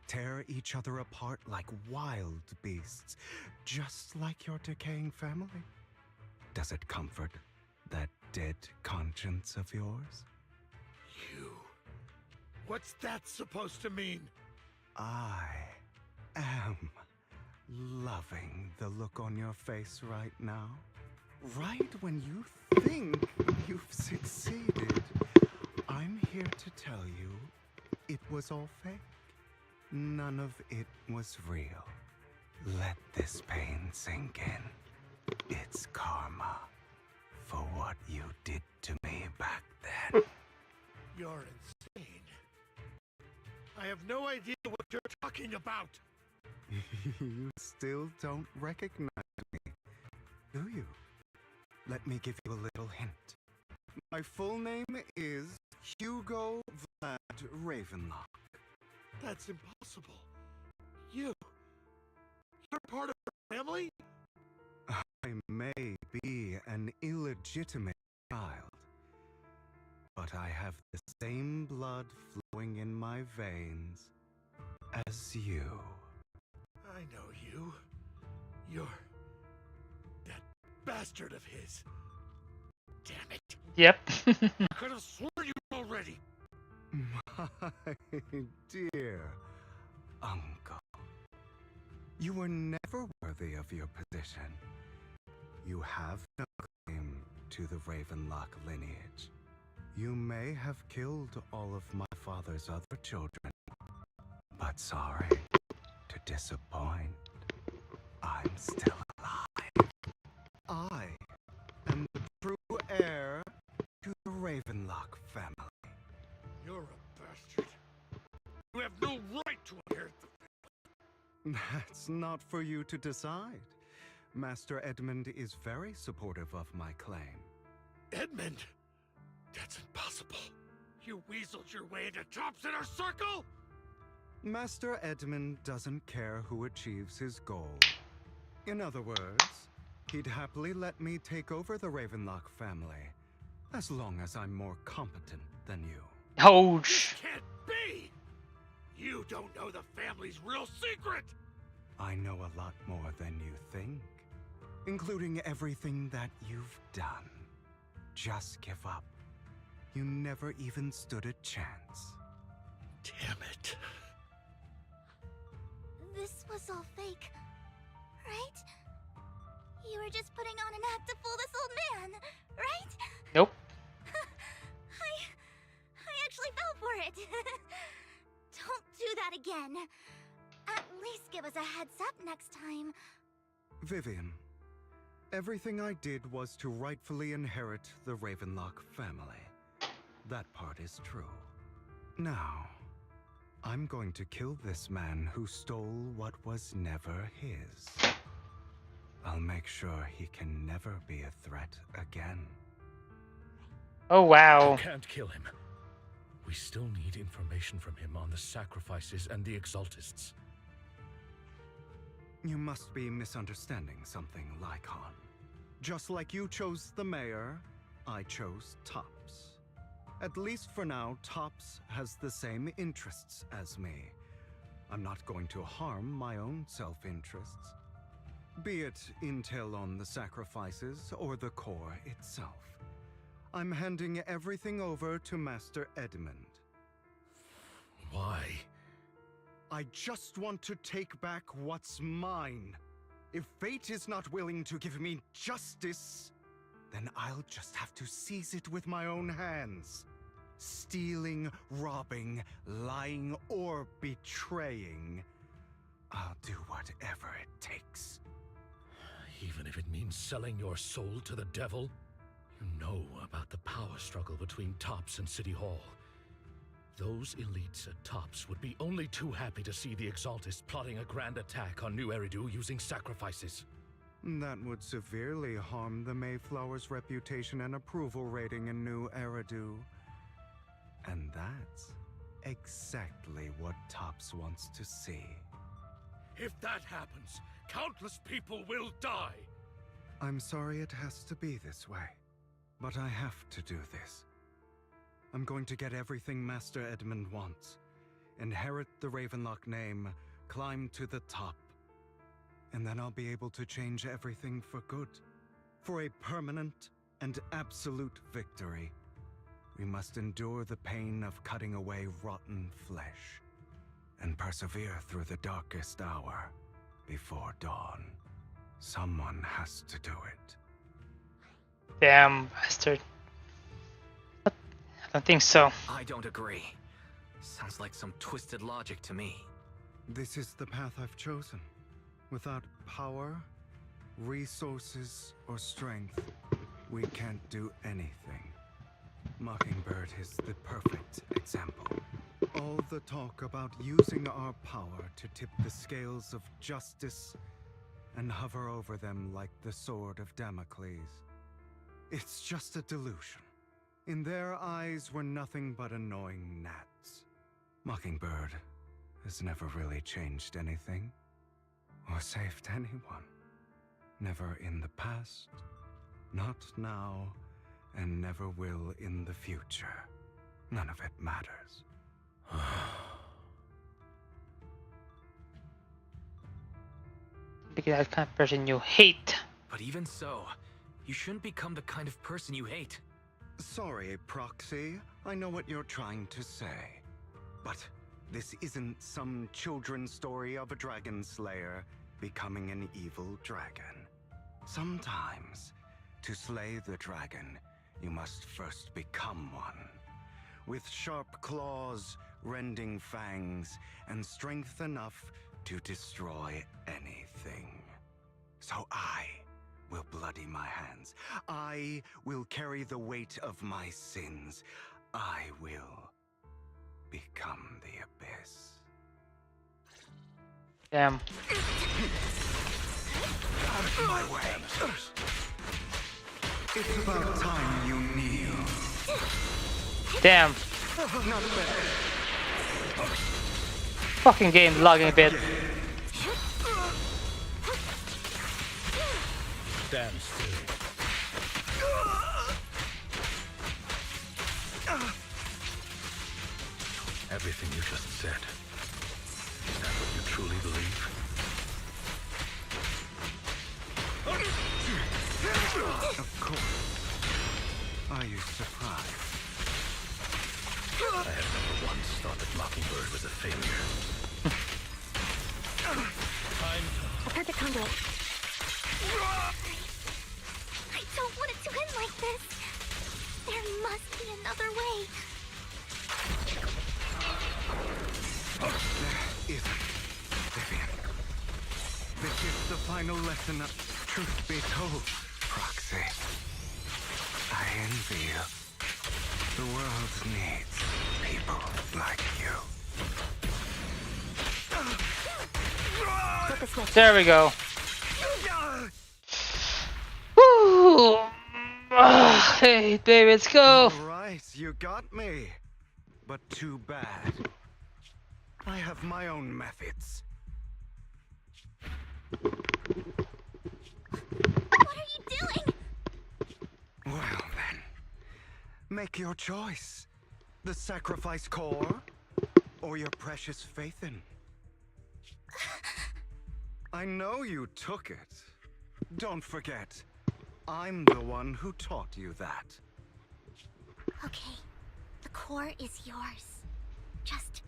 tear each other apart like wild beasts, just like your decaying family. Does it comfort that dead conscience of yours? You. What's that supposed to mean? I am loving the look on your face right now. Right when you think you've succeeded, I'm here to tell you it was all fake. none of it was real. Let this pain sink in. It's karma for what you did to me back then. You're insane. I have no idea what you're talking about. You still don't recognize me, do you? Let me give you a little hint. My full name is Hugo Vlad Ravenlock. That's impossible. You're part of the family? I may be an illegitimate child, but I have the same blood flowing in my veins as you. I know you. You're that bastard of his. Damn it. Yep. I could have sworn you already. My dear uncle, you were never worthy of your position. You have no claim to the Ravenlock lineage. You may have killed all of my father's other children, but sorry to disappoint. I'm still alive. I am the true heir to the Ravenlock family. You're a bastard. You have no right to inherit the family. That's not for you to decide. Master Edmund is very supportive of my claim. Edmund? That's impossible. You weaseled your way into Top's inner circle? Master Edmund doesn't care who achieves his goal. In other words, he'd happily let me take over the Ravenlock family, as long as I'm more competent than you. Ouch. Can't be! You don't know the family's real secret! I know a lot more than you think, including everything that you've done. Just give up. You never even stood a chance. Damn it. This was all fake, right? You were just putting on an act to fool this old man, right? Nope. I actually fell for it. Don't do that again. At least give us a heads up next time. Vivian, everything I did was to rightfully inherit the Ravenlock family. That part is true. Now, I'm going to kill this man who stole what was never his. I'll make sure he can never be a threat again. Oh, wow. You can't kill him. We still need information from him on the sacrifices and the Exaltists. You must be misunderstanding something, Lycon. Just like you chose the mayor, I chose Tops. At least for now, Tops has the same interests as me. I'm not going to harm my own self-interests. Be it intel on the sacrifices or the core itself. I'm handing everything over to Master Edmund. Why? I just want to take back what's mine. If fate is not willing to give me justice, then I'll just have to seize it with my own hands. Stealing, robbing, lying, or betraying. I'll do whatever it takes. Even if it means selling your soul to the devil? You know about the power struggle between Tops and City Hall. Those elites at Tops would be only too happy to see the Exaltists plotting a grand attack on New Eridu using sacrifices. That would severely harm the Mayflower's reputation and approval rating in New Eridu. And that's exactly what Tops wants to see. If that happens, countless people will die. I'm sorry it has to be this way, but I have to do this. I'm going to get everything Master Edmund wants. Inherit the Ravenlock name, climb to the top. And then I'll be able to change everything for good. For a permanent and absolute victory. We must endure the pain of cutting away rotten flesh. And persevere through the darkest hour before dawn. Someone has to do it. Damn bastard. I don't think so. I don't agree. Sounds like some twisted logic to me. This is the path I've chosen. Without power, resources, or strength, we can't do anything. Mockingbird is the perfect example. All the talk about using our power to tip the scales of justice and hover over them like the sword of Damocles. It's just a delusion. In their eyes, we're nothing but annoying gnats. Mockingbird has never really changed anything or saved anyone. Never in the past, not now, and never will in the future. None of it matters. Be that kind of person you hate. But even so, you shouldn't become the kind of person you hate. Sorry, Proxy. I know what you're trying to say. But this isn't some children's story of a dragon slayer becoming an evil dragon. Sometimes, to slay the dragon, you must first become one. With sharp claws, rending fangs, and strength enough to destroy anything. So I will bloody my hands. I will carry the weight of my sins. I will become the abyss. Damn. Out of my way. It's about time you kneel. Damn. Not bad. Fucking game lagging a bit. Stand still. Everything you just said, is that what you truly believe? Of course. Are you surprised? I have never once thought that Mockingbird was a failure. A perfect conduit. I don't want it to end like this. There must be another way. There isn't, Vivian. This is the final lesson of truth be told, Proxy. I envy you. The world needs people like you. There we go. Woo! Hey, baby, let's go. All right, you got me. But too bad. I have my own methods. What are you doing? Well then, make your choice. The sacrifice core, or your precious faith in. I know you took it. Don't forget, I'm the one who taught you that. Okay, the core is yours. Just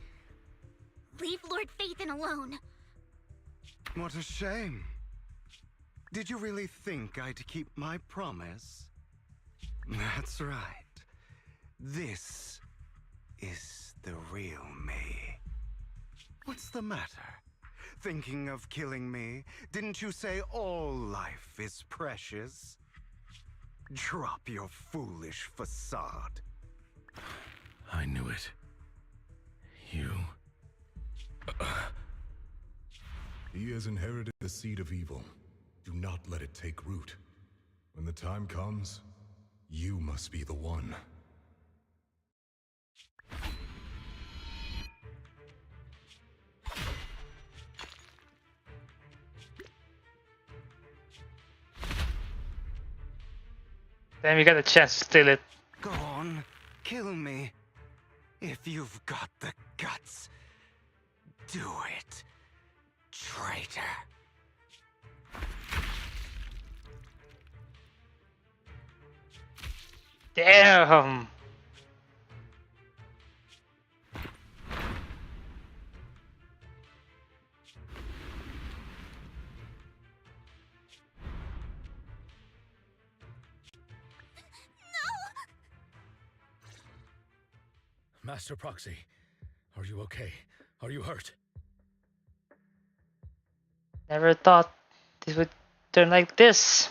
leave Lord Phaethon alone. What a shame. Did you really think I'd keep my promise? That's right. This is the real me. What's the matter? Thinking of killing me? Didn't you say all life is precious? Drop your foolish facade. I knew it. You... He has inherited the seed of evil. Do not let it take root. When the time comes, you must be the one. Then we got a chance to steal it. Go on, kill me. If you've got the guts, do it, traitor. Damn. Master Proxy, are you okay? Are you hurt? Never thought this would turn like this.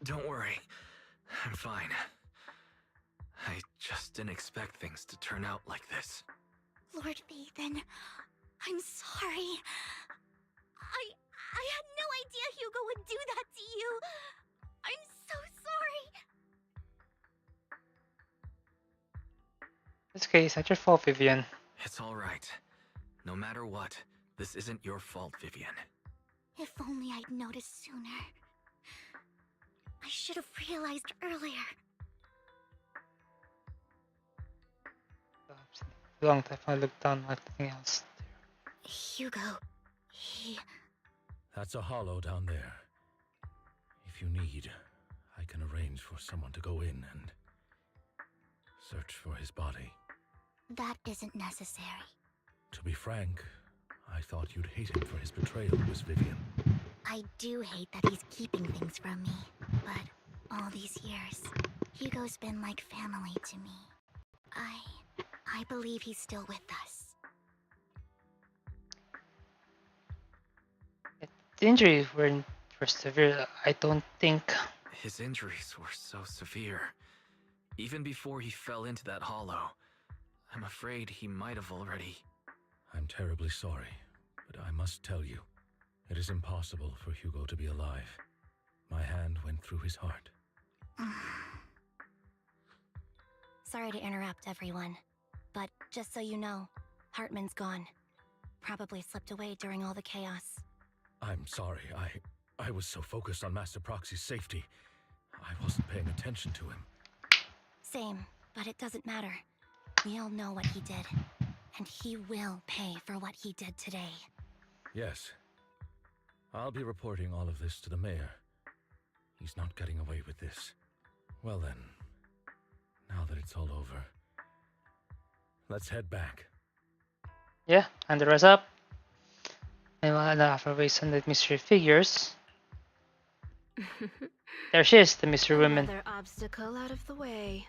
Don't worry. I'm fine. I just didn't expect things to turn out like this. Lord Vathan, I'm sorry. I had no idea Hugo would do that to you. I'm so sorry. It's okay, it's not your fault, Vivian. It's all right. No matter what, this isn't your fault, Vivian. If only I'd noticed sooner. I should have realized earlier. Long time I looked down at nothing else. Hugo, he... That's a hollow down there. If you need, I can arrange for someone to go in and search for his body. That isn't necessary. To be frank, I thought you'd hate him for his betrayal, Miss Vivian. I do hate that he's keeping things from me, but all these years, Hugo's been like family to me. I believe he's still with us. The injuries were severe, I don't think. His injuries were so severe. Even before he fell into that hollow, I'm afraid he might have already... I'm terribly sorry, but I must tell you, it is impossible for Hugo to be alive. My hand went through his heart. Sorry to interrupt, everyone. But just so you know, Hartman's gone. Probably slipped away during all the chaos. I'm sorry, I was so focused on Master Proxy's safety, I wasn't paying attention to him. Same, but it doesn't matter. We all know what he did. And he will pay for what he did today. Yes. I'll be reporting all of this to the mayor. He's not getting away with this. Well then, now that it's all over, let's head back. Yeah, and the rest up. And after we send the mystery figures. There she is, the mystery woman. Another obstacle out of the way.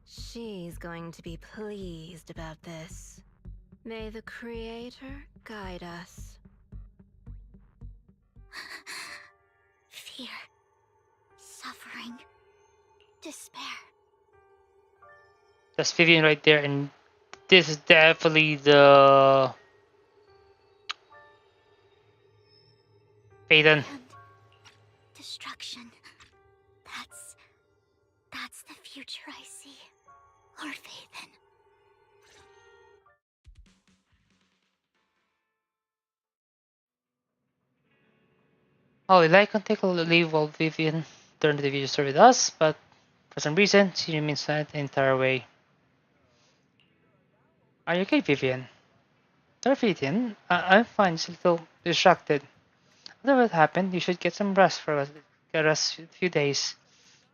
She's going to be pleased about this. May the Creator guide us. Fear, suffering, despair. That's Vivian right there, and this is definitely the Phaeton. Destruction. That's the future I see. Lord Vathan. Oh, Eli can take a leave while Vivian turned the video story with us, but for some reason, she remains silent the entire way. Are you okay, Vivian? Lord Vivian, I'm fine, just a little distracted. Whatever happened, you should get some rest for a few days.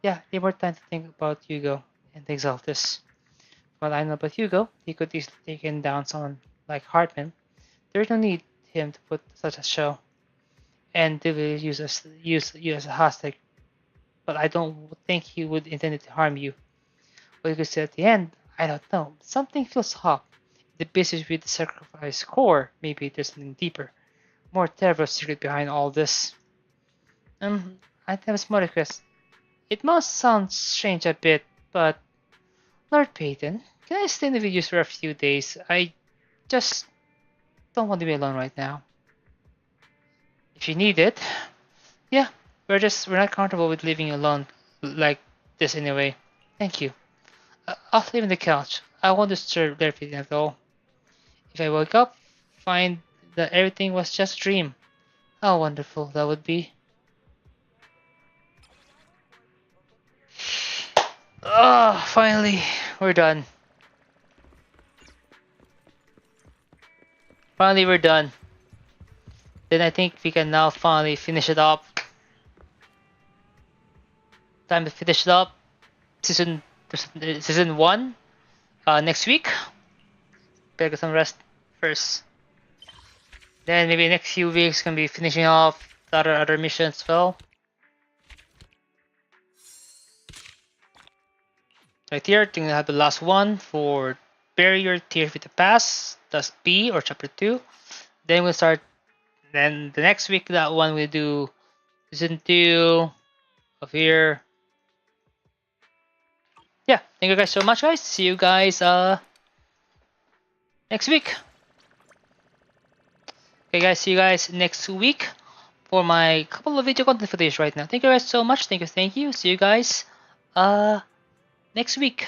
Yeah, need more time to think about Hugo and things like this. What I know about Hugo, he could easily take down someone like Hartman. There is no need him to put such a show. And they will use you as a hostage. But I don't think he would intend to harm you. What you could say at the end, I don't know. Something feels off. The business with the sacrifice core, maybe there's something deeper. More terrible secret behind all this. I have a small request. It must sound strange a bit, but Lord Peyton, can I stay in the videos for a few days? I just don't want to be alone right now. If you need it, yeah, we're not comfortable with living alone like this anyway. Thank you. I'll sleep on the couch. I won't disturb Lord Peyton at all. If I wake up, find that everything was just a dream. How wonderful that would be. Ah, finally, we're done. Finally, we're done. Then I think we can now finally finish it up. Time to finish it up. Season 1. Next week. Better get some rest first. Then maybe next few weeks can be finishing off the other missions as well. Right here, I think I have the last one for Barrier Tears with the Past. That's B or Chapter 2. Then we'll start Then the next week, that one we'll do season 2 of here. Yeah, thank you guys so much, guys. See you guys next week. Okay, guys, see you guys next week for my couple of video content footage right now. Thank you guys so much. Thank you. See you guys next week.